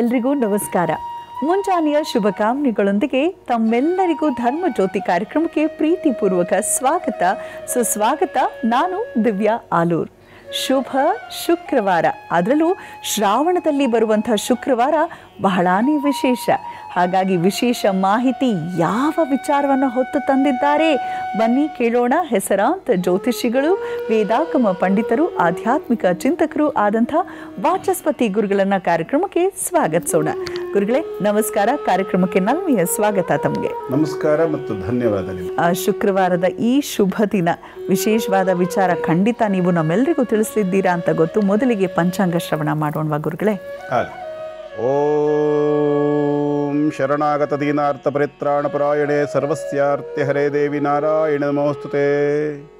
ಎಲ್ರಿಗೂ ನಮಸ್ಕಾರ. ಮುಂಜಾನೆಯ ಶುಭಕಾಮನೆಗಳೊಂದಿಗೆ ತಮ್ಮೆಲ್ಲರಿಗೂ ಧರ್ಮ ಜ್ಯೋತಿ ಕಾರ್ಯಕ್ರಮಕ್ಕೆ ಪ್ರೀತಿಪೂರ್ವಕ ಸ್ವಾಗತ ಸುಸ್ವಾಗತ. ನಾನು ದಿವ್ಯಾ ಆಲೂರ್. ಶುಭ ಶುಕ್ರವಾರ, ಅದರಲ್ಲೂ ಶ್ರಾವಣದಲ್ಲಿ ಬರುವಂಥ ಶುಕ್ರವಾರ ಬಹಳಾನೇ ವಿಶೇಷ. ಹಾಗಾಗಿ ವಿಶೇಷ ಮಾಹಿತಿ ಯಾವ ವಿಚಾರವನ್ನು ಹೊತ್ತು ತಂದಿದ್ದಾರೆ ಬನ್ನಿ ಕೇಳೋಣ. ಹೆಸರಾಂತ ಜ್ಯೋತಿಷಿಗಳು, ವೇದಾಗಮ ಪಂಡಿತರು, ಆಧ್ಯಾತ್ಮಿಕ ಚಿಂತಕರು ಆದಂಥ ವಾಚಸ್ಪತಿ ಗುರುಗಳನ್ನ ಕಾರ್ಯಕ್ರಮಕ್ಕೆ ಸ್ವಾಗತಿಸೋಣ. ಗುರುಗಳೇ ನಮಸ್ಕಾರ, ಕಾರ್ಯಕ್ರಮಕ್ಕೆ ನಲ್ಮೆಯ ಸ್ವಾಗತ ತಮಗೆ. ನಮಸ್ಕಾರ ಮತ್ತು ಧನ್ಯವಾದ. ಶುಕ್ರವಾರದ ಈ ಶುಭ ದಿನ ವಿಶೇಷವಾದ ವಿಚಾರ ಖಂಡಿತ ನೀವು ನಮ್ಮೆಲ್ಲರಿಗೂ ತಿಳಿಸಲಿದ್ದೀರಾ ಅಂತ ಗೊತ್ತು. ಮೊದಲಿಗೆ ಪಂಚಾಂಗ ಶ್ರವಣ ಮಾಡೋಣವಾ ಗುರುಗಳೇ? ಓಂ ಶರಣಾಗತ ದೀನಾರ್ಥ ಪರಿತ್ರಾಣ ಪರಾಯಣೆ ಸರ್ವಸ್ಯಾರ್ಥ ಹರೇ ದೇವಿ ನಾರಾಯಣ ನಮೋಸ್ತುತೆ.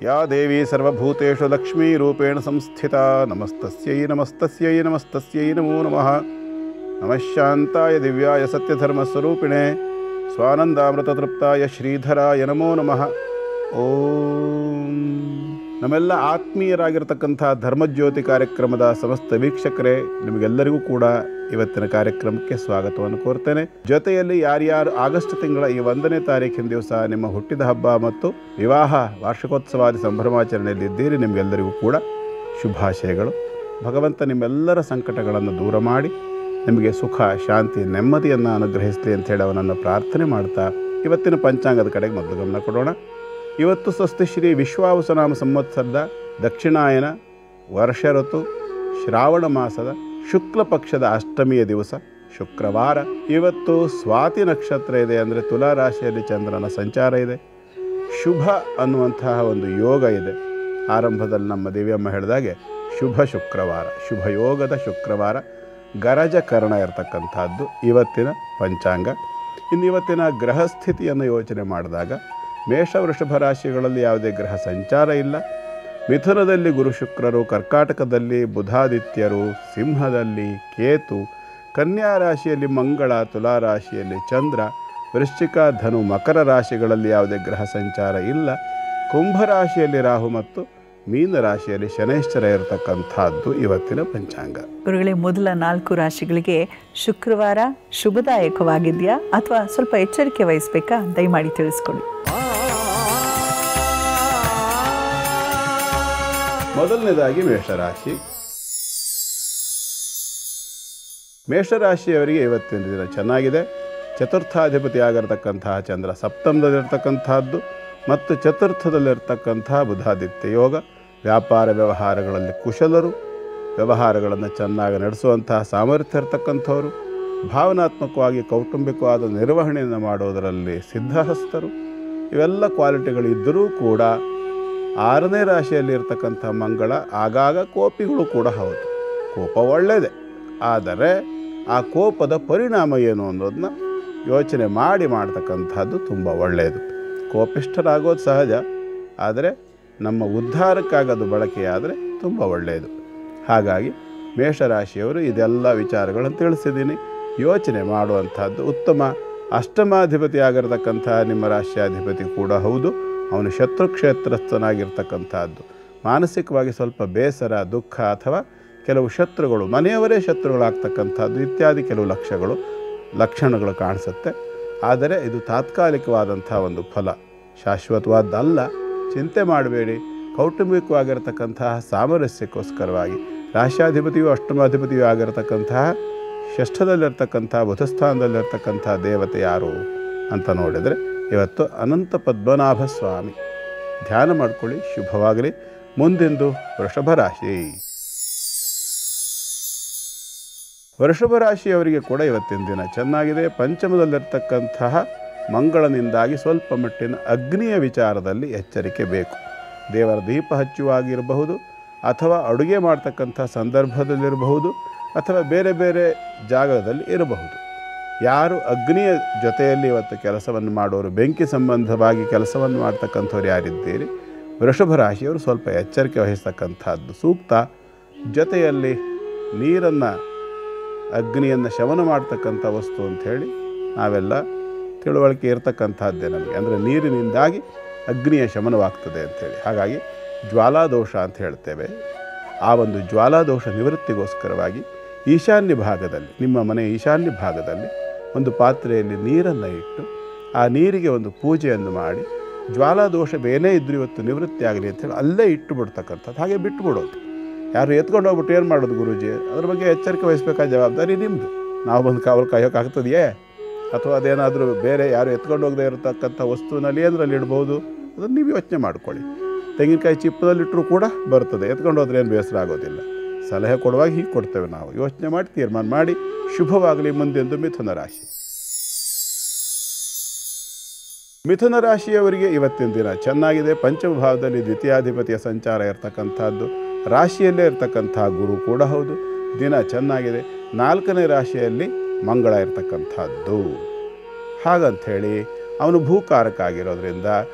ಯಾ ದೇವಿ ಸರ್ವಭೂತೇಷು ಲಕ್ಷ್ಮೀ ರೂಪೇಣ ಸಂಸ್ಥಿತ. ನಮಸ್ತಸ್ಯೈ ನಮಸ್ತಸ್ಯೈ ನಮಸ್ತಸ್ಯೈ ನಮೋ ನಮಃ. ನಮಃ ಶಾಂತಾಯ ದಿವ್ಯಾಯ ಸತ್ಯಧರ್ಮಸ್ವರೂಪಿಣೆ ಸ್ವಾನಂದಾಮೃತ ತೃಪ್ತಾಯ ಶ್ರೀಧರಾಯ ನಮೋ ನಮಃ. ಓಂ. ನಮ್ಮೆಲ್ಲ ಆತ್ಮೀಯರಾಗಿರ್ತಕ್ಕಂಥ ಧರ್ಮಜ್ಯೋತಿ ಕಾರ್ಯಕ್ರಮದ ಸಮಸ್ತ ವೀಕ್ಷಕರೇ, ನಿಮಗೆಲ್ಲರಿಗೂ ಕೂಡ ಇವತ್ತಿನ ಕಾರ್ಯಕ್ರಮಕ್ಕೆ ಸ್ವಾಗತವನ್ನು ಕೋರ್ತೇನೆ. ಜೊತೆಯಲ್ಲಿ ಯಾರ್ಯಾರು ಆಗಸ್ಟ್ ತಿಂಗಳ ಈ 1ನೇ ತಾರೀಕಿನ ದಿವಸ ನಿಮ್ಮ ಹುಟ್ಟಿದ ಹಬ್ಬ ಮತ್ತು ವಿವಾಹ ವಾರ್ಷಿಕೋತ್ಸವಾದಿ ಸಂಭ್ರಮಾಚರಣೆಯಲ್ಲಿದ್ದೀರಿ, ನಿಮಗೆಲ್ಲರಿಗೂ ಕೂಡ ಶುಭಾಶಯಗಳು. ಭಗವಂತ ನಿಮ್ಮೆಲ್ಲರ ಸಂಕಟಗಳನ್ನು ದೂರ ಮಾಡಿ ನಿಮಗೆ ಸುಖ ಶಾಂತಿ ನೆಮ್ಮದಿಯನ್ನು ಅನುಗ್ರಹಿಸಲಿ ಅಂಥೇಳಿ ಅವನನ್ನು ಪ್ರಾರ್ಥನೆ ಮಾಡ್ತಾ ಇವತ್ತಿನ ಪಂಚಾಂಗದ ಕಡೆಗೆ ಮೊದಲು ಗಮನ ಕೊಡೋಣ. ಇವತ್ತು ಸ್ವಸ್ತಿ ಶ್ರೀ ವಿಶ್ವಾವಸುನಾಮ ಸಂವತ್ಸರದ ದಕ್ಷಿಣಾಯನ ವರ್ಷ ಋತು ಶ್ರಾವಣ ಮಾಸದ ಶುಕ್ಲ ಪಕ್ಷದ ಅಷ್ಟಮಿಯ ದಿವಸ ಶುಕ್ರವಾರ. ಇವತ್ತು ಸ್ವಾತಿ ನಕ್ಷತ್ರ ಇದೆ, ಅಂದರೆ ತುಲಾ ರಾಶಿಯಲ್ಲಿ ಚಂದ್ರನ ಸಂಚಾರ ಇದೆ. ಶುಭ ಅನ್ನುವಂತಹ ಒಂದು ಯೋಗ ಇದೆ. ಆರಂಭದಲ್ಲಿ ನಮ್ಮ ದಿವ್ಯಮ್ಮ ಹೇಳಿದಾಗೆ ಶುಭ ಶುಕ್ರವಾರ, ಶುಭ ಯೋಗದ ಶುಕ್ರವಾರ, ಗರಜ ಕರ್ಣ ಇರತಕ್ಕಂಥದ್ದು ಇವತ್ತಿನ ಪಂಚಾಂಗ. ಇನ್ನು ಇವತ್ತಿನ ಗ್ರಹ ಸ್ಥಿತಿಯನ್ನು ಯೋಚನೆ ಮಾಡಿದಾಗ ಮೇಷ ವೃಷಭ ರಾಶಿಗಳಲ್ಲಿ ಯಾವುದೇ ಗ್ರಹ ಸಂಚಾರ ಇಲ್ಲ. ಮಿಥುನದಲ್ಲಿ ಗುರು ಶುಕ್ರರು, ಕರ್ಕಾಟಕದಲ್ಲಿ ಬುಧಾದಿತ್ಯರು, ಸಿಂಹದಲ್ಲಿ ಕೇತು, ಕನ್ಯಾ ರಾಶಿಯಲ್ಲಿ ಮಂಗಳ, ತುಲಾ ರಾಶಿಯಲ್ಲಿ ಚಂದ್ರ, ವೃಶ್ಚಿಕ ಧನು ಮಕರ ರಾಶಿಗಳಲ್ಲಿ ಯಾವುದೇ ಗ್ರಹ ಸಂಚಾರ ಇಲ್ಲ. ಕುಂಭರಾಶಿಯಲ್ಲಿ ರಾಹು ಮತ್ತು ಮೀನ ರಾಶಿಯಲ್ಲಿ ಶನೈಶ್ಚರ ಇರತಕ್ಕಂಥದ್ದು ಇವತ್ತಿನ ಪಂಚಾಂಗ. ಗುರುಗಳೇ, ಮೊದಲ 4 ರಾಶಿಗಳಿಗೆ ಶುಕ್ರವಾರ ಶುಭದಾಯಕವಾಗಿದೆಯಾ ಅಥವಾ ಸ್ವಲ್ಪ ಎಚ್ಚರಿಕೆ ವಹಿಸಬೇಕಾ? ದಯಮಾಡಿ ತಿಳಿಸ್ಕೊಡಿ. ಮೊದಲನೇದಾಗಿ ಮೇಷರಾಶಿ. ಮೇಷರಾಶಿಯವರಿಗೆ ಇವತ್ತಿನ ದಿನ ಚೆನ್ನಾಗಿದೆ. ಚತುರ್ಥಾಧಿಪತಿ ಆಗಿರತಕ್ಕಂತಹ ಚಂದ್ರ ಸಪ್ತಮದಲ್ಲಿರ್ತಕ್ಕಂಥದ್ದು ಮತ್ತು ಚತುರ್ಥದಲ್ಲಿರ್ತಕ್ಕಂಥ ಬುಧಾದಿತ್ಯ ಯೋಗ. ವ್ಯಾಪಾರ ವ್ಯವಹಾರಗಳಲ್ಲಿ ಕುಶಲರು, ವ್ಯವಹಾರಗಳನ್ನು ಚೆನ್ನಾಗಿ ನಡೆಸುವಂತಹ ಸಾಮರ್ಥ್ಯ ಇರತಕ್ಕಂಥವರು, ಭಾವನಾತ್ಮಕವಾಗಿ ಕೌಟುಂಬಿಕವಾದ ನಿರ್ವಹಣೆಯನ್ನು ಮಾಡೋದರಲ್ಲಿ ಸಿದ್ಧಹಸ್ತರು. ಇವೆಲ್ಲ ಕ್ವಾಲಿಟಿಗಳು ಇದ್ದರೂ ಕೂಡ 6ನೇ ರಾಶಿಯಲ್ಲಿ ಇರ್ತಕ್ಕಂಥ ಮಂಗಳ ಆಗಾಗ ಕೋಪಿಗಳು ಕೂಡ ಹೌದು. ಕೋಪ ಒಳ್ಳೆಯದೇ, ಆದರೆ ಆ ಕೋಪದ ಪರಿಣಾಮ ಏನು ಅನ್ನೋದನ್ನ ಯೋಚನೆ ಮಾಡ್ತಕ್ಕಂಥದ್ದು ತುಂಬ ಒಳ್ಳೆಯದು. ಕೋಪಿಷ್ಠರಾಗೋದು ಸಹಜ, ಆದರೆ ನಮ್ಮ ಉದ್ಧಾರಕ್ಕಾಗದು ಬಳಕೆಯಾದರೆ ತುಂಬ ಒಳ್ಳೆಯದು. ಹಾಗಾಗಿ ಮೇಷರಾಶಿಯವರು ಇದೆಲ್ಲ ವಿಚಾರಗಳನ್ನು ತಿಳಿಸಿದ್ದೀನಿ, ಯೋಚನೆ ಮಾಡುವಂಥದ್ದು ಉತ್ತಮ. ಅಷ್ಟಮಾಧಿಪತಿ ಆಗಿರತಕ್ಕಂಥ ನಿಮ್ಮ ರಾಶ್ಯಾಧಿಪತಿ ಕೂಡ ಹೌದು, ಅವನು ಶತ್ರುಕ್ಷೇತ್ರಸ್ಥನಾಗಿರ್ತಕ್ಕಂಥದ್ದು. ಮಾನಸಿಕವಾಗಿ ಸ್ವಲ್ಪ ಬೇಸರ, ದುಃಖ ಅಥವಾ ಕೆಲವು ಶತ್ರುಗಳು, ಮನೆಯವರೇ ಶತ್ರುಗಳಾಗ್ತಕ್ಕಂಥದ್ದು ಇತ್ಯಾದಿ ಕೆಲವು ಲಕ್ಷಣಗಳು ಕಾಣಿಸುತ್ತೆ. ಆದರೆ ಇದು ತಾತ್ಕಾಲಿಕವಾದಂಥ ಒಂದು ಫಲ, ಶಾಶ್ವತವಾದ್ದಲ್ಲ. ಚಿಂತೆ ಮಾಡಬೇಡಿ. ಕೌಟುಂಬಿಕವಾಗಿರತಕ್ಕಂತಹ ಸಾಮರಸ್ಯಕ್ಕೋಸ್ಕರವಾಗಿ ರಾಶ್ಯಾಧಿಪತಿಯು ಅಷ್ಟಮಾಧಿಪತಿಯು ಆಗಿರತಕ್ಕಂತಹ ಷಷ್ಠದಲ್ಲಿರ್ತಕ್ಕಂಥ ಬುಧಸ್ಥಾನದಲ್ಲಿರ್ತಕ್ಕಂಥ ದೇವತೆ ಯಾರು ಅಂತ ನೋಡಿದರೆ ಇವತ್ತು ಅನಂತ ಪದ್ಮನಾಭ ಸ್ವಾಮಿ. ಧ್ಯಾನ ಮಾಡಿಕೊಳ್ಳಿ, ಶುಭವಾಗಲಿ. ಮುಂದಿಂದು ವೃಷಭ ರಾಶಿ. ವೃಷಭ ರಾಶಿಯವರಿಗೆ ಕೂಡ ಇವತ್ತಿನ ದಿನ ಚೆನ್ನಾಗಿದೆ. ಪಂಚಮದಲ್ಲಿರ್ತಕ್ಕಂತಹ ಮಂಗಳನಿಂದಾಗಿ ಸ್ವಲ್ಪ ಮಟ್ಟಿನ ಅಗ್ನಿಯ ವಿಚಾರದಲ್ಲಿ ಎಚ್ಚರಿಕೆ ಬೇಕು. ದೇವರ ದೀಪ ಹಚ್ಚುವಾಗಿರಬಹುದು, ಅಥವಾ ಅಡುಗೆ ಮಾಡ್ತಕ್ಕಂಥ ಸಂದರ್ಭದಲ್ಲಿರಬಹುದು, ಅಥವಾ ಬೇರೆ ಬೇರೆ ಜಾಗದಲ್ಲಿ ಇರಬಹುದು. ಯಾರು ಅಗ್ನಿಯ ಜೊತೆಯಲ್ಲಿ ಇವತ್ತು ಕೆಲಸವನ್ನು ಮಾಡೋರು, ಬೆಂಕಿ ಸಂಬಂಧವಾಗಿ ಕೆಲಸವನ್ನು ಮಾಡ್ತಕ್ಕಂಥವ್ರು ಯಾರಿದ್ದೀರಿ, ವೃಷಭ ರಾಶಿಯವರು ಸ್ವಲ್ಪ ಎಚ್ಚರಿಕೆ ವಹಿಸ್ತಕ್ಕಂಥದ್ದು ಸೂಕ್ತ. ಜೊತೆಯಲ್ಲಿ ನೀರನ್ನು, ಅಗ್ನಿಯನ್ನು ಶಮನ ಮಾಡ್ತಕ್ಕಂಥ ವಸ್ತು ಅಂಥೇಳಿ ನಾವೆಲ್ಲ ತಿಳುವಳಿಕೆ ಇರತಕ್ಕಂಥದ್ದೇ ನಮಗೆ. ಅಂದರೆ ನೀರಿನಿಂದಾಗಿ ಅಗ್ನಿಯ ಶಮನವಾಗ್ತದೆ ಅಂಥೇಳಿ. ಹಾಗಾಗಿ ಜ್ವಾಲಾದೋಷ ಅಂತ ಹೇಳ್ತೇವೆ. ಆ ಒಂದು ಜ್ವಾಲಾದೋಷ ನಿವೃತ್ತಿಗೋಸ್ಕರವಾಗಿ ಈಶಾನ್ಯ ಭಾಗದಲ್ಲಿ, ನಿಮ್ಮ ಮನೆಯ ಈಶಾನ್ಯ ಭಾಗದಲ್ಲಿ ಒಂದು ಪಾತ್ರೆಯಲ್ಲಿ ನೀರನ್ನು ಇಟ್ಟು ಆ ನೀರಿಗೆ ಒಂದು ಪೂಜೆಯನ್ನು ಮಾಡಿ, ಜ್ವಾಲಾದೋಷ ಬೇನೇ ಇದ್ದರೂ ಇವತ್ತು ನಿವೃತ್ತಿ ಆಗಲಿ ಅಂತೇಳಿ ಅಲ್ಲೇ ಇಟ್ಟು ಬಿಡ್ತಕ್ಕಂಥದ್ದು. ಹಾಗೆ ಬಿಟ್ಟುಬಿಡೋದು. ಯಾರು ಎತ್ಕೊಂಡು ಹೋಗ್ಬಿಟ್ಟು ಏನು ಮಾಡೋದು ಗುರೂಜಿ? ಅದ್ರ ಬಗ್ಗೆ ಎಚ್ಚರಿಕೆ ವಹಿಸಬೇಕಾದ ಜವಾಬ್ದಾರಿ ನಿಮ್ಮದು. ನಾವು ಬಂದು ಕಾವಲು ಕಾಯೋಕ್ಕಾಗ್ತದೆಯೇ? ಅಥವಾ ಅದೇನಾದರೂ ಬೇರೆ ಯಾರು ಎತ್ಕೊಂಡು ಹೋಗದೇ ಇರತಕ್ಕಂಥ ವಸ್ತುವಿನಲ್ಲಿ ಏನರಲ್ಲಿ ಇಡ್ಬೋದು, ಅದನ್ನು ನೀವು ಯೋಚನೆ ಮಾಡ್ಕೊಳ್ಳಿ. ತೆಂಗಿನಕಾಯಿ ಚಿಪ್ಪದಲ್ಲಿಟ್ಟರೂ ಕೂಡ ಬರ್ತದೆ, ಎತ್ಕೊಂಡು ಹೋದ್ರೆ ಏನು ಬೇಸರ ಆಗೋದಿಲ್ಲ. ಸಲಹೆ ಕೊಡುವಾಗ ಹೀಗೆ ಕೊಡ್ತೇವೆ ನಾವು. ಯೋಚನೆ ಮಾಡಿ ತೀರ್ಮಾನ ಮಾಡಿ. ಶುಭವಾಗಲಿ ಮುಂದೆಂದು ಮಿಥುನ ರಾಶಿ. ಮಿಥುನ ರಾಶಿಯವರಿಗೆ ಇವತ್ತಿನ ದಿನ ಚೆನ್ನಾಗಿದೆ. ಪಂಚಮ ಭಾವದಲ್ಲಿ ದ್ವಿತೀಯಾಧಿಪತಿಯ ಸಂಚಾರ ಇರತಕ್ಕಂಥದ್ದು, ರಾಶಿಯಲ್ಲೇ ಇರತಕ್ಕಂಥ ಗುರು ಕೂಡ ಹೌದು. ದಿನ ಚೆನ್ನಾಗಿದೆ. 4ನೇ ರಾಶಿಯಲ್ಲಿ ಮಂಗಳ ಇರತಕ್ಕಂಥದ್ದು. ಹಾಗಂಥೇಳಿ ಅವನು ಭೂಕಾರಕ ಆಗಿರೋದ್ರಿಂದ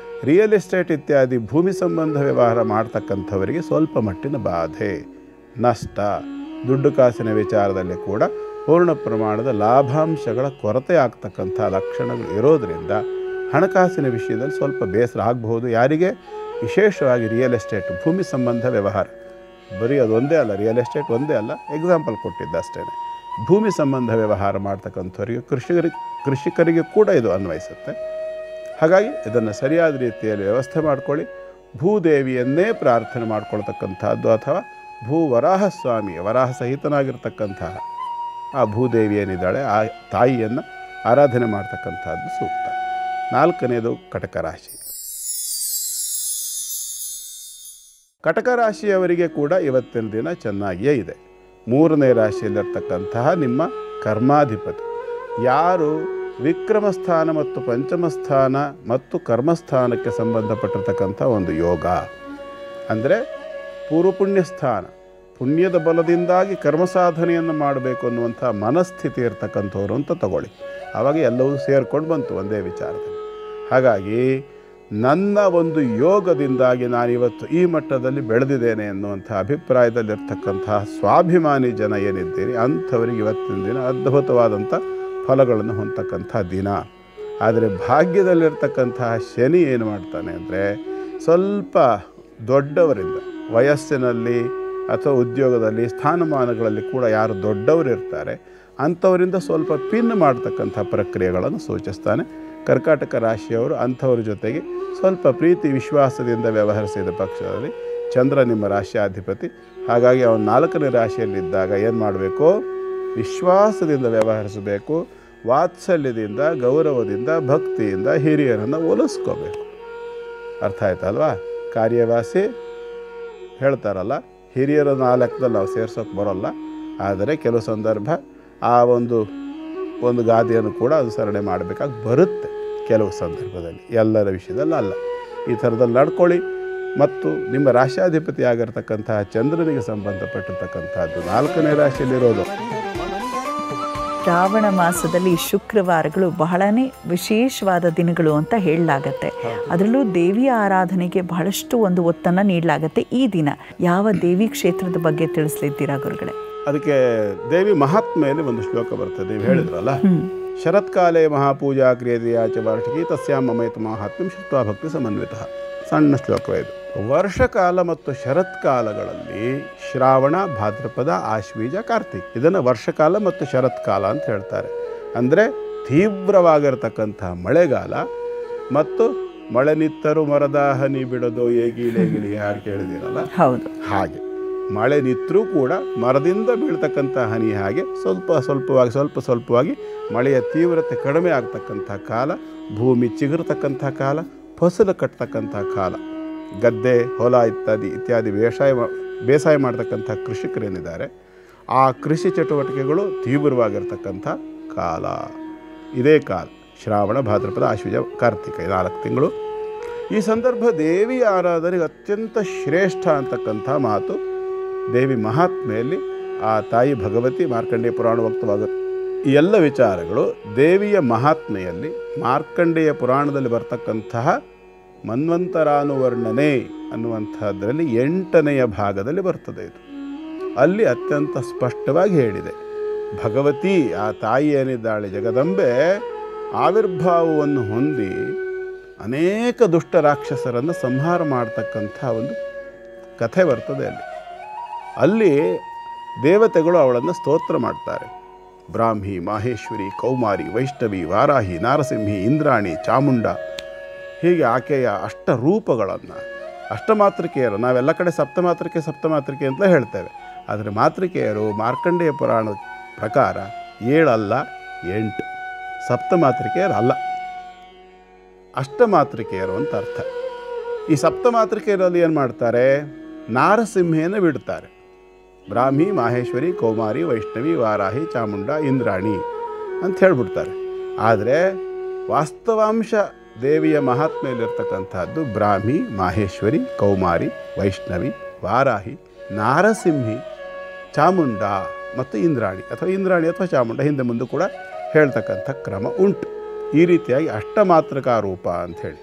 ರಿಯಲ್ ಎಸ್ಟೇಟ್ ಇತ್ಯಾದಿ ಭೂಮಿ ಸಂಬಂಧ ವ್ಯವಹಾರ ಮಾಡ್ತಕ್ಕಂಥವರಿಗೆ ಸ್ವಲ್ಪ ಮಟ್ಟಿನ ಬಾಧೆ, ನಷ್ಟ, ದುಡ್ಡು ಕಾಸಿನ ವಿಚಾರದಲ್ಲಿ ಕೂಡ ಪೂರ್ಣ ಪ್ರಮಾಣದ ಲಾಭಾಂಶಗಳ ಕೊರತೆ ಆಗ್ತಕ್ಕಂಥ ಲಕ್ಷಣಗಳು ಇರೋದರಿಂದ ಹಣಕಾಸಿನ ವಿಷಯದಲ್ಲಿ ಸ್ವಲ್ಪ ಬೇಸರ ಆಗಬಹುದು. ಯಾರಿಗೆ? ವಿಶೇಷವಾಗಿ ರಿಯಲ್ ಎಸ್ಟೇಟ್ ಭೂಮಿ ಸಂಬಂಧ ವ್ಯವಹಾರ. ಬರೀ ಅದೊಂದೇ ಅಲ್ಲ, ರಿಯಲ್ ಎಸ್ಟೇಟ್ ಒಂದೇ ಅಲ್ಲ, ಎಕ್ಸಾಂಪಲ್ ಕೊಟ್ಟಿದ್ದ ಅಷ್ಟೇ. ಭೂಮಿ ಸಂಬಂಧ ವ್ಯವಹಾರ ಮಾಡ್ತಕ್ಕಂಥವರಿಗೆ, ಕೃಷಿಕರಿಗೆ ಕೂಡ ಇದು ಅನ್ವಯಿಸುತ್ತೆ. ಹಾಗಾಗಿ ಇದನ್ನು ಸರಿಯಾದ ರೀತಿಯಲ್ಲಿ ವ್ಯವಸ್ಥೆ ಮಾಡ್ಕೊಳ್ಳಿ. ಭೂದೇವಿಯನ್ನೇ ಪ್ರಾರ್ಥನೆ ಮಾಡ್ಕೊಳ್ತಕ್ಕಂಥದ್ದು ಅಥವಾ ಭೂವರಾಹ ಸ್ವಾಮಿ, ವರಾಹ ಸಹಿತನಾಗಿರ್ತಕ್ಕಂತಹ ಆ ಭೂದೇವಿ ಏನಿದ್ದಾಳೆ ಆ ತಾಯಿಯನ್ನು ಆರಾಧನೆ ಮಾಡ್ತಕ್ಕಂಥದ್ದು ಸೂಕ್ತ. 4ನೇದು ಕಟಕ ರಾಶಿ. ಕಟಕ ರಾಶಿಯವರಿಗೆ ಕೂಡ ಇವತ್ತಿನ ದಿನ ಚೆನ್ನಾಗಿಯೇ ಇದೆ. 3ನೇ ರಾಶಿಯಲ್ಲಿರ್ತಕ್ಕಂತಹ ನಿಮ್ಮ ಕರ್ಮಾಧಿಪತಿ ಯಾರು ವಿಕ್ರಮಸ್ಥಾನ ಮತ್ತು ಪಂಚಮಸ್ಥಾನ ಮತ್ತು ಕರ್ಮಸ್ಥಾನಕ್ಕೆ ಸಂಬಂಧಪಟ್ಟಿರ್ತಕ್ಕಂಥ ಒಂದು ಯೋಗ, ಅಂದರೆ ಪೂರ್ವಪುಣ್ಯ ಸ್ಥಾನ, ಪುಣ್ಯದ ಬಲದಿಂದಾಗಿ ಕರ್ಮ ಸಾಧನೆಯನ್ನು ಮಾಡಬೇಕು ಅನ್ನುವಂಥ ಮನಸ್ಥಿತಿ ಇರ್ತಕ್ಕಂಥವ್ರು ಅಂತ ತಗೊಳ್ಳಿ. ಆವಾಗ ಎಲ್ಲವೂ ಸೇರ್ಕೊಂಡು ಬಂತು ಒಂದೇ ವಿಚಾರದಲ್ಲಿ. ಹಾಗಾಗಿ ನನ್ನ ಒಂದು ಯೋಗದಿಂದಾಗಿ ನಾನಿವತ್ತು ಈ ಮಟ್ಟದಲ್ಲಿ ಬೆಳೆದಿದ್ದೇನೆ ಅನ್ನುವಂಥ ಅಭಿಪ್ರಾಯದಲ್ಲಿರ್ತಕ್ಕಂತಹ ಸ್ವಾಭಿಮಾನಿ ಜನ ಏನಿದ್ದೀರಿ ಅಂಥವರಿಗೆ ಇವತ್ತಿನ ದಿನ ಅದ್ಭುತವಾದಂಥ ಫಲಗಳನ್ನು ಹೊಂದತಕ್ಕಂಥ ದಿನ. ಆದರೆ ಭಾಗ್ಯದಲ್ಲಿರ್ತಕ್ಕಂತಹ ಶನಿ ಏನು ಮಾಡ್ತಾನೆ ಅಂದರೆ, ಸ್ವಲ್ಪ ದೊಡ್ಡವರಿಂದ ವಯಸ್ಸಿನಲ್ಲಿ ಅಥವಾ ಉದ್ಯೋಗದಲ್ಲಿ ಸ್ಥಾನಮಾನಗಳಲ್ಲಿ ಕೂಡ ಯಾರು ದೊಡ್ಡವರು ಇರ್ತಾರೆ ಅಂಥವರಿಂದ ಸ್ವಲ್ಪ ಪಿನ್ ಮಾಡ್ತಕ್ಕಂಥ ಪ್ರಕ್ರಿಯೆಗಳನ್ನು ಸೂಚಿಸ್ತಾನೆ. ಕರ್ಕಾಟಕ ರಾಶಿಯವರು ಅಂಥವ್ರ ಜೊತೆಗೆ ಸ್ವಲ್ಪ ಪ್ರೀತಿ ವಿಶ್ವಾಸದಿಂದ ವ್ಯವಹರಿಸಿದ ಪಕ್ಷದಲ್ಲಿ ಚಂದ್ರ ನಿಮ್ಮ ರಾಶಿಯಾಧಿಪತಿ. ಹಾಗಾಗಿ ಅವನು 4ನೇ ರಾಶಿಯಲ್ಲಿದ್ದಾಗ ಏನು ಮಾಡಬೇಕು? ವಿಶ್ವಾಸದಿಂದ ವ್ಯವಹರಿಸಬೇಕು. ವಾತ್ಸಲ್ಯದಿಂದ, ಗೌರವದಿಂದ, ಭಕ್ತಿಯಿಂದ ಹಿರಿಯರನ್ನು ಒಲಿಸ್ಕೋಬೇಕು. ಅರ್ಥ ಆಯ್ತಲ್ವಾ? ಕಾರ್ಯವಾಸಿ ಹೇಳ್ತಾರಲ್ಲ, ಹಿರಿಯರನ್ನು ಆ ಲೆಕ್ಕದಲ್ಲಿ ನಾವು ಸೇರ್ಸೋಕೆ ಬರೋಲ್ಲ. ಆದರೆ ಕೆಲವು ಸಂದರ್ಭ ಆ ಒಂದು ಗಾದೆಯನ್ನು ಕೂಡ ಅನುಸರಣೆ ಮಾಡಬೇಕಾಗಿ ಬರುತ್ತೆ ಕೆಲವು ಸಂದರ್ಭದಲ್ಲಿ, ಎಲ್ಲರ ವಿಷಯದಲ್ಲಿ ಅಲ್ಲ. ಈ ಥರದಲ್ಲಿ ನಡ್ಕೊಳ್ಳಿ. ಮತ್ತು ನಿಮ್ಮ ರಾಶಿಯಾಧಿಪತಿ ಆಗಿರ್ತಕ್ಕಂತಹ ಚಂದ್ರನಿಗೆ ಸಂಬಂಧಪಟ್ಟಿರ್ತಕ್ಕಂಥದ್ದು 4ನೇ ರಾಶಿಯಲ್ಲಿರೋದು. ಶ್ರಾವಣ ಮಾಸದಲ್ಲಿ ಶುಕ್ರವಾರಗಳು ಬಹಳನೇ ವಿಶೇಷವಾದ ದಿನಗಳು ಅಂತ ಹೇಳಲಾಗತ್ತೆ. ಅದರಲ್ಲೂ ದೇವಿಯ ಆರಾಧನೆಗೆ ಬಹಳಷ್ಟು ಒಂದು ಒತ್ತನ್ನು ನೀಡಲಾಗತ್ತೆ. ಈ ದಿನ ಯಾವ ದೇವಿ ಕ್ಷೇತ್ರದ ಬಗ್ಗೆ ತಿಳಿಸ್ಲಿದ್ದೀರಾ ಗುರುಗಳೇ? ಅದಕ್ಕೆ ದೇವಿ ಮಹಾತ್ಮೆಯಲ್ಲಿ ಒಂದು ಶ್ಲೋಕ ಬರ್ತದೆ. ನೀವು ಹೇಳಿದ್ರಲ್ಲ, ಶರತ್ಕಾಲೇ ಮಹಾಪೂಜಾ ಕ್ರಿಯತೆಯಾಚ ವಾರ್ಷಿಕಿ ತಸ್ಯಾಂ ಮಮೈತು ಮಹಾತ್ಮ್ಯಂ ಶ್ರುತ್ವಾ ಭಕ್ತಿ ಸಮನ್ವಿತ. ಸಣ್ಣ ಶ್ಲೋಕವೇ ಇದು. ವರ್ಷಕಾಲ ಮತ್ತು ಶರತ್ಕಾಲಗಳಲ್ಲಿ ಶ್ರಾವಣ, ಭಾದ್ರಪದ, ಆಶ್ವೀಜ, ಕಾರ್ತಿಕ್, ಇದನ್ನು ವರ್ಷಕಾಲ ಮತ್ತು ಶರತ್ಕಾಲ ಅಂತ ಹೇಳ್ತಾರೆ. ಅಂದರೆ ತೀವ್ರವಾಗಿರ್ತಕ್ಕಂಥ ಮಳೆಗಾಲ ಮತ್ತು ಮಳೆ ನಿತ್ತರು ಮರದ ಹನಿ ಬಿಡೋದು ಏಗಿಳಿ ಯಾರು ಕೇಳಿದಿರಲ್ಲ, ಹೌದು, ಹಾಗೆ ಮಳೆ ನಿತ್ತರೂ ಕೂಡ ಮರದಿಂದ ಬೀಳ್ತಕ್ಕಂಥ ಹನಿ ಹಾಗೆ ಸ್ವಲ್ಪವಾಗಿ ಮಳೆಯ ತೀವ್ರತೆ ಕಡಿಮೆ ಆಗ್ತಕ್ಕಂಥ ಕಾಲ, ಭೂಮಿ ಚಿಗುರ್ತಕ್ಕಂಥ ಕಾಲ, ಫಸಲು ಕಟ್ತಕ್ಕಂಥ ಕಾಲ. ಗದ್ದೆ, ಹೊಲ ಇತ್ಯಾದಿ ಬೇಸಾಯ ಮಾಡ್ತಕ್ಕಂಥ ಕೃಷಿಕರೇನಿದ್ದಾರೆ ಆ ಕೃಷಿ ಚಟುವಟಿಕೆಗಳು ತೀವ್ರವಾಗಿರ್ತಕ್ಕಂಥ ಕಾಲ. ಇದೇ ಕಾಲ ಶ್ರಾವಣ, ಭಾದ್ರಪದ, ಆಶ್ವೀಜ, ಕಾರ್ತಿಕ, 4 ತಿಂಗಳು. ಈ ಸಂದರ್ಭ ದೇವಿಯ ಆರಾಧನೆಗೆ ಅತ್ಯಂತ ಶ್ರೇಷ್ಠ ಅಂತಕ್ಕಂಥ ಮಾತು ದೇವಿ ಮಹಾತ್ಮೆಯಲ್ಲಿ ಆ ತಾಯಿ ಭಗವತಿ ಮಾರ್ಕಂಡೇಯ ಪುರಾಣ ವ್ಯಕ್ತವಾಗುತ್ತೆ. ಈ ಎಲ್ಲ ವಿಚಾರಗಳು ದೇವಿಯ ಮಹಾತ್ಮೆಯಲ್ಲಿ ಮಾರ್ಕಂಡೇಯ ಪುರಾಣದಲ್ಲಿ ಬರ್ತಕ್ಕಂತಹ ಮನ್ವಂತರಾನುವರ್ಣನೆ ಅನ್ನುವಂಥದ್ರಲ್ಲಿ 8ನೆಯ ಭಾಗದಲ್ಲಿ ಬರ್ತದೆ. ಇದು ಅಲ್ಲಿ ಅತ್ಯಂತ ಸ್ಪಷ್ಟವಾಗಿ ಹೇಳಿದೆ. ಭಗವತಿ ಆ ತಾಯಿ ಏನಿದ್ದಾಳೆ ಜಗದಂಬೆ ಆವಿರ್ಭಾವವನ್ನು ಹೊಂದಿ ಅನೇಕ ದುಷ್ಟ ರಾಕ್ಷಸರನ್ನು ಸಂಹಾರ ಮಾಡ್ತಕ್ಕಂಥ ಒಂದು ಕಥೆ ಬರ್ತದೆ. ಅಲ್ಲಿ ದೇವತೆಗಳು ಅವಳನ್ನು ಸ್ತೋತ್ರ ಮಾಡ್ತಾರೆ. ಬ್ರಾಹ್ಮಿ, ಮಾಹೇಶ್ವರಿ, ಕೌಮಾರಿ, ವೈಷ್ಣವಿ, ವಾರಾಹಿ, ನಾರಸಿಂಹಿ, ಇಂದ್ರಾಣಿ, ಚಾಮುಂಡ, ಹೀಗೆ ಆಕೆಯ ಅಷ್ಟರೂಪಗಳನ್ನು, ಅಷ್ಟಮಾತೃಕೆಯರು, ನಾವೆಲ್ಲ ಕಡೆ ಸಪ್ತಮಾತೃಕೆ ಅಂತಲೇ ಹೇಳ್ತೇವೆ. ಆದರೆ ಮಾತೃಕೆಯರು ಮಾರ್ಕಂಡೇಯ ಪುರಾಣದ ಪ್ರಕಾರ 7 ಅಲ್ಲ 8, ಸಪ್ತಮಾತೃಕೆಯರು ಅಲ್ಲ, ಅಷ್ಟಮಾತೃಕೆಯರು ಅಂತ ಅರ್ಥ. ಈ ಸಪ್ತಮಾತೃಕೆಯರಲ್ಲಿ ಏನು ಮಾಡ್ತಾರೆ, ನಾರಸಿಂಹೆಯನ್ನು ಬಿಡ್ತಾರೆ. ಬ್ರಾಹ್ಮಿ, ಮಾಹೇಶ್ವರಿ, ಕೌಮಾರಿ, ವೈಷ್ಣವಿ, ವಾರಾಹಿ, ಚಾಮುಂಡ, ಇಂದ್ರಾಣಿ ಅಂತ ಹೇಳ್ಬಿಡ್ತಾರೆ. ಆದರೆ ವಾಸ್ತವಾಂಶ ದೇವಿಯ ಮಹಾತ್ಮೆಯಲ್ಲಿರ್ತಕ್ಕಂಥದ್ದು ಬ್ರಾಹ್ಮಿ, ಮಾಹೇಶ್ವರಿ, ಕೌಮಾರಿ, ವೈಷ್ಣವಿ, ವಾರಾಹಿ, ನಾರಸಿಂಹಿ, ಚಾಮುಂಡ ಮತ್ತು ಇಂದ್ರಾಣಿ ಅಥವಾ ಚಾಮುಂಡ, ಹಿಂದೆ ಮುಂದೆ ಕೂಡ ಹೇಳ್ತಕ್ಕಂಥ ಕ್ರಮ ಉಂಟು. ಈ ರೀತಿಯಾಗಿ ಅಷ್ಟಮಾತೃಕಾ ರೂಪ ಅಂಥೇಳಿ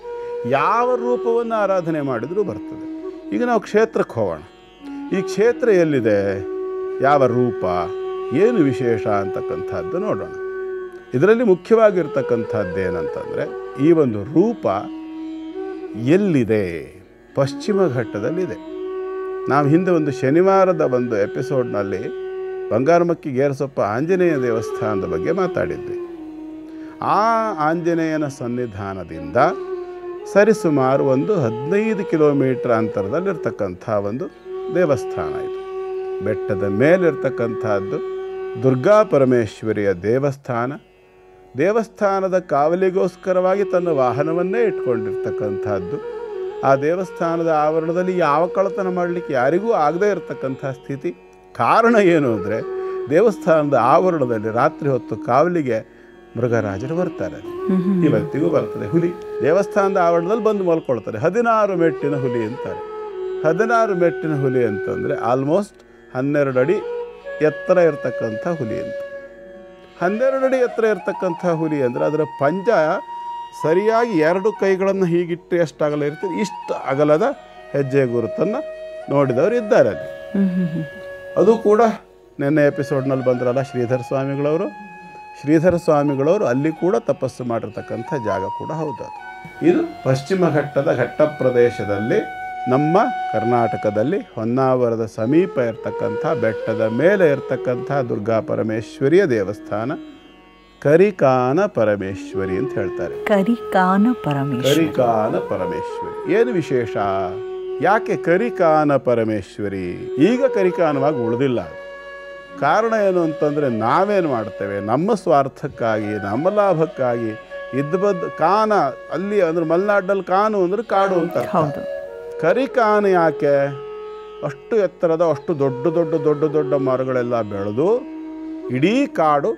ಯಾವ ರೂಪವನ್ನು ಆರಾಧನೆ ಮಾಡಿದರೂ ಬರ್ತದೆ. ಈಗ ನಾವು ಕ್ಷೇತ್ರಕ್ಕೆ ಹೋಗೋಣ. ಈ ಕ್ಷೇತ್ರ ಎಲ್ಲಿದೆ, ಯಾವ ರೂಪ, ಏನು ವಿಶೇಷ ಅಂತಕ್ಕಂಥದ್ದು ನೋಡೋಣ. ಇದರಲ್ಲಿ ಮುಖ್ಯವಾಗಿರ್ತಕ್ಕಂಥದ್ದು ಏನಂತಂದರೆ, ಈ ಒಂದು ರೂಪ ಎಲ್ಲಿದೆ, ಪಶ್ಚಿಮ ಘಟ್ಟದಲ್ಲಿದೆ. ನಾವು ಹಿಂದೆ ಒಂದು ಶನಿವಾರದ ಒಂದು ಎಪಿಸೋಡ್ನಲ್ಲಿ ಬಂಗಾರಮಕ್ಕಿ ಗೇರಸೊಪ್ಪ ಆಂಜನೇಯ ದೇವಸ್ಥಾನದ ಬಗ್ಗೆ ಮಾತಾಡಿದ್ವಿ. ಆ ಆಂಜನೇಯನ ಸನ್ನಿಧಾನದಿಂದ ಸರಿಸುಮಾರು ಒಂದು 15 ಕಿಲೋಮೀಟರ್ ಅಂತರದಲ್ಲಿರ್ತಕ್ಕಂಥ ಒಂದು ದೇವಸ್ಥಾನ ಇದು. ಬೆಟ್ಟದ ಮೇಲಿರ್ತಕ್ಕಂಥದ್ದು ದುರ್ಗಾ ಪರಮೇಶ್ವರಿಯ ದೇವಸ್ಥಾನ. ದೇವಸ್ಥಾನದ ಕಾವಲಿಗೋಸ್ಕರವಾಗಿ ತನ್ನ ವಾಹನವನ್ನೇ ಇಟ್ಕೊಂಡಿರ್ತಕ್ಕಂಥದ್ದು. ಆ ದೇವಸ್ಥಾನದ ಆವರಣದಲ್ಲಿ ಯಾವ ಕಳ್ಳತನ ಮಾಡಲಿಕ್ಕೆ ಯಾರಿಗೂ ಆಗದೇ ಇರತಕ್ಕಂಥ ಸ್ಥಿತಿ. ಕಾರಣ ಏನು ಅಂದರೆ, ದೇವಸ್ಥಾನದ ಆವರಣದಲ್ಲಿ ರಾತ್ರಿ ಹೊತ್ತು ಕಾವಲಿಗೆ ಮೃಗರಾಜರು ಬರ್ತಾರೆ. ಇವತ್ತಿಗೂ ಬರ್ತದೆ ಹುಲಿ. ದೇವಸ್ಥಾನದ ಆವರಣದಲ್ಲಿ ಬಂದು ಮಲ್ಕೊಳ್ತಾರೆ. 16 ಮೆಟ್ಟಿನ ಹುಲಿ ಅಂತಾರೆ. 16 ಮೆಟ್ಟಿನ ಹುಲಿ ಅಂತಂದರೆ ಆಲ್ಮೋಸ್ಟ್ 12 ಅಡಿ ಎತ್ತರ ಇರತಕ್ಕಂಥ ಹುಲಿ ಅಂತ. 12 ಅಡಿ ಎತ್ತರ ಇರತಕ್ಕಂಥ ಹುಲಿ ಅಂದರೆ ಅದರ ಪಂಜ ಸರಿಯಾಗಿ 2 ಕೈಗಳನ್ನು ಹೀಗಿಟ್ಟು ಎಷ್ಟು ಅಗಲ ಇರ್ತೀರಿ, ಇಷ್ಟು ಅಗಲದ ಹೆಜ್ಜೆ ಗುರುತನ್ನು ನೋಡಿದವರು ಇದ್ದಾರೆ ಅಲ್ಲಿ. ಅದು ಕೂಡ ನಿನ್ನೆ ಎಪಿಸೋಡ್ನಲ್ಲಿ ಬಂದ್ರಲ್ಲ ಶ್ರೀಧರ ಸ್ವಾಮಿಗಳವರು ಅಲ್ಲಿ ಕೂಡ ತಪಸ್ಸು ಮಾಡಿರ್ತಕ್ಕಂಥ ಜಾಗ ಕೂಡ ಹೌದು. ಅದು ಇದು ಪಶ್ಚಿಮ ಘಟ್ಟದ ಘಟ್ಟ ಪ್ರದೇಶದಲ್ಲಿ ನಮ್ಮ ಕರ್ನಾಟಕದಲ್ಲಿ ಹೊನ್ನಾವರದ ಸಮೀಪ ಇರತಕ್ಕಂಥ ಬೆಟ್ಟದ ಮೇಲೆ ಇರತಕ್ಕಂಥ ದುರ್ಗಾ ಪರಮೇಶ್ವರಿಯ ದೇವಸ್ಥಾನ ಕರಿಕಾನ ಪರಮೇಶ್ವರಿ ಅಂತ ಹೇಳ್ತಾರೆ. ಕರಿಕಾನ ಪರಮೇಶ್ವರಿ ಏನು ವಿಶೇಷ, ಯಾಕೆ ಕರಿಕಾನ ಪರಮೇಶ್ವರಿ ಈಗ ಕರಿಕಾನವಾಗಿ ಉಳಿದಿಲ್ಲ? ಕಾರಣ ಏನು ಅಂತಂದರೆ, ನಾವೇನು ಮಾಡ್ತೇವೆ, ನಮ್ಮ ಸ್ವಾರ್ಥಕ್ಕಾಗಿ, ನಮ್ಮ ಲಾಭಕ್ಕಾಗಿ ಇದ್ದಬದ್ದು ಕಾನ ಅಲ್ಲಿ ಅಂದ್ರೆ ಮಲೆನಾಡಲ್ಲಿ ಕಾನು ಅಂದ್ರೆ ಕಾಡು ಅಂತ. ಕರಿಕಾನ ಯಾಕೆ? ಅಷ್ಟು ಎತ್ತರದ ಅಷ್ಟು ದೊಡ್ಡ ಮರಗಳೆಲ್ಲ ಬೆಳೆದು ಇಡೀ ಕಾಡು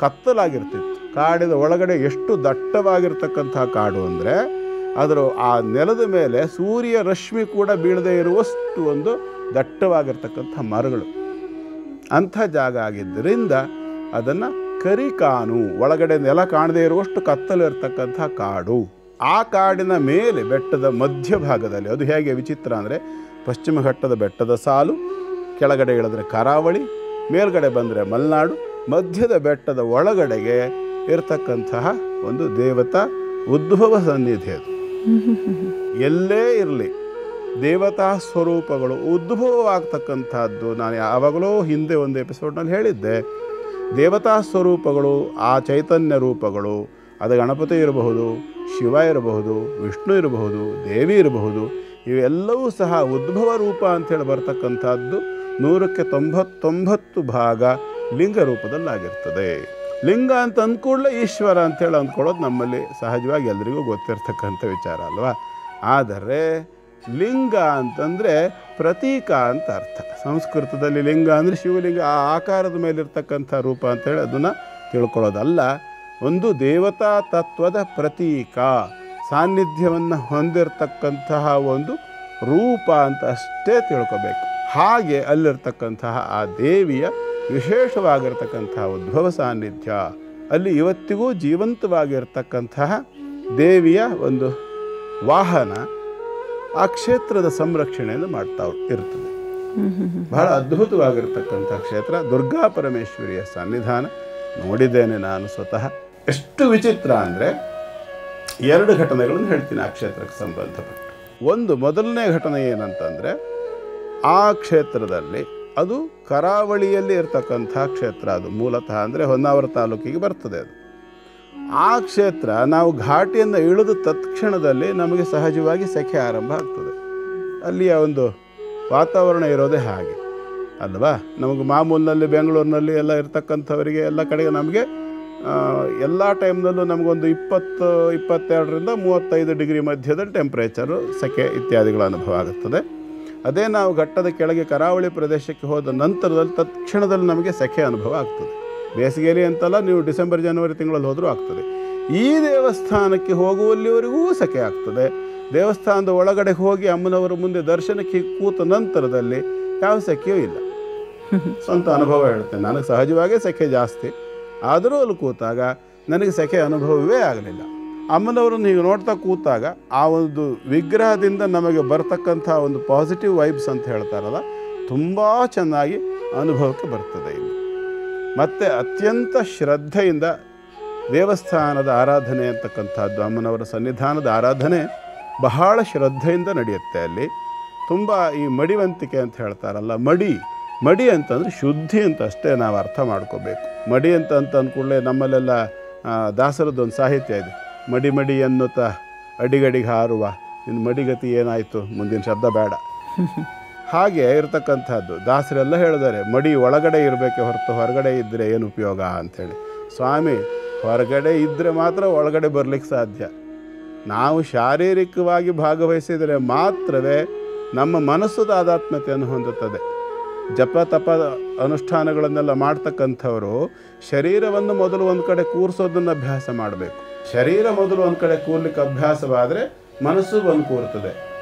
ಕತ್ತಲಾಗಿರ್ತಿತ್ತು. ಕಾಡಿನ ಒಳಗಡೆ ಎಷ್ಟು ದಟ್ಟವಾಗಿರ್ತಕ್ಕಂಥ ಕಾಡು ಅಂದರೆ, ಅದರ ಆ ನೆಲದ ಮೇಲೆ ಸೂರ್ಯ ರಶ್ಮಿ ಕೂಡ ಬೀಳದೇ ಇರುವಷ್ಟು ಒಂದು ದಟ್ಟವಾಗಿರ್ತಕ್ಕಂಥ ಮರಗಳು. ಅಂಥ ಜಾಗ ಆಗಿದ್ದರಿಂದ ಅದನ್ನು ಕರಿಕಾನು, ಒಳಗಡೆ ನೆಲ ಕಾಣದೇ ಇರುವಷ್ಟು ಕತ್ತಲಿರ್ತಕ್ಕಂಥ ಕಾಡು. ಆ ಕಾಡಿನ ಮೇಲೆ ಬೆಟ್ಟದ ಮಧ್ಯಭಾಗದಲ್ಲಿ, ಅದು ಹೇಗೆ ವಿಚಿತ್ರ ಅಂದರೆ, ಪಶ್ಚಿಮ ಘಟ್ಟದ ಬೆಟ್ಟದ ಸಾಲು, ಕೆಳಗಡೆ ಇಳಿದ್ರೆ ಕರಾವಳಿ, ಮೇಲ್ಗಡೆ ಬಂದರೆ ಮಲೆನಾಡು, ಮಧ್ಯದ ಬೆಟ್ಟದ ಒಳಗಡೆಗೆ ಇರತಕ್ಕಂತಹ ಒಂದು ದೇವತಾ ಉದ್ಭವ ಸನ್ನಿಧಿ. ಅದು ಎಲ್ಲೇ ಇರಲಿ ದೇವತಾ ಸ್ವರೂಪಗಳು ಉದ್ಭವವಾಗ್ತಕ್ಕಂಥದ್ದು. ನಾನು ಯಾವಾಗಲೂ ಹಿಂದೆ ಒಂದು ಎಪಿಸೋಡ್ನಲ್ಲಿ ಹೇಳಿದ್ದೆ, ದೇವತಾ ಸ್ವರೂಪಗಳು, ಆ ಚೈತನ್ಯ ರೂಪಗಳು, ಅದು ಗಣಪತಿ ಇರಬಹುದು, ಶಿವ ಇರಬಹುದು, ವಿಷ್ಣು ಇರಬಹುದು, ದೇವಿ ಇರಬಹುದು, ಇವೆಲ್ಲವೂ ಸಹ ಉದ್ಭವ ರೂಪ ಅಂಥೇಳಿ ಬರ್ತಕ್ಕಂಥದ್ದು 100ಕ್ಕೆ 99 ಭಾಗ ಲಿಂಗ ರೂಪದಲ್ಲಾಗಿರ್ತದೆ. ಲಿಂಗ ಅಂತ ಅಂದ್ಕೂಡಲೇ ಈಶ್ವರ ಅಂಥೇಳಿ ಅಂದ್ಕೊಳ್ಳೋದು ನಮ್ಮಲ್ಲಿ ಸಹಜವಾಗಿ ಎಲ್ರಿಗೂ ಗೊತ್ತಿರ್ತಕ್ಕಂಥ ವಿಚಾರ ಅಲ್ವಾ. ಆದರೆ ಲಿಂಗ ಅಂತಂದರೆ ಪ್ರತೀಕ ಅಂತ ಅರ್ಥ. ಸಂಸ್ಕೃತದಲ್ಲಿ ಲಿಂಗ ಅಂದರೆ ಶಿವಲಿಂಗ, ಆ ಆಕಾರದ ಮೇಲಿರ್ತಕ್ಕಂಥ ರೂಪ ಅಂತೇಳಿ ಅದನ್ನು ತಿಳ್ಕೊಳ್ಳೋದಲ್ಲ. ಒಂದು ದೇವತಾ ತತ್ವದ ಪ್ರತೀಕ, ಸಾನ್ನಿಧ್ಯವನ್ನು ಹೊಂದಿರತಕ್ಕಂತಹ ಒಂದು ರೂಪ ಅಂತ ಅಷ್ಟೇ ತಿಳ್ಕೋಬೇಕು. ಹಾಗೆ ಅಲ್ಲಿರ್ತಕ್ಕಂತಹ ಆ ದೇವಿಯ ವಿಶೇಷವಾಗಿರ್ತಕ್ಕಂತಹ ಉದ್ಭವ ಸಾನ್ನಿಧ್ಯ, ಅಲ್ಲಿ ಇವತ್ತಿಗೂ ಜೀವಂತವಾಗಿರ್ತಕ್ಕಂತಹ ದೇವಿಯ ಒಂದು ವಾಹನ ಆ ಕ್ಷೇತ್ರದ ಸಂರಕ್ಷಣೆಯನ್ನು ಮಾಡ್ತಾ ಇರ್ತದೆ. ಬಹಳ ಅದ್ಭುತವಾಗಿರ್ತಕ್ಕಂಥ ಕ್ಷೇತ್ರ ದುರ್ಗಾ ಪರಮೇಶ್ವರಿಯ ಸನ್ನಿಧಾನ. ನೋಡಿದ್ದೇನೆ ನಾನು ಸ್ವತಃ. ಎಷ್ಟು ವಿಚಿತ್ರ ಅಂದರೆ, 2 ಘಟನೆಗಳನ್ನು ಹೇಳ್ತೀನಿ ಆ ಕ್ಷೇತ್ರಕ್ಕೆ ಸಂಬಂಧಪಟ್ಟು. ಒಂದು ಮೊದಲನೇ ಘಟನೆ ಏನಂತಂದರೆ, ಆ ಕ್ಷೇತ್ರದಲ್ಲಿ ಅದು ಕರಾವಳಿಯಲ್ಲಿ ಇರ್ತಕ್ಕಂಥ ಕ್ಷೇತ್ರ. ಅದು ಮೂಲತಃ ಅಂದರೆ ಹೊನ್ನಾವರ ತಾಲೂಕಿಗೆ ಬರ್ತದೆ. ಅದು ಆ ಕ್ಷೇತ್ರ ನಾವು ಘಾಟಿಯನ್ನು ಇಳಿದ ತತ್ಕ್ಷಣದಲ್ಲಿ ನಮಗೆ ಸಹಜವಾಗಿ ಸೆಕೆ ಆರಂಭ ಆಗ್ತದೆ. ಅಲ್ಲಿಯ ಒಂದು ವಾತಾವರಣ ಇರೋದೇ ಹಾಗೆ ಅಲ್ವಾ. ನಮಗೆ ಮಾಮೂಲಿನಲ್ಲಿ ಬೆಂಗಳೂರಿನಲ್ಲಿ ಎಲ್ಲ ಇರ್ತಕ್ಕಂಥವರಿಗೆ ಎಲ್ಲ ಕಡೆಗೆ ನಮಗೆ ಎಲ್ಲ ಟೈಮ್ನಲ್ಲೂ ನಮಗೊಂದು 22ರಿಂದ 35 ಡಿಗ್ರಿ ಮಧ್ಯದಲ್ಲಿ ಟೆಂಪ್ರೇಚರು, ಸೆಕೆ ಇತ್ಯಾದಿಗಳ ಅನುಭವ ಆಗುತ್ತದೆ. ಅದೇ ನಾವು ಘಟ್ಟದ ಕೆಳಗೆ ಕರಾವಳಿ ಪ್ರದೇಶಕ್ಕೆ ಹೋದ ನಂತರದಲ್ಲಿ ತತ್ಕ್ಷಣದಲ್ಲಿ ನಮಗೆ ಸೆಕೆ ಅನುಭವ ಆಗ್ತದೆ. ಬೇಸಿಗೆಯಲ್ಲಿ ಅಂತಲ್ಲ, ನೀವು ಡಿಸೆಂಬರ್ ಜನವರಿ ತಿಂಗಳಲ್ಲಿ ಹೋದರೂ ಆಗ್ತದೆ. ಈ ದೇವಸ್ಥಾನಕ್ಕೆ ಹೋಗುವಲ್ಲಿವರೆಗೂ ಸೆಕೆ ಆಗ್ತದೆ. ದೇವಸ್ಥಾನದ ಒಳಗಡೆ ಹೋಗಿ ಅಮ್ಮನವರ ಮುಂದೆ ದರ್ಶನಕ್ಕೆ ಕೂತ ನಂತರದಲ್ಲಿ ಯಾವ ಸೆಕೆಯೂ ಇಲ್ಲ. ಸ್ವಂತ ಅನುಭವ ಹೇಳ್ತೇನೆ. ನನಗೆ ಸಹಜವಾಗೇ ಸೆಕೆ ಜಾಸ್ತಿ, ಆದರೂ ಅಲ್ಲಿ ಕೂತಾಗ ನನಗೆ ಸೆಕೆ ಅನುಭವವೇ ಆಗಲಿಲ್ಲ. ಅಮ್ಮನವರನ್ನು ಹೀಗೆ ನೋಡ್ತಾ ಕೂತಾಗ ಆ ಒಂದು ವಿಗ್ರಹದಿಂದ ನಮಗೆ ಬರ್ತಕ್ಕಂಥ ಒಂದು ಪಾಸಿಟಿವ್ ವೈಬ್ಸ್ ಅಂತ ಹೇಳ್ತಾರಲ್ಲ, ತುಂಬ ಚೆನ್ನಾಗಿ ಅನುಭವಕ್ಕೆ ಬರ್ತದೆ ಇಲ್ಲಿ. ಮತ್ತು ಅತ್ಯಂತ ಶ್ರದ್ಧೆಯಿಂದ ದೇವಸ್ಥಾನದ ಆರಾಧನೆ ಅಂತಕ್ಕಂಥದ್ದು, ಅಮ್ಮನವರ ಸನ್ನಿಧಾನದ ಆರಾಧನೆ ಬಹಳ ಶ್ರದ್ಧೆಯಿಂದ ನಡೆಯುತ್ತೆ ಅಲ್ಲಿ. ತುಂಬ ಈ ಮಡಿವಂತಿಕೆ ಅಂತ ಹೇಳ್ತಾರಲ್ಲ, ಮಡಿ ಅಂತಂದರೆ ಶುದ್ಧಿ ಅಂತ ಅಷ್ಟೇ ನಾವು ಅರ್ಥ ಮಾಡ್ಕೋಬೇಕು. ಮಡಿ ಅಂತ ಅಂದ್ಕೂಡಲೇ ನಮ್ಮಲ್ಲೆಲ್ಲ ದಾಸರದ್ದೊಂದು ಸಾಹಿತ್ಯ ಇದೆ, ಮಡಿ ಎನ್ನುತ್ತ ಅಡಿಗಡಿಗೆ ಹಾರುವ, ಇನ್ನು ಮಡಿಗತಿ ಏನಾಯಿತು, ಮುಂದಿನ ಶಬ್ದ ಬೇಡ. ಹಾಗೆ ಇರತಕ್ಕಂಥದ್ದು ದಾಸರೆಲ್ಲ ಹೇಳಿದ್ದಾರೆ, ಮಡಿ ಒಳಗಡೆ ಇರಬೇಕೆ ಹೊರತು ಹೊರಗಡೆ ಇದ್ದರೆ ಏನು ಉಪಯೋಗ ಅಂಥೇಳಿ. ಸ್ವಾಮಿ, ಹೊರಗಡೆ ಇದ್ದರೆ ಮಾತ್ರ ಒಳಗಡೆ ಬರಲಿಕ್ಕೆ ಸಾಧ್ಯ. ನಾವು ಶಾರೀರಿಕವಾಗಿ ಭಾಗವಹಿಸಿದರೆ ಮಾತ್ರವೇ ನಮ್ಮ ಮನಸ್ಸು ತಾದಾತ್ಮ್ಯತೆಯನ್ನು ಹೊಂದುತ್ತದೆ. ಜಪ ತಪ ಅನುಷ್ಠಾನಗಳನ್ನೆಲ್ಲ ಮಾಡ್ತಕ್ಕಂಥವರು ಶರೀರವನ್ನು ಮೊದಲು ಒಂದು ಕಡೆ ಕೂರಿಸೋದನ್ನು ಅಭ್ಯಾಸ ಮಾಡಬೇಕು. ಶರೀರ ಮೊದಲು ಒಂದು ಕಡೆ ಕೂರ್ಲಿಕ್ಕೆ ಅಭ್ಯಾಸವಾದರೆ ಮನಸ್ಸು ಬಂದು ಕೂರ್ತದೆ.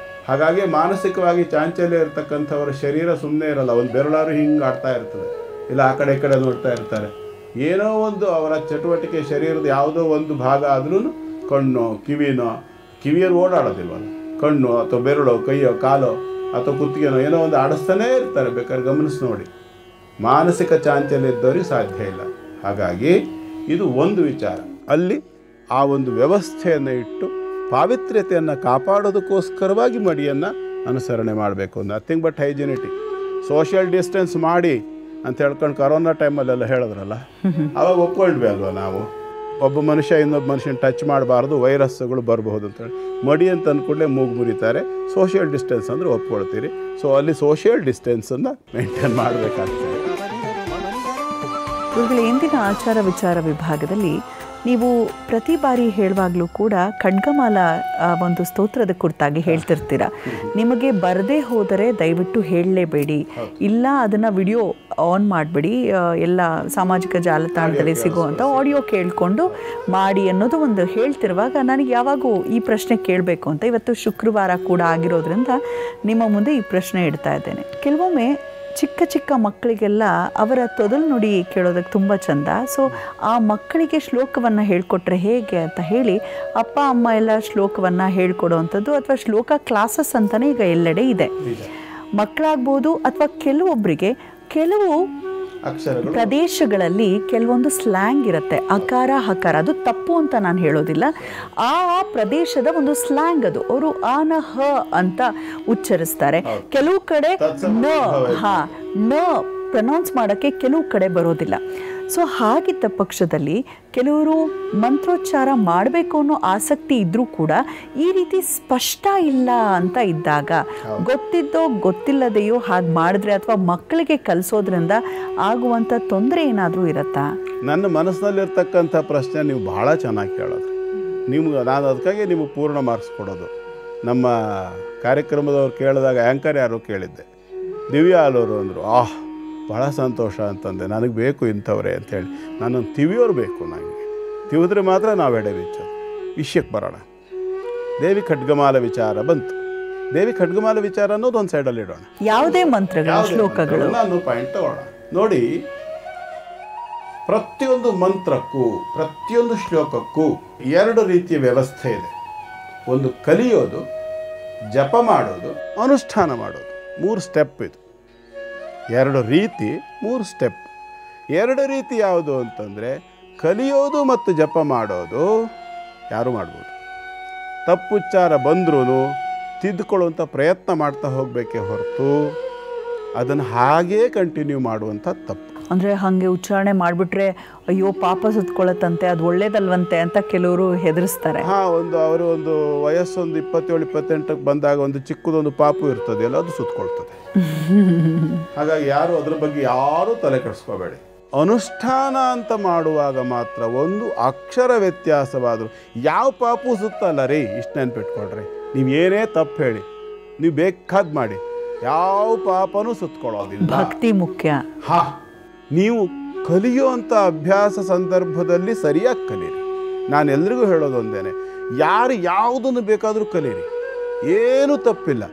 ಹಾಗಾಗಿ ಮಾನಸಿಕವಾಗಿ ಚಾಂಚಲ್ಯ ಇರತಕ್ಕಂಥವ್ರ ಶರೀರ ಸುಮ್ಮನೆ ಇರಲ್ಲ, ಒಂದು ಬೆರಳಾರು ಹಿಂಗೆ ಆಡ್ತಾ ಇರ್ತದೆ, ಇಲ್ಲ ಆ ಕಡೆ ಈ ಕಡೆ ನೋಡ್ತಾ ಇರ್ತಾರೆ. ಏನೋ ಒಂದು ಅವರ ಚಟುವಟಿಕೆ ಶರೀರದ ಯಾವುದೋ ಒಂದು ಭಾಗ ಆದ್ರೂ, ಕಣ್ಣು ಕಿವಿಯಲ್ಲಿ ಓಡಾಡೋದಿಲ್ವಲ್ಲ, ಕಣ್ಣು ಅಥವಾ ಬೆರಳು, ಕೈಯೋ ಕಾಲೋ ಅಥವಾ ಕುತ್ತಿಗೆನೋ ಏನೋ ಒಂದು ಆಡಿಸ್ತಾನೇ ಇರ್ತಾರೆ. ಬೇಕಾದ್ರೆ ಗಮನಿಸಿ ನೋಡಿ. ಮಾನಸಿಕ ಚಾಂಚಲ್ಯ ಇದ್ದವ್ರಿಗೆ ಸಾಧ್ಯ ಇಲ್ಲ. ಹಾಗಾಗಿ ಇದು ಒಂದು ವಿಚಾರ. ಅಲ್ಲಿ ಆ ಒಂದು ವ್ಯವಸ್ಥೆಯನ್ನು ಇಟ್ಟು ಪಾವಿತ್ರ್ಯತೆಯನ್ನು ಕಾಪಾಡೋದಕ್ಕೋಸ್ಕರವಾಗಿ ಮಡಿಯನ್ನು ಅನುಸರಣೆ ಮಾಡಬೇಕು. Nothing but hygienic. Social distance ಮಾಡಿ ಅಂತ ಹೇಳ್ಕೊಂಡು ಕರೋನಾ ಟೈಮಲ್ಲೆಲ್ಲ ಹೇಳಿದ್ರಲ್ಲ, ಅವಾಗ ಒಪ್ಕೊಂಡ್ವಿ ಅಲ್ವ ನಾವು. ಒಬ್ಬ ಮನುಷ್ಯ ಇನ್ನೊಬ್ಬ ಮನುಷ್ಯನ ಟಚ್ ಮಾಡಬಾರ್ದು, ವೈರಸ್ಗಳು ಬರಬಹುದು ಅಂತೇಳಿ. ಮಡಿ ಅಂತ ಅಂದ್ಕೊಂಡೇ ಮೂಗು ಮುರಿತಾರೆ. ಸೋಷಿಯಲ್ ಡಿಸ್ಟೆನ್ಸ್ ಅಂದರೆ ಒಪ್ಕೊಳ್ತೀರಿ. ಸೊ ಅಲ್ಲಿ ಸೋಷಿಯಲ್ ಡಿಸ್ಟೆನ್ಸನ್ನು ಮೇಂಟೈನ್ ಮಾಡಬೇಕಾಗ್ತದೆ. ಇವುಗಳ ಇಂದಿನ ಆಚಾರ ವಿಚಾರ ವಿಭಾಗದಲ್ಲಿ ನೀವು ಪ್ರತಿ ಬಾರಿ ಹೇಳುವಾಗಲೂ ಕೂಡ ಖಡ್ಗಮಾಲ ಒಂದು ಸ್ತೋತ್ರದ ಕುರಿತಾಗಿ ಹೇಳ್ತಿರ್ತೀರ. ನಿಮಗೆ ಬರದೇ ಹೋದರೆ ದಯವಿಟ್ಟು ಹೇಳಲೇಬೇಡಿ, ಇಲ್ಲ ಅದನ್ನು ವಿಡಿಯೋ ಆನ್ ಮಾಡಿಬಿಡಿ, ಎಲ್ಲ ಸಾಮಾಜಿಕ ಜಾಲತಾಣದಲ್ಲಿ ಸಿಗುವಂಥ ಆಡಿಯೋ ಕೇಳಿಕೊಂಡು ಮಾಡಿ ಅನ್ನೋದು ಒಂದು ಹೇಳ್ತಿರುವಾಗ ನನಗೆ ಯಾವಾಗೂ ಈ ಪ್ರಶ್ನೆ ಕೇಳಬೇಕು ಅಂತ ಇವತ್ತು ಶುಕ್ರವಾರ ಕೂಡ ಆಗಿರೋದ್ರಿಂದ ನಿಮ್ಮ ಮುಂದೆ ಈ ಪ್ರಶ್ನೆ ಇಡ್ತಾ ಇದ್ದೇನೆ. ಕೆಲವೊಮ್ಮೆ ಚಿಕ್ಕ ಚಿಕ್ಕ ಮಕ್ಕಳಿಗೆಲ್ಲ ಅವರ ತೊದಲು ನುಡಿ ಕೇಳೋದಕ್ಕೆ ತುಂಬ ಚಂದ. ಸೊ ಆ ಮಕ್ಕಳಿಗೆ ಶ್ಲೋಕವನ್ನು ಹೇಳ್ಕೊಟ್ರೆ ಹೇಗೆ ಅಂತ ಹೇಳಿ ಅಪ್ಪ ಅಮ್ಮ ಎಲ್ಲ ಶ್ಲೋಕವನ್ನು ಹೇಳ್ಕೊಡೋವಂಥದ್ದು ಅಥವಾ ಶ್ಲೋಕ ಕ್ಲಾಸಸ್ ಅಂತಲೇ ಈಗ ಎಲ್ಲೆಡೆ ಇದೆ. ಮಕ್ಕಳಾಗ್ಬೋದು ಅಥವಾ ಕೆಲವೊಬ್ಬರಿಗೆ ಕೆಲವು ಪ್ರದೇಶಗಳಲ್ಲಿ ಕೆಲವೊಂದು ಸ್ಲ್ಯಾಂಗ್ ಇರುತ್ತೆ, ಅಕಾರ ಹಕಾರ. ಅದು ತಪ್ಪು ಅಂತ ನಾನು ಹೇಳೋದಿಲ್ಲ, ಆ ಪ್ರದೇಶದ ಒಂದು ಸ್ಲ್ಯಾಂಗ್ ಅದು. ಅವರು ಆನ ಹ ಅಂತ ಉಚ್ಚರಿಸ್ತಾರೆ. ಕೆಲವು ಕಡೆ ನ ಪ್ರೊನೌನ್ಸ್ ಮಾಡೋಕ್ಕೆ ಕೆಲವು ಕಡೆ ಬರೋದಿಲ್ಲ. ಸೊ ಹಾಗಿದ್ದ ಪಕ್ಷದಲ್ಲಿ ಕೆಲವರು ಮಂತ್ರೋಚ್ಚಾರ ಮಾಡಬೇಕು ಅನ್ನೋ ಆಸಕ್ತಿ ಇದ್ರೂ ಕೂಡ ಈ ರೀತಿ ಸ್ಪಷ್ಟ ಇಲ್ಲ ಅಂತ ಇದ್ದಾಗ ಗೊತ್ತಿದ್ದೋ ಗೊತ್ತಿಲ್ಲದೆಯೋ ಹಾಗೆ ಮಾಡಿದ್ರೆ ಅಥವಾ ಮಕ್ಕಳಿಗೆ ಕಲಿಸೋದ್ರಿಂದ ಆಗುವಂಥ ತೊಂದರೆ ಏನಾದರೂ ಇರುತ್ತಾ? ನನ್ನ ಮನಸ್ಸಿನಲ್ಲಿರ್ತಕ್ಕಂಥ ಪ್ರಶ್ನೆ ನೀವು ಭಾಳ ಚೆನ್ನಾಗಿ ಕೇಳೋದು. ನಾನು ಅದಕ್ಕಾಗಿ ನಿಮಗೆ ಪೂರ್ಣ ಮಾರ್ಕ್ಸ್ ಕೊಡೋದು. ನಮ್ಮ ಕಾರ್ಯಕ್ರಮದವ್ರು ಕೇಳಿದಾಗ ಆ್ಯಂಕರ್ ಯಾರು ಕೇಳಿದ್ದೆ, ದಿವ್ಯಾ ಅಲೋರು ಅಂದರು. ಭಾಳ ಸಂತೋಷ ಅಂತಂದೆ, ನನಗೆ ಬೇಕು ಇಂಥವ್ರೆ ಅಂಥೇಳಿ. ನನ್ನನ್ನು ತಿವಿಯೋರು ಬೇಕು, ನನಗೆ ತಿವಿದ್ರೆ ಮಾತ್ರ ನಾವು ಎಡೆ ಬಿಚ್ಚೋದು. ವಿಷಯಕ್ಕೆ ಬರೋಣ. ದೇವಿ ಖಡ್ಗಮಾಲ ವಿಚಾರ ಬಂತು. ದೇವಿ ಖಡ್ಗಮಾಲ ವಿಚಾರ ಅನ್ನೋದು ಒಂದು ಸೈಡಲ್ಲಿ ಇಡೋಣ. ಯಾವುದೇ ಮಂತ್ರಗಳು ಶ್ಲೋಕಗಳು ನಾನು ಪಾಯಿಂಟ್ ತಗೋಣ. ನೋಡಿ, ಪ್ರತಿಯೊಂದು ಮಂತ್ರಕ್ಕೂ ಪ್ರತಿಯೊಂದು ಶ್ಲೋಕಕ್ಕೂ 2 ರೀತಿಯ ವ್ಯವಸ್ಥೆ ಇದೆ. ಒಂದು ಕಲಿಯೋದು, ಜಪ ಮಾಡೋದು, ಅನುಷ್ಠಾನ ಮಾಡೋದು. 3 ಸ್ಟೆಪ್ ಇದು. 2 ರೀತಿ, 3 ಸ್ಟೆಪ್. 2 ರೀತಿ ಯಾವುದು ಅಂತಂದರೆ ಕಲಿಯೋದು ಮತ್ತು ಜಪ ಮಾಡೋದು ಯಾರು ಮಾಡ್ಬೋದು. ತಪ್ಪುಚ್ಚಾರ ಬಂದ್ರೂ ತಿದ್ದುಕೊಳ್ಳುವಂಥ ಪ್ರಯತ್ನ ಮಾಡ್ತಾ ಹೋಗಬೇಕೇ ಹೊರತು ಅದನ್ನು ಹಾಗೇ ಕಂಟಿನ್ಯೂ ಮಾಡುವಂಥ ತಪ್ಪು. ಅಂದರೆ ಹಾಗೆ ಉಚ್ಚಾರಣೆ ಮಾಡಿಬಿಟ್ರೆ ಅಯ್ಯೋ ಪಾಪ ಸುತ್ಕೊಳ್ಳುತ್ತಂತೆ, ಅದು ಒಳ್ಳೇದಲ್ವಂತೆ ಅಂತ ಕೆಲವರು ಹೆದರಿಸ್ತಾರೆ. ಅವರು ಒಂದು ವಯಸ್ಸೊಂದು 27-28ಕ್ಕೆ ಬಂದಾಗ ಒಂದು ಚಿಕ್ಕದೊಂದು ಪಾಪು ಇರ್ತದೆ ಅಲ್ಲ, ಅದು ಸುತ್ಕೊಳ್ತದೆ. ಹಾಗಾಗಿ ಯಾರು ಅದ್ರ ಬಗ್ಗೆ ಯಾರೂ ತಲೆ ಕೆಡಿಸ್ಕೋಬೇಡಿ. ಅನುಷ್ಠಾನ ಅಂತ ಮಾಡುವಾಗ ಮಾತ್ರ ಒಂದು ಅಕ್ಷರ ವ್ಯತ್ಯಾಸವಾದರೂ ಯಾವ ಪಾಪು ಸುತ್ತಲ್ಲ ರೀ, ಇಷ್ಟು ನೆನ್ಪಿಟ್ಕೊಳ್ರಿ. ನೀವು ಏನೇ ತಪ್ಪು ಹೇಳಿ, ನೀವು ಬೇಕಾದ್ ಮಾಡಿ, ಯಾವ ಪಾಪನೂ ಸುತ್ಕೊಳ್ಳೋದಿಲ್ಲ. ಭಕ್ತಿ ಮುಖ್ಯ. ನೀವು ಕಲಿಯುವಂಥ ಅಭ್ಯಾಸ ಸಂದರ್ಭದಲ್ಲಿ ಸರಿಯಾಗಿ ಕಲೀರಿ. ನಾನು ಎಲ್ರಿಗೂ ಹೇಳೋದು ಒಂದೇನೆ, ಯಾರು ಯಾವುದನ್ನು ಬೇಕಾದರೂ ಕಲೀರಿ, ಏನೂ ತಪ್ಪಿಲ್ಲ.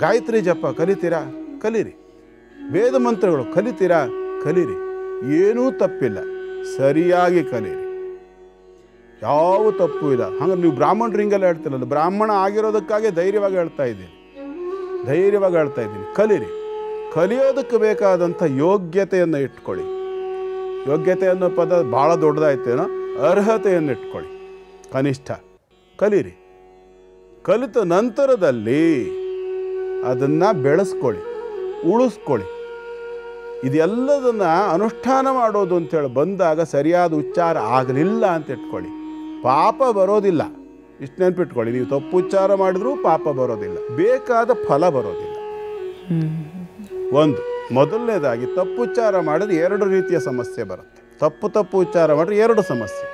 ಗಾಯತ್ರಿ ಜಪ ಕಲಿತೀರಾ, ಕಲೀರಿ. ವೇದ ಮಂತ್ರಗಳು ಕಲಿತೀರಾ, ಕಲೀರಿ. ಏನೂ ತಪ್ಪಿಲ್ಲ, ಸರಿಯಾಗಿ ಕಲೀರಿ, ಯಾವ ತಪ್ಪು ಇಲ್ಲ. ಹಂಗೆ ನೀವು ಬ್ರಾಹ್ಮಣರಿಂಗೆಲ್ಲ ಹೇಳ್ತಿರಲ್ಲ, ಬ್ರಾಹ್ಮಣ ಆಗಿರೋದಕ್ಕಾಗಿ ಧೈರ್ಯವಾಗಿ ಹೇಳ್ತಾ ಇದ್ದೀನಿ, ಕಲೀರಿ. ಕಲಿಯೋದಕ್ಕೆ ಬೇಕಾದಂಥ ಯೋಗ್ಯತೆಯನ್ನು ಇಟ್ಕೊಳ್ಳಿ. ಯೋಗ್ಯತೆ ಅನ್ನೋ ಪದ ಭಾಳ ದೊಡ್ಡದಾಯ್ತೇನೋ, ಅರ್ಹತೆಯನ್ನು ಇಟ್ಕೊಳ್ಳಿ. ಕನಿಷ್ಠ ಕಲೀರಿ. ಕಲಿತ ನಂತರದಲ್ಲಿ ಅದನ್ನು ಬೆಳೆಸ್ಕೊಳ್ಳಿ, ಉಳಿಸ್ಕೊಳ್ಳಿ. ಇದೆಲ್ಲದನ್ನು ಅನುಷ್ಠಾನ ಮಾಡೋದು ಅಂತೇಳಿ ಬಂದಾಗ ಸರಿಯಾದ ಉಚ್ಚಾರ ಆಗಲಿಲ್ಲ ಅಂತ ಇಟ್ಕೊಳ್ಳಿ, ಪಾಪ ಬರೋದಿಲ್ಲ. ಇಷ್ಟು ನೆನ್ಪಿಟ್ಕೊಳ್ಳಿ, ನೀವು ತಪ್ಪು ಉಚ್ಚಾರ ಮಾಡಿದ್ರೂ ಪಾಪ ಬರೋದಿಲ್ಲ, ಬೇಕಾದ ಫಲ ಬರೋದಿಲ್ಲ. ಒಂದು ಮೊದಲನೇದಾಗಿ ತಪ್ಪು ಉಚ್ಚಾರ ಮಾಡಿದ್ರೆ 2 ರೀತಿಯ ಸಮಸ್ಯೆ ಬರುತ್ತೆ. ತಪ್ಪು ಉಚ್ಚಾರ ಮಾಡಿದ್ರೆ 2 ಸಮಸ್ಯೆ.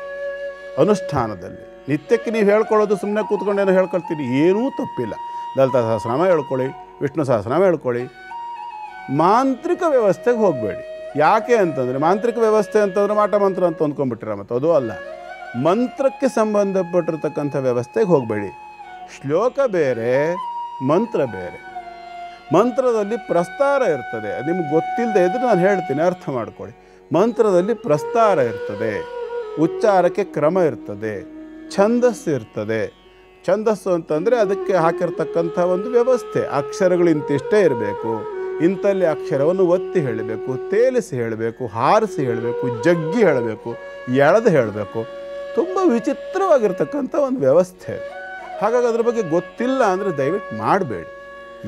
ಅನುಷ್ಠಾನದಲ್ಲಿ ನಿತ್ಯಕ್ಕೆ ನೀವು ಹೇಳ್ಕೊಳ್ಳೋದು ಸುಮ್ಮನೆ ಕೂತ್ಕೊಂಡೇನೋ ಹೇಳ್ಕೊಳ್ತೀರಿ, ಏನೂ ತಪ್ಪಿಲ್ಲ. ಲಲಿತಾ ಸಹಸ್ರನಾಮ ಹೇಳ್ಕೊಳ್ಳಿ, ವಿಷ್ಣು ಸಹಸ್ರನಾಮ ಹೇಳ್ಕೊಳ್ಳಿ. ಮಾಂತ್ರಿಕ ವ್ಯವಸ್ಥೆಗೆ ಹೋಗಬೇಡಿ. ಯಾಕೆ ಅಂತಂದರೆ ಮಾಂತ್ರಿಕ ವ್ಯವಸ್ಥೆ ಅಂತಂದರೆ ಮಾಟ ಮಂತ್ರ ಅಂತ ಅಂದ್ಕೊಂಡ್ಬಿಟ್ಟಿರ, ಮತ್ತು ಅದು ಅಲ್ಲ. ಮಂತ್ರಕ್ಕೆ ಸಂಬಂಧಪಟ್ಟಿರ್ತಕ್ಕಂಥ ವ್ಯವಸ್ಥೆಗೆ ಹೋಗಬೇಡಿ. ಶ್ಲೋಕ ಬೇರೆ, ಮಂತ್ರ ಬೇರೆ. ಮಂತ್ರದಲ್ಲಿ ಪ್ರಸ್ತಾರ ಇರ್ತದೆ, ನಿಮ್ಗೆ ಗೊತ್ತಿಲ್ಲದೆ ಇದ್ರೆ ನಾನು ಹೇಳ್ತೀನಿ, ಅರ್ಥ ಮಾಡ್ಕೊಳ್ಳಿ. ಮಂತ್ರದಲ್ಲಿ ಪ್ರಸ್ತಾರ ಇರ್ತದೆ, ಉಚ್ಚಾರಕ್ಕೆ ಕ್ರಮ ಇರ್ತದೆ, ಛಂದಸ್ಸು ಇರ್ತದೆ. ಛಂದಸ್ಸು ಅಂತಂದರೆ ಅದಕ್ಕೆ ಹಾಕಿರ್ತಕ್ಕಂಥ ಒಂದು ವ್ಯವಸ್ಥೆ. ಅಕ್ಷರಗಳು ಇಂತಿಷ್ಟೇ ಇರಬೇಕು, ಇಂಥಲ್ಲಿ ಅಕ್ಷರವನ್ನು ಒತ್ತಿ ಹೇಳಬೇಕು, ತೇಲಿಸಿ ಹೇಳಬೇಕು, ಹಾರಿಸಿ ಹೇಳಬೇಕು, ಜಗ್ಗಿ ಹೇಳಬೇಕು, ಎಳೆದು ಹೇಳಬೇಕು. ತುಂಬ ವಿಚಿತ್ರವಾಗಿರ್ತಕ್ಕಂಥ ಒಂದು ವ್ಯವಸ್ಥೆ. ಹಾಗಾಗಿ ಅದ್ರ ಬಗ್ಗೆ ಗೊತ್ತಿಲ್ಲ ಅಂದರೆ ದಯವಿಟ್ಟು ಮಾಡಬೇಡಿ.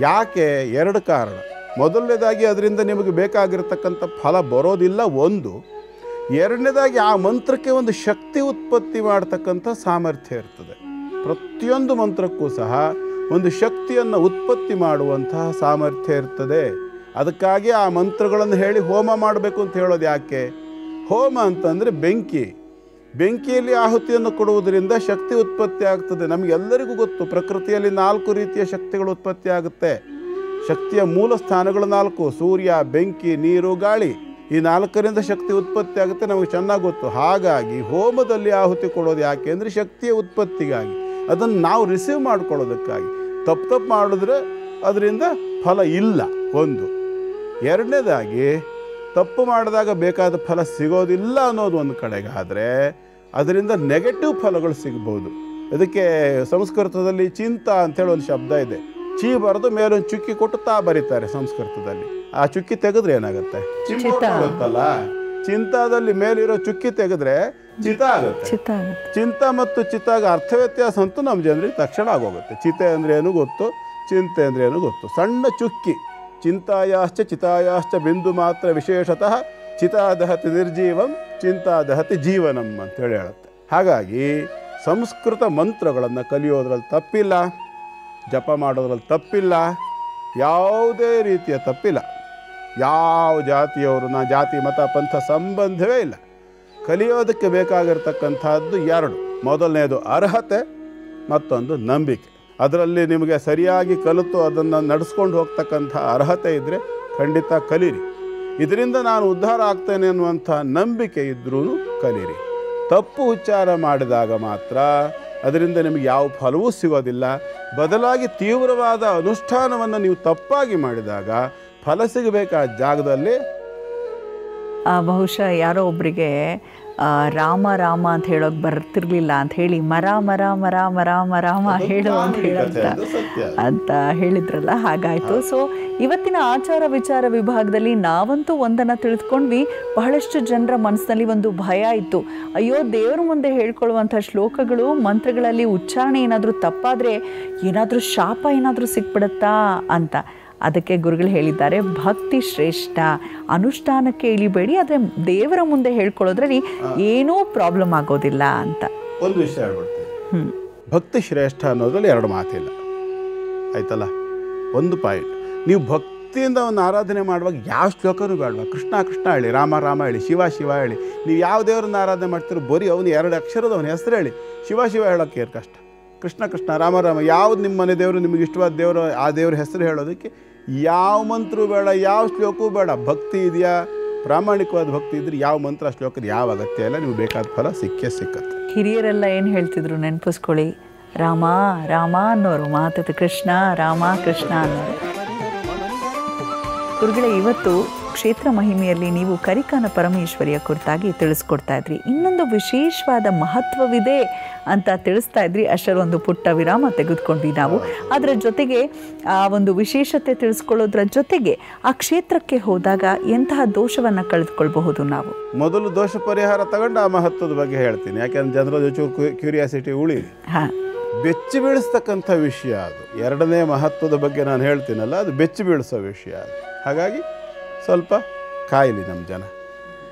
ಯಾಕೆ? 2 ಕಾರಣ. ಮೊದಲನೇದಾಗಿ ಅದರಿಂದ ನಿಮಗೆ ಬೇಕಾಗಿರ್ತಕ್ಕಂಥ ಫಲ ಬರೋದಿಲ್ಲ, ಒಂದು. ಎರಡನೇದಾಗಿ ಆ ಮಂತ್ರಕ್ಕೆ ಒಂದು ಶಕ್ತಿ ಉತ್ಪತ್ತಿ ಮಾಡ್ತಕ್ಕಂಥ ಸಾಮರ್ಥ್ಯ ಇರ್ತದೆ. ಪ್ರತಿಯೊಂದು ಮಂತ್ರಕ್ಕೂ ಸಹ ಒಂದು ಶಕ್ತಿಯನ್ನು ಉತ್ಪತ್ತಿ ಮಾಡುವಂತಹ ಸಾಮರ್ಥ್ಯ ಇರ್ತದೆ. ಅದಕ್ಕಾಗಿ ಆ ಮಂತ್ರಗಳನ್ನು ಹೇಳಿ ಹೋಮ ಮಾಡಬೇಕು ಅಂತ ಹೇಳೋದು ಯಾಕೆ? ಹೋಮ ಅಂತಂದರೆ ಬೆಂಕಿಯಲ್ಲಿ ಆಹುತಿಯನ್ನು ಕೊಡುವುದರಿಂದ ಶಕ್ತಿ ಉತ್ಪತ್ತಿ ಆಗ್ತದೆ. ನಮಗೆಲ್ಲರಿಗೂ ಗೊತ್ತು, ಪ್ರಕೃತಿಯಲ್ಲಿ 4 ರೀತಿಯ ಶಕ್ತಿಗಳು ಉತ್ಪತ್ತಿ ಆಗುತ್ತೆ. ಶಕ್ತಿಯ ಮೂಲ ಸ್ಥಾನಗಳು 4: ಸೂರ್ಯ, ಬೆಂಕಿ, ನೀರು, ಗಾಳಿ. ಈ 4ರಿಂದ ಶಕ್ತಿ ಉತ್ಪತ್ತಿ ಆಗುತ್ತೆ, ನಮಗೆ ಚೆನ್ನಾಗಿ ಗೊತ್ತು. ಹಾಗಾಗಿ ಹೋಮದಲ್ಲಿ ಆಹುತಿ ಕೊಡೋದು ಯಾಕೆ ಅಂದರೆ ಶಕ್ತಿಯ ಉತ್ಪತ್ತಿಗಾಗಿ, ಅದನ್ನು ನಾವು ರಿಸೀವ್ ಮಾಡ್ಕೊಳ್ಳೋದಕ್ಕಾಗಿ. ತಪ್ಪು ಮಾಡಿದ್ರೆ ಅದರಿಂದ ಫಲ ಇಲ್ಲ, ಒಂದು. ಎರಡನೇದಾಗಿ ತಪ್ಪು ಮಾಡಿದಾಗ ಬೇಕಾದ ಫಲ ಸಿಗೋದಿಲ್ಲ ಅನ್ನೋದು ಒಂದು ಕಡೆಗಾದರೆ ಅದರಿಂದ ನೆಗೆಟಿವ್ ಫಲಗಳು ಸಿಗ್ಬೋದು. ಅದಕ್ಕೆ ಸಂಸ್ಕೃತದಲ್ಲಿ ಚಿಂತ ಅಂಥೇಳಿ ಒಂದು ಶಬ್ದ ಇದೆ. ಚೀ ಬರೆದು ಮೇಲೊಂದು ಚುಕ್ಕಿ ಕೊಟ್ಟು ತಾ ಬರೀತಾರೆ ಸಂಸ್ಕೃತದಲ್ಲಿ. ಆ ಚುಕ್ಕಿ ತೆಗೆದ್ರೆ ಏನಾಗುತ್ತೆ? ಆಗುತ್ತಲ್ಲ. ಚಿಂತಾದಲ್ಲಿ ಮೇಲಿರೋ ಚುಕ್ಕಿ ತೆಗೆದ್ರೆ ಚಿತ ಆಗುತ್ತೆ. ಚಿಂತ ಮತ್ತು ಚಿತಾಗ ಅರ್ಥ ವ್ಯತ್ಯಾಸ ಅಂತೂ ನಮ್ಮ ಜನರಿಗೆ ತಕ್ಷಣ ಆಗೋಗುತ್ತೆ. ಚಿತೆ ಅಂದರೆ ಏನು ಗೊತ್ತು, ಚಿಂತೆ ಅಂದರೆ ಏನು ಗೊತ್ತು. ಸಣ್ಣ ಚುಕ್ಕಿ. ಚಿಂತಾಯಾಶ್ಚ ಚಿತಾಯಾಶ್ಚ ಬಿಂದು ಮಾತ್ರ ವಿಶೇಷತಃ ಚಿತಾದಹತಿ ನಿರ್ಜೀವಂ ಚಿಂತಾದಹತಿ ಜೀವನಂ ಅಂತೇಳಿ ಹೇಳುತ್ತೆ. ಹಾಗಾಗಿ ಸಂಸ್ಕೃತ ಮಂತ್ರಗಳನ್ನು ಕಲಿಯೋದ್ರಲ್ಲಿ ತಪ್ಪಿಲ್ಲ, ಜಪ ಮಾಡೋದ್ರಲ್ಲಿ ತಪ್ಪಿಲ್ಲ, ಯಾವುದೇ ರೀತಿಯ ತಪ್ಪಿಲ್ಲ. ಯಾವ ಜಾತಿಯವರು, ಜಾತಿ ಮತ ಪಂಥ ಸಂಬಂಧವೇ ಇಲ್ಲ. ಕಲಿಯೋದಕ್ಕೆ ಬೇಕಾಗಿರ್ತಕ್ಕಂಥದ್ದು 2. ಮೊದಲನೇದು ಅರ್ಹತೆ, ಮತ್ತೊಂದು ನಂಬಿಕೆ. ಅದರಲ್ಲಿ ನಿಮಗೆ ಸರಿಯಾಗಿ ಕಲಿತು ಅದನ್ನು ನಡೆಸ್ಕೊಂಡು ಹೋಗ್ತಕ್ಕಂಥ ಅರ್ಹತೆ ಇದ್ದರೆ ಖಂಡಿತ ಕಲೀರಿ. ಇದರಿಂದ ನಾನು ಉದ್ಧಾರ ಆಗ್ತೇನೆ ಅನ್ನುವಂಥ ನಂಬಿಕೆ ಇದ್ರೂ ಕಲೀರಿ. ತಪ್ಪು ಉಚ್ಚಾರ ಮಾಡಿದಾಗ ಮಾತ್ರ ಅದರಿಂದ ನಿಮಗೆ ಯಾವ ಫಲವೂ ಸಿಗೋದಿಲ್ಲ. ಬದಲಾಗಿ ತೀವ್ರವಾದ ಅನುಷ್ಠಾನವನ್ನು ನೀವು ತಪ್ಪಾಗಿ ಮಾಡಿದಾಗ ಫಲ ಸಿಗಬೇಕಾದ ಜಾಗದಲ್ಲಿ ಬಹುಶಃ ಯಾರೋ ಒಬ್ಬರಿಗೆ ರಾಮ ರಾಮ ಅಂತ ಹೇಳೋಕೆ ಬರ್ತಿರ್ಲಿಲ್ಲ ಅಂತ ಹೇಳಿ ಮರಾಮ ಹೇಳು ಅಂತ ಹೇಳಿದ್ರಲ್ಲ, ಹಾಗಾಯಿತು. ಸೊ ಇವತ್ತಿನ ಆಚಾರ ವಿಚಾರ ವಿಭಾಗದಲ್ಲಿ ನಾವಂತೂ ಒಂದನ್ನು ತಿಳಿದುಕೊಂಡ್ವಿ. ಬಹಳಷ್ಟು ಜನರ ಮನಸ್ಸಿನಲ್ಲಿ ಒಂದು ಭಯ ಇತ್ತು. ಅಯ್ಯೋ, ದೇವರ ಮುಂದೆ ಹೇಳ್ಕೊಳ್ಳುವಂಥ ಶ್ಲೋಕಗಳು, ಮಂತ್ರಗಳಲ್ಲಿ ಉಚ್ಚಾರಣೆ ಏನಾದರೂ ತಪ್ಪಾದರೆ ಏನಾದರೂ ಶಾಪ ಏನಾದರೂ ಸಿಕ್ಬಿಡುತ್ತಾ ಅಂತ. ಅದಕ್ಕೆ ಗುರುಗಳು ಹೇಳಿದ್ದಾರೆ, ಭಕ್ತಿ ಶ್ರೇಷ್ಠ, ಅನುಷ್ಠಾನಕ್ಕೆ ಇಳಿಬೇಡಿ, ಆದರೆ ದೇವರ ಮುಂದೆ ಹೇಳ್ಕೊಳ್ಳೋದ್ರಲ್ಲಿ ಏನೂ ಪ್ರಾಬ್ಲಮ್ ಆಗೋದಿಲ್ಲ ಅಂತ. ಒಂದು ವಿಷಯ ಹೇಳ್ಬಿಡ್ತೀನಿ, ಭಕ್ತಿ ಶ್ರೇಷ್ಠ ಅನ್ನೋದ್ರಲ್ಲಿ ಎರಡು ಮಾತಿಲ್ಲ, ಆಯ್ತಲ್ಲ. ಒಂದು ಪಾಯಿಂಟ್, ನೀವು ಭಕ್ತಿಯಿಂದ ಒಂದು ಆರಾಧನೆ ಮಾಡುವಾಗ ಯಾವ ಶ್ಲೋಕನೂ ಬೇಡವಾ, ಕೃಷ್ಣ ಕೃಷ್ಣ ಹೇಳಿ, ರಾಮ ರಾಮ ಹೇಳಿ, ಶಿವ ಶಿವ ಹೇಳಿ. ನೀವು ಯಾವ ದೇವರನ್ನ ಆರಾಧನೆ ಮಾಡ್ತೀರೋ ಬರೀ ಅವನು 2 ಅಕ್ಷರದ ಅವನ ಹೆಸರು ಹೇಳಿ, ಶಿವ ಶಿವ ಹೇಳೋಕ್ಕೆ ಏನು ಕಷ್ಟ? ಕೃಷ್ಣ ಕೃಷ್ಣ ರಾಮ ರಾಮ, ಯಾವ್ದು ನಿಮ್ಮ ಮನೆ ದೇವರು, ನಿಮಗೆ ಇಷ್ಟವಾದ ದೇವರು, ಆ ದೇವ್ರ ಹೆಸರು ಹೇಳೋದಕ್ಕೆ ಯಾವ ಮಂತ್ರವೂ ಬೇಡ, ಯಾವ ಶ್ಲೋಕವೂ ಬೇಡ. ಭಕ್ತಿ ಇದೆಯಾ, ಪ್ರಾಮಾಣಿಕವಾದ ಭಕ್ತಿ ಇದ್ರೆ ಯಾವ ಮಂತ್ರ ಶ್ಲೋಕದ ಯಾವ ಅಗತ್ಯ ಇಲ್ಲ, ನೀವು ಬೇಕಾದ ಫಲ ಸಿಕ್ಕೇ ಸಿಕ್ಕತ್ತೆ. ಹಿರಿಯರೆಲ್ಲ ಏನು ಹೇಳ್ತಿದ್ರು ನೆನಪಿಸ್ಕೊಳ್ಳಿ, ರಾಮ ರಾಮ ಅನ್ನೋರು, ಮಾತದು ಕೃಷ್ಣ ರಾಮ ಕೃಷ್ಣ ಅನ್ನೋರು. ಗುರುಗಳೇ, ಇವತ್ತು ಕ್ಷೇತ್ರ ಮಹಿಮೆಯಲ್ಲಿ ನೀವು ಕರಿಕಾನ ಪರಮೇಶ್ವರಿಯ ಕುರಿತಾಗಿ ತಿಳಿಸ್ಕೊಡ್ತಾ ಇದ್ರಿ. ಇನ್ನೊಂದು ವಿಶೇಷವಾದ ಮಹತ್ವವಿದೆ ಅಂತ ತಿಳಿಸ್ತಾ ಇದ್ರಿ. ಅಷ್ಟರೊಂದು ಪುಟ್ಟ ವಿರಾಮ ತೆಗೆದುಕೊಂಡ್ವಿ ನಾವು. ಅದರ ಜೊತೆಗೆ ಆ ಒಂದು ವಿಶೇಷತೆ ತಿಳಿಸ್ಕೊಳ್ಳೋದ್ರ ಜೊತೆಗೆ ಆ ಕ್ಷೇತ್ರಕ್ಕೆ ಹೋದಾಗ ಎಂತಹ ದೋಷವನ್ನು ಕಳೆದುಕೊಳ್ಬಹುದು ನಾವು. ಮೊದಲು ದೋಷ ಪರಿಹಾರ ತಗೊಂಡು ಆ ಮಹತ್ವದ ಬಗ್ಗೆ ಹೇಳ್ತೀನಿ, ಯಾಕೆಂದ್ರೆ ಜನರ ಕ್ಯೂರಿಯಾಸಿಟಿ ಉಳಿಲಿ. ಬೆಚ್ಚಿ ಬೀಳಿಸ್ತಕ್ಕಂಥ ವಿಷಯ ಅದು. ಎರಡನೇ ಮಹತ್ವದ ಬಗ್ಗೆ ನಾನು ಹೇಳ್ತೀನಲ್ಲ, ಅದು ಬೆಚ್ಚಿ ಬೀಳಿಸೋ ವಿಷಯ ಅದು. ಹಾಗಾಗಿ ಸ್ವಲ್ಪ ಕಾಯಲಿ ನಮ್ಮ ಜನ.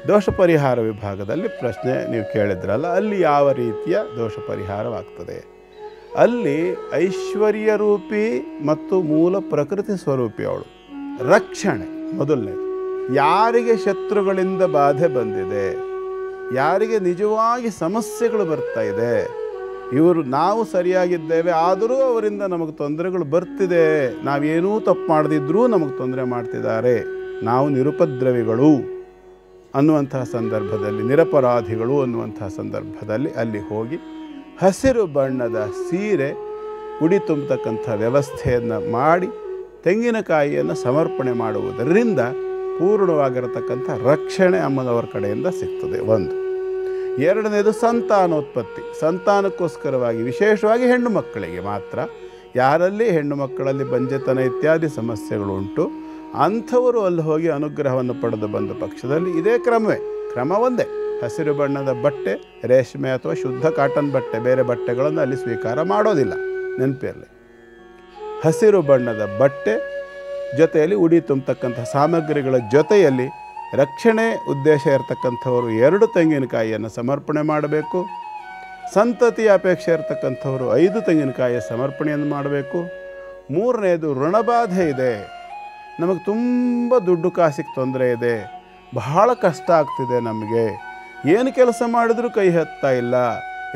ದೋಷ ಪರಿಹಾರ ವಿಭಾಗದಲ್ಲಿ ಪ್ರಶ್ನೆ ನೀವು ಕೇಳಿದ್ರಲ್ಲ, ಅಲ್ಲಿ ಯಾವ ರೀತಿಯ ದೋಷ ಪರಿಹಾರವಾಗ್ತದೆ? ಅಲ್ಲಿ ಐಶ್ವರ್ಯ ರೂಪಿ ಮತ್ತು ಮೂಲ ಪ್ರಕೃತಿ ಸ್ವರೂಪಿ ಅವಳು ರಕ್ಷಣೆ ಮೊದಲನೇದು. ಯಾರಿಗೆ ಶತ್ರುಗಳಿಂದ ಬಾಧೆ ಬಂದಿದೆ, ಯಾರಿಗೆ ನಿಜವಾಗಿ ಸಮಸ್ಯೆಗಳು ಬರ್ತಾ ಇದೆ, ಇವರು ನಾವು ಸರಿಯಾಗಿದ್ದೇವೆ ಆದರೂ ಅವರಿಂದ ನಮಗೆ ತೊಂದರೆಗಳು ಬರ್ತಿದೆ, ನಾವೇನೂ ತಪ್ಪು ಮಾಡದಿದ್ರೂ ನಮಗೆ ತೊಂದರೆ ಮಾಡ್ತಿದ್ದಾರೆ, ನಾವು ನಿರುಪದ್ರವಿಗಳು ಅನ್ನುವಂತಹ ಸಂದರ್ಭದಲ್ಲಿ, ನಿರಪರಾಧಿಗಳು ಅನ್ನುವಂತಹ ಸಂದರ್ಭದಲ್ಲಿ ಅಲ್ಲಿ ಹೋಗಿ ಹಸಿರು ಬಣ್ಣದ ಸೀರೆ ಉಡಿ ತುಂಬತಕ್ಕಂಥ ವ್ಯವಸ್ಥೆಯನ್ನು ಮಾಡಿ ತೆಂಗಿನಕಾಯಿಯನ್ನು ಸಮರ್ಪಣೆ ಮಾಡುವುದರಿಂದ ಪೂರ್ಣವಾಗಿರತಕ್ಕಂಥ ರಕ್ಷಣೆ ಅಮ್ಮನವರ ಕಡೆಯಿಂದ ಸಿಗ್ತದೆ. ಒಂದು. ಎರಡನೇದು ಸಂತಾನೋತ್ಪತ್ತಿ. ಸಂತಾನಕ್ಕೋಸ್ಕರವಾಗಿ ವಿಶೇಷವಾಗಿ ಹೆಣ್ಣು ಮಕ್ಕಳಿಗೆ ಮಾತ್ರ, ಯಾರಲ್ಲಿ ಹೆಣ್ಣು ಮಕ್ಕಳಲ್ಲಿ ಬಂಜೆತನ ಇತ್ಯಾದಿ ಸಮಸ್ಯೆಗಳು ಉಂಟು ಅಂಥವರು ಅಲ್ಲಿ ಹೋಗಿ ಅನುಗ್ರಹವನ್ನು ಪಡೆದು ಬಂದ ಪಕ್ಷದಲ್ಲಿ ಇದೇ ಕ್ರಮ ಒಂದೇ. ಹಸಿರು ಬಣ್ಣದ ಬಟ್ಟೆ, ರೇಷ್ಮೆ ಅಥವಾ ಶುದ್ಧ ಕಾಟನ್ ಬಟ್ಟೆ, ಬೇರೆ ಬಟ್ಟೆಗಳನ್ನು ಅಲ್ಲಿ ಸ್ವೀಕಾರ ಮಾಡೋದಿಲ್ಲ, ನೆನಪಿರಲಿ. ಹಸಿರು ಬಣ್ಣದ ಬಟ್ಟೆ ಜೊತೆಯಲ್ಲಿ ಉಡಿ ತುಂಬತಕ್ಕಂಥ ಸಾಮಗ್ರಿಗಳ ಜೊತೆಯಲ್ಲಿ ರಕ್ಷಣೆ ಉದ್ದೇಶ ಇರತಕ್ಕಂಥವರು 2 ತೆಂಗಿನಕಾಯಿಯನ್ನು ಸಮರ್ಪಣೆ ಮಾಡಬೇಕು. ಸಂತತಿಯ ಅಪೇಕ್ಷೆ ಇರತಕ್ಕಂಥವರು 5 ತೆಂಗಿನಕಾಯಿಯ ಸಮರ್ಪಣೆಯನ್ನು ಮಾಡಬೇಕು. ಮೂರನೇದು, ಋಣಬಾಧೆ ಇದೆ, ನಮಗೆ ತುಂಬ ದುಡ್ಡು ಕಾಸಿಗೆ ತೊಂದರೆ ಇದೆ, ಬಹಳ ಕಷ್ಟ ಆಗ್ತಿದೆ, ನಮಗೆ ಏನು ಕೆಲಸ ಮಾಡಿದ್ರೂ ಕೈ ಹತ್ತಾ ಇಲ್ಲ,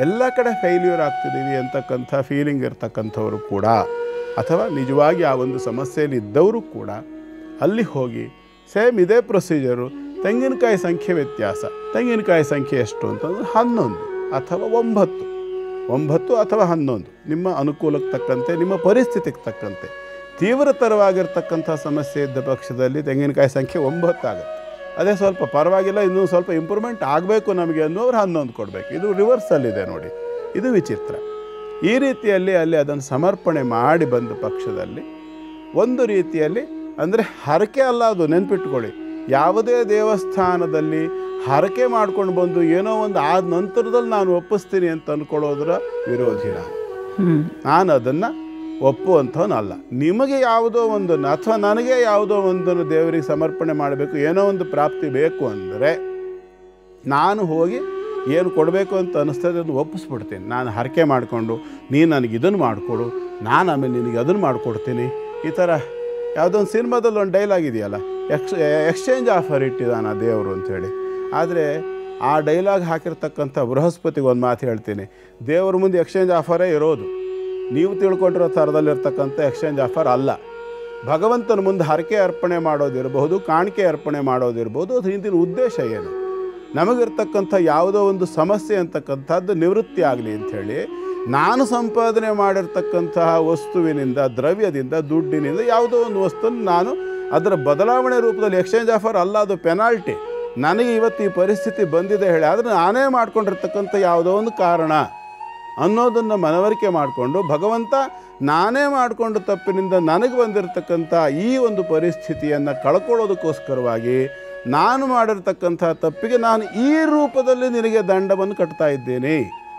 ಎಲ್ಲ ಕಡೆ ಫೇಲ್ಯೂರ್ ಆಗ್ತಿದ್ದೀವಿ ಅಂತಕ್ಕಂಥ ಫೀಲಿಂಗ್ ಇರ್ತಕ್ಕಂಥವರು ಕೂಡ, ಅಥವಾ ನಿಜವಾಗಿ ಆ ಒಂದು ಸಮಸ್ಯೆಯಲ್ಲಿ ಇದ್ದವರು ಕೂಡ ಅಲ್ಲಿ ಹೋಗಿ ಸೇಮ್ ಇದೇ ಪ್ರೊಸೀಜರು. ತೆಂಗಿನಕಾಯಿ ಸಂಖ್ಯೆ ವ್ಯತ್ಯಾಸ. ತೆಂಗಿನಕಾಯಿ ಸಂಖ್ಯೆ ಎಷ್ಟು ಅಂತಂದ್ರೆ 11 ಅಥವಾ 9 ಅಥವಾ 11, ನಿಮ್ಮ ಅನುಕೂಲಕ್ಕೆ ತಕ್ಕಂತೆ, ನಿಮ್ಮ ಪರಿಸ್ಥಿತಿಗೆ ತಕ್ಕಂತೆ. ತೀವ್ರತರವಾಗಿರ್ತಕ್ಕಂಥ ಸಮಸ್ಯೆ ಇದ್ದ ಪಕ್ಷದಲ್ಲಿ ತೆಂಗಿನಕಾಯಿ ಸಂಖ್ಯೆ 9 ಆಗುತ್ತೆ. ಅದೇ ಸ್ವಲ್ಪ ಪರವಾಗಿಲ್ಲ, ಇನ್ನೂ ಸ್ವಲ್ಪ ಇಂಪ್ರೂವ್ಮೆಂಟ್ ಆಗಬೇಕು ನಮಗೆ ಅನ್ನೋರು 11 ಕೊಡಬೇಕು. ಇದು ರಿವರ್ಸಲ್ಲಿದೆ ನೋಡಿ, ಇದು ವಿಚಿತ್ರ. ಈ ರೀತಿಯಲ್ಲಿ ಅಲ್ಲಿ ಅದನ್ನು ಸಮರ್ಪಣೆ ಮಾಡಿ ಬಂದ ಪಕ್ಷದಲ್ಲಿ ಒಂದು ರೀತಿಯಲ್ಲಿ ಅಂದರೆ ಹರಕೆ ಅಲ್ಲ ಅದು, ನೆನ್ಪಿಟ್ಕೊಳ್ಳಿ. ಯಾವುದೇ ದೇವಸ್ಥಾನದಲ್ಲಿ ಹರಕೆ ಮಾಡ್ಕೊಂಡು ಬಂದು ಏನೋ ಒಂದು ಆದ ನಂತರದಲ್ಲಿ ನಾನು ಒಪ್ಪಿಸ್ತೀನಿ ಅಂತ ಅಂದ್ಕೊಳ್ಳೋದ್ರ ವಿರೋಧಿ ನಾನು ಅದನ್ನು ಒಪ್ಪುವಂಥವನಲ್ಲ. ನಿಮಗೆ ಯಾವುದೋ ಒಂದನ್ನು ಅಥವಾ ನನಗೆ ಯಾವುದೋ ಒಂದನ್ನು ದೇವರಿಗೆ ಸಮರ್ಪಣೆ ಮಾಡಬೇಕು, ಏನೋ ಒಂದು ಪ್ರಾಪ್ತಿ ಬೇಕು ಅಂದರೆ ನಾನು ಹೋಗಿ ಏನು ಕೊಡಬೇಕು ಅಂತ ಅನ್ನಿಸ್ತದೆ ಅದನ್ನು ಒಪ್ಪಿಸ್ಬಿಡ್ತೀನಿ. ನಾನು ಹರಕೆ ಮಾಡಿಕೊಂಡು ನೀನು ನನಗೆ ಇದನ್ನು ಮಾಡಿಕೊಡು, ನಾನು ಆಮೇಲೆ ನಿನಗೆ ಅದನ್ನು ಮಾಡಿಕೊಡ್ತೀನಿ. ಈ ಥರ ಯಾವುದೋ ಒಂದು ಸಿನಿಮಾದಲ್ಲಿ ಒಂದು ಡೈಲಾಗ್ ಇದೆಯಲ್ಲ, ಎಕ್ಸ್ಚೇಂಜ್ ಆಫರ್ ಇಟ್ಟಿದ್ದಾನ ದೇವರು ಅಂಥೇಳಿ. ಆದರೆ ಆ ಡೈಲಾಗ್ ಹಾಕಿರ್ತಕ್ಕಂಥ ಬೃಹಸ್ಪತಿಗೆ ಒಂದು ಮಾತು ಹೇಳ್ತೀನಿ, ದೇವ್ರ ಮುಂದೆ ಎಕ್ಸ್ಚೇಂಜ್ ಆಫರೇ ಇರೋದು, ನೀವು ತಿಳ್ಕೊಂಡಿರೋ ಥರದಲ್ಲಿರ್ತಕ್ಕಂಥ ಎಕ್ಸ್ಚೇಂಜ್ ಆಫರ್ ಅಲ್ಲ. ಭಗವಂತನ ಮುಂದೆ ಹರಕೆ ಅರ್ಪಣೆ ಮಾಡೋದಿರ್ಬೋದು, ಕಾಣಿಕೆ ಅರ್ಪಣೆ ಮಾಡೋದಿರ್ಬೋದು, ಅದು ಹಿಂದಿನ ಉದ್ದೇಶ ಏನು, ನಮಗಿರ್ತಕ್ಕಂಥ ಯಾವುದೋ ಒಂದು ಸಮಸ್ಯೆ ಅಂತಕ್ಕಂಥದ್ದು ನಿವೃತ್ತಿ ಆಗಲಿ ಅಂಥೇಳಿ ನಾನು ಸಂಪಾದನೆ ಮಾಡಿರ್ತಕ್ಕಂತಹ ವಸ್ತುವಿನಿಂದ, ದ್ರವ್ಯದಿಂದ, ದುಡ್ಡಿನಿಂದ ಯಾವುದೋ ಒಂದು ವಸ್ತುವನ್ನು ನಾನು ಅದರ ಬದಲಾವಣೆ ರೂಪದಲ್ಲಿ ಎಕ್ಸ್ಚೇಂಜ್ ಆಫರ್ ಅಲ್ಲ, ಅದು ಪೆನಾಲ್ಟಿ. ನನಗೆ ಇವತ್ತು ಈ ಪರಿಸ್ಥಿತಿ ಬಂದಿದೆ ಹೇಳಿ, ಆದರೆ ನಾನೇ ಮಾಡ್ಕೊಂಡಿರ್ತಕ್ಕಂಥ ಯಾವುದೋ ಒಂದು ಕಾರಣ ಅನ್ನೋದನ್ನು ಮನವರಿಕೆ ಮಾಡಿಕೊಂಡು ಭಗವಂತ ನಾನೇ ಮಾಡಿಕೊಂಡು ತಪ್ಪಿನಿಂದ ನನಗೆ ಬಂದಿರತಕ್ಕಂಥ ಈ ಒಂದು ಪರಿಸ್ಥಿತಿಯನ್ನು ಕಳ್ಕೊಳ್ಳೋದಕ್ಕೋಸ್ಕರವಾಗಿ ನಾನು ಮಾಡಿರ್ತಕ್ಕಂಥ ತಪ್ಪಿಗೆ ನಾನು ಈ ರೂಪದಲ್ಲಿ ನಿನಗೆ ದಂಡವನ್ನು ಕಟ್ತಾ ಇದ್ದೇನೆ,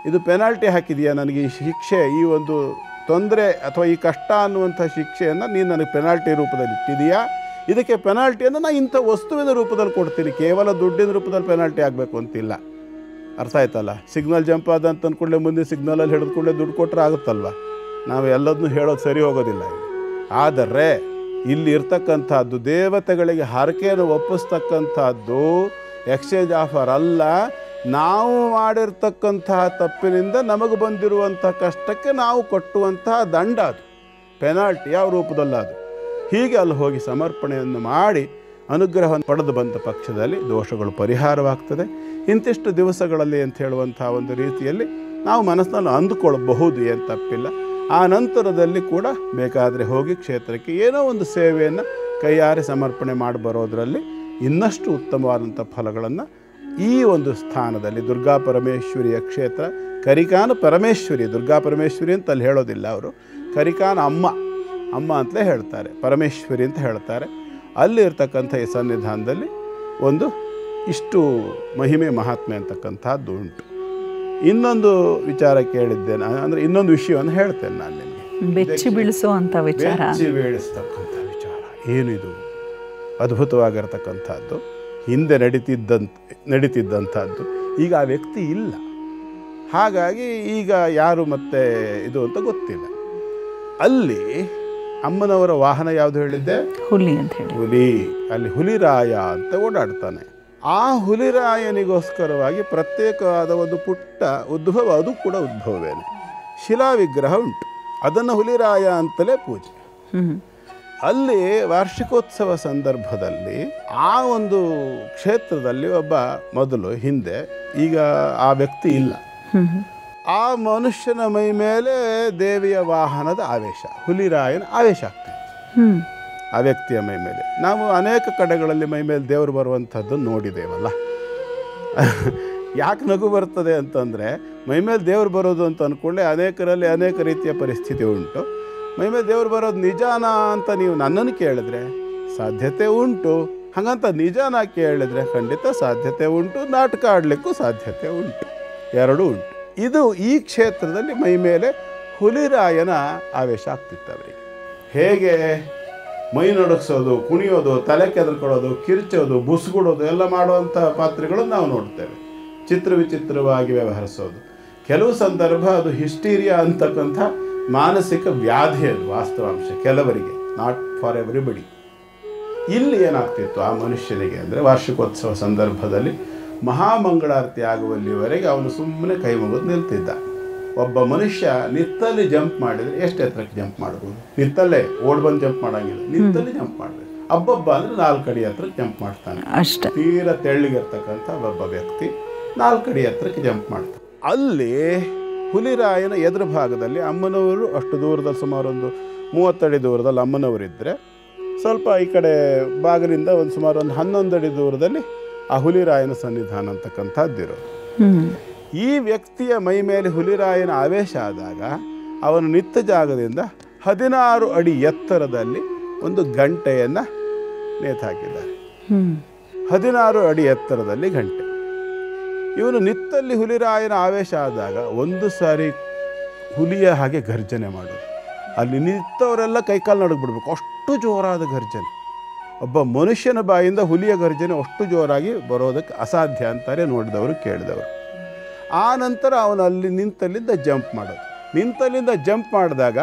ಇದು ಪೆನಾಲ್ಟಿ ಹಾಕಿದೆಯಾ ನನಗೆ ಈ ಶಿಕ್ಷೆ, ಈ ಒಂದು ತೊಂದರೆ ಅಥವಾ ಈ ಕಷ್ಟ ಅನ್ನುವಂಥ ಶಿಕ್ಷೆಯನ್ನು ನೀನು ನನಗೆ ಪೆನಾಲ್ಟಿ ರೂಪದಲ್ಲಿ ಇಟ್ಟಿದೆಯಾ, ಇದಕ್ಕೆ ಪೆನಾಲ್ಟಿಯನ್ನು ನಾನು ಇಂಥ ವಸ್ತುವಿನ ರೂಪದಲ್ಲಿ ಕೊಡ್ತೀನಿ, ಕೇವಲ ದುಡ್ಡಿನ ರೂಪದಲ್ಲಿ ಪೆನಾಲ್ಟಿ ಆಗಬೇಕು ಅಂತಿಲ್ಲ. ಅರ್ಥ ಆಯ್ತಲ್ಲ? ಸಿಗ್ನಲ್ ಜಂಪ್ ಆದ ಅಂತ ಅಂದ್ಕೊಂಡೆ ಮುಂದೆ ಸಿಗ್ನಲಲ್ಲಿ ಹಿಡಿದುಕೊಂಡೆ ದುಡ್ಡು ಕೊಟ್ಟರೆ ಆಗುತ್ತಲ್ವ? ನಾವು ಎಲ್ಲದನ್ನೂ ಹೇಳೋದು ಸರಿ ಹೋಗೋದಿಲ್ಲ. ಆದರೆ ಇಲ್ಲಿ ಇರ್ತಕ್ಕಂಥದ್ದು ದೇವತೆಗಳಿಗೆ ಹರಕೆಯನ್ನು ಒಪ್ಪಿಸ್ತಕ್ಕಂಥದ್ದು ಎಕ್ಸ್ಚೇಂಜ್ ಆಫರ್ ಅಲ್ಲ. ನಾವು ಮಾಡಿರ್ತಕ್ಕಂತಹ ತಪ್ಪಿನಿಂದ ನಮಗೆ ಬಂದಿರುವಂಥ ಕಷ್ಟಕ್ಕೆ ನಾವು ಕೊಟ್ಟುವಂತಹ ದಂಡ, ಅದು ಪೆನಾಲ್ಟಿ ಯಾವ ರೂಪದಲ್ಲ ಅದು. ಹೀಗೆ ಅಲ್ಲಿ ಹೋಗಿ ಸಮರ್ಪಣೆಯನ್ನು ಮಾಡಿ ಅನುಗ್ರಹವನ್ನು ಪಡೆದು ಬಂದ ಪಕ್ಷದಲ್ಲಿ ದೋಷಗಳು ಪರಿಹಾರವಾಗ್ತದೆ. ಇಂತಿಷ್ಟು ದಿವಸಗಳಲ್ಲಿ ಅಂತ ಹೇಳುವಂಥ ಒಂದು ರೀತಿಯಲ್ಲಿ ನಾವು ಮನಸ್ಸಿನಲ್ಲಿ ಅಂದುಕೊಳ್ಳಬಹುದು, ಏನು ತಪ್ಪಿಲ್ಲ. ಆ ನಂತರದಲ್ಲಿ ಕೂಡ ಬೇಕಾದರೆ ಹೋಗಿ ಕ್ಷೇತ್ರಕ್ಕೆ ಏನೋ ಒಂದು ಸೇವೆಯನ್ನು ಕೈಯಾರೆ ಸಮರ್ಪಣೆ ಮಾಡಿ ಬರೋದರಲ್ಲಿ ಇನ್ನಷ್ಟು ಉತ್ತಮವಾದಂಥ ಫಲಗಳನ್ನು ಈ ಒಂದು ಸ್ಥಾನದಲ್ಲಿ ದುರ್ಗಾ ಪರಮೇಶ್ವರಿಯ ಕ್ಷೇತ್ರ, ಕರಿಕಾನ ಪರಮೇಶ್ವರಿ, ದುರ್ಗಾ ಪರಮೇಶ್ವರಿ ಅಂತ ಅಲ್ಲಿ ಹೇಳೋದಿಲ್ಲ ಅವರು, ಕರಿಕಾನ ಅಮ್ಮ ಅಂತಲೇ ಹೇಳ್ತಾರೆ, ಪರಮೇಶ್ವರಿ ಅಂತ ಹೇಳ್ತಾರೆ. ಅಲ್ಲಿರ್ತಕ್ಕಂಥ ಈ ಸನ್ನಿಧಾನದಲ್ಲಿ ಒಂದು ಇಷ್ಟು ಮಹಿಮೆ ಮಹಾತ್ಮೆ ಅಂತಕ್ಕಂಥದ್ದು ಉಂಟು. ಇನ್ನೊಂದು ವಿಚಾರ ಕೇಳಿದ್ದೇನೆ, ಅಂದರೆ ಇನ್ನೊಂದು ವಿಷಯವನ್ನು ಹೇಳ್ತೇನೆ ನಾನು ನಿಮಗೆ. ಬೆಚ್ಚಿ ಬೀಳಿಸುವಂಥ ವಿಚಾರ, ಬೆಚ್ಚಿ ಬೀಳಿಸ್ತಕ್ಕಂಥ ವಿಚಾರ ಏನಿದು ಅದ್ಭುತವಾಗಿರ್ತಕ್ಕಂಥದ್ದು. ಹಿಂದೆ ನಡೀತಿದ್ದಂಥದ್ದು ಈಗ ಆ ವ್ಯಕ್ತಿ ಇಲ್ಲ. ಹಾಗಾಗಿ ಈಗ ಯಾರು ಮತ್ತೆ ಇದು ಅಂತ ಗೊತ್ತಿಲ್ಲ. ಅಲ್ಲಿ ಅಮ್ಮನವರ ವಾಹನ ಯಾವುದು ಹೇಳಿದ್ದೆ? ಹುಲಿ ಅಂತ ಹೇಳಿ. ಹುಲಿ. ಅಲ್ಲಿ ಹುಲಿರಾಯ ಅಂತ ಓಡಾಡ್ತಾನೆ. ಆ ಹುಲಿರಾಯನಿಗೋಸ್ಕರವಾಗಿ ಪ್ರತ್ಯೇಕವಾದ ಒಂದು ಪುಟ್ಟ ಉದ್ಭವ, ಅದು ಕೂಡ ಉದ್ಭವವೇನೆ, ಶಿಲಾ ವಿಗ್ರಹ ಉಂಟು. ಅದನ್ನು ಹುಲಿರಾಯ ಅಂತಲೇ ಪೂಜೆ. ಅಲ್ಲಿ ವಾರ್ಷಿಕೋತ್ಸವ ಸಂದರ್ಭದಲ್ಲಿ ಆ ಒಂದು ಕ್ಷೇತ್ರದಲ್ಲಿ ಒಬ್ಬ ಮೊದಲು ಹಿಂದೆ, ಈಗ ಆ ವ್ಯಕ್ತಿ ಇಲ್ಲ, ಆ ಮನುಷ್ಯನ ಮೈ ಮೇಲೆ ದೇವಿಯ ವಾಹನದ ಆವೇಶ, ಹುಲಿರಾಯನ ಆವೇಶ ಆಗ್ತದೆ ಆ ವ್ಯಕ್ತಿಯ ಮೈ ಮೇಲೆ. ನಾವು ಅನೇಕ ಕಡೆಗಳಲ್ಲಿ ಮೈ ಮೇಲೆ ದೇವರು ಬರುವಂಥದ್ದು ನೋಡಿದ್ದೇವಲ್ಲ. ಯಾಕೆ ನಗು ಬರ್ತದೆ ಅಂತಂದರೆ, ಮೈ ಮೇಲೆ ದೇವರು ಬರೋದು ಅಂತ ಅಂದ್ಕೊಂಡೆ ಅನೇಕರಲ್ಲಿ ಅನೇಕ ರೀತಿಯ ಪರಿಸ್ಥಿತಿ ಉಂಟು. ಮೈ ಮೇಲೆ ದೇವರು ಬರೋದು ನಿಜಾನ ಅಂತ ನೀವು ನನ್ನನ್ನು ಕೇಳಿದ್ರೆ ಸಾಧ್ಯತೆ ಉಂಟು, ಹಾಗಂತ ನಿಜಾನ ಕೇಳಿದ್ರೆ ಖಂಡಿತ ಸಾಧ್ಯತೆ ಉಂಟು, ನಾಟಕ ಆಡಲಿಕ್ಕೂ ಸಾಧ್ಯತೆ ಉಂಟು, ಎರಡೂ ಉಂಟು. ಇದು ಈ ಕ್ಷೇತ್ರದಲ್ಲಿ ಮೈ ಮೇಲೆ ಹುಲಿರಾಯನ ಆವೇಶ ಆಗ್ತಿತ್ತು ಅವರಿಗೆ. ಹೇಗೆ ಮೈ ನಡುಗಿಸೋದು, ಕುಣಿಯೋದು, ತಲೆ ಕೆದರ್ಕೊಳ್ಳೋದು, ಕಿರ್ಚೋದು, ಬುಸ್ಗುಡೋದು ಎಲ್ಲ ಮಾಡುವಂಥ ಪಾತ್ರೆಗಳನ್ನು ನಾವು ನೋಡ್ತೇವೆ. ಚಿತ್ರ ವಿಚಿತ್ರವಾಗಿ ವ್ಯವಹರಿಸೋದು. ಕೆಲವು ಸಂದರ್ಭ ಅದು ಹಿಸ್ಟೀರಿಯಾ ಅಂತಕ್ಕಂಥ ಮಾನಸಿಕ ವ್ಯಾಧಿ, ಅದು ವಾಸ್ತವಾಂಶ ಕೆಲವರಿಗೆ, ನಾಟ್ ಫಾರ್ ಎವ್ರಿಬಡಿ. ಇಲ್ಲಿ ಏನಾಗ್ತಿತ್ತು ಆ ಮನುಷ್ಯನಿಗೆ ಅಂದರೆ, ವಾರ್ಷಿಕೋತ್ಸವ ಸಂದರ್ಭದಲ್ಲಿ ಮಹಾಮಂಗಳಾರತಿ ಆಗುವಲ್ಲಿವರೆಗೆ ಅವನು ಸುಮ್ಮನೆ ಕೈ ಮುಗಿದು ನಿಲ್ತಿದ್ದ. ಒಬ್ಬ ಮನುಷ್ಯ ನಿತ್ತಲ್ಲಿ ಜಂಪ್ ಮಾಡಿದರೆ ಎಷ್ಟು ಎತ್ತರಕ್ಕೆ ಜಂಪ್ ಮಾಡ್ಬೋದು? ನಿತ್ತಲ್ಲೇ ಓಡ್ಬಂದು ಜಂಪ್ ಮಾಡೋಂಗಿಲ್ಲ, ನಿತ್ತಲ್ಲಿ ಜಂಪ್ ಮಾಡಬೇಕು. ಹಬ್ಬ ಅಂದರೆ 4 ಅಡಿ ಎತ್ತರಕ್ಕೆ ಜಂಪ್ ಮಾಡ್ತಾನೆ ಅಷ್ಟೇ. ತೀರ ತೆಳ್ಳಗಿರ್ತಕ್ಕಂಥ ಒಬ್ಬ ವ್ಯಕ್ತಿ 4 ಅಡಿ ಎತ್ತರಕ್ಕೆ ಜಂಪ್ ಮಾಡ್ತಾನೆ. ಅಲ್ಲಿ ಹುಲಿರಾಯನ ಎದುರು ಭಾಗದಲ್ಲಿ ಅಮ್ಮನವರು ಅಷ್ಟು ದೂರದಲ್ಲಿ, ಸುಮಾರು ಒಂದು 30 ಅಡಿ ದೂರದಲ್ಲಿ ಅಮ್ಮನವರಿದ್ದರೆ, ಸ್ವಲ್ಪ ಈ ಕಡೆ ಬಾಗಿಲಿಂದ ಒಂದು ಸುಮಾರು ಒಂದು 11 ಅಡಿ ದೂರದಲ್ಲಿ ಆ ಹುಲಿರಾಯನ ಸನ್ನಿಧಾನ ಅಂತಕ್ಕಂಥದ್ದಿರೋದು. ಈ ವ್ಯಕ್ತಿಯ ಮೈ ಮೇಲೆ ಹುಲಿರಾಯನ ಆವೇಶ ಆದಾಗ ಅವನು ನಿಂತ ಜಾಗದಿಂದ 16 ಅಡಿ ಎತ್ತರದಲ್ಲಿ ಒಂದು ಗಂಟೆಯನ್ನು ನೇತಾಕಿದ್ದಾರೆ. 16 ಅಡಿ ಎತ್ತರದಲ್ಲಿ ಗಂಟೆ. ಇವನು ನಿತ್ತಲ್ಲಿ ಹುಲಿರಾಯನ ಆವೇಶ ಆದಾಗ ಒಂದು ಸಾರಿ ಹುಲಿಯ ಹಾಗೆ ಗರ್ಜನೆ ಮಾಡೋದು. ಅಲ್ಲಿ ನಿಂತವರೆಲ್ಲ ಕೈಕಾಲು ನಡುಗ್ಬಿಡ್ಬೇಕು, ಅಷ್ಟು ಜೋರಾದ ಗರ್ಜನೆ. ಒಬ್ಬ ಮನುಷ್ಯನ ಬಾಯಿಂದ ಹುಲಿಯ ಗರ್ಜನೆ ಅಷ್ಟು ಜೋರಾಗಿ ಬರೋದಕ್ಕೆ ಅಸಾಧ್ಯ ಅಂತಾರೆ ನೋಡಿದವರು ಕೇಳಿದವರು. ಆ ನಂತರ ಅವನು ಅಲ್ಲಿ ನಿಂತಲ್ಲಿಂದ ಜಂಪ್ ಮಾಡೋದು. ನಿಂತಲ್ಲಿಂದ ಜಂಪ್ ಮಾಡಿದಾಗ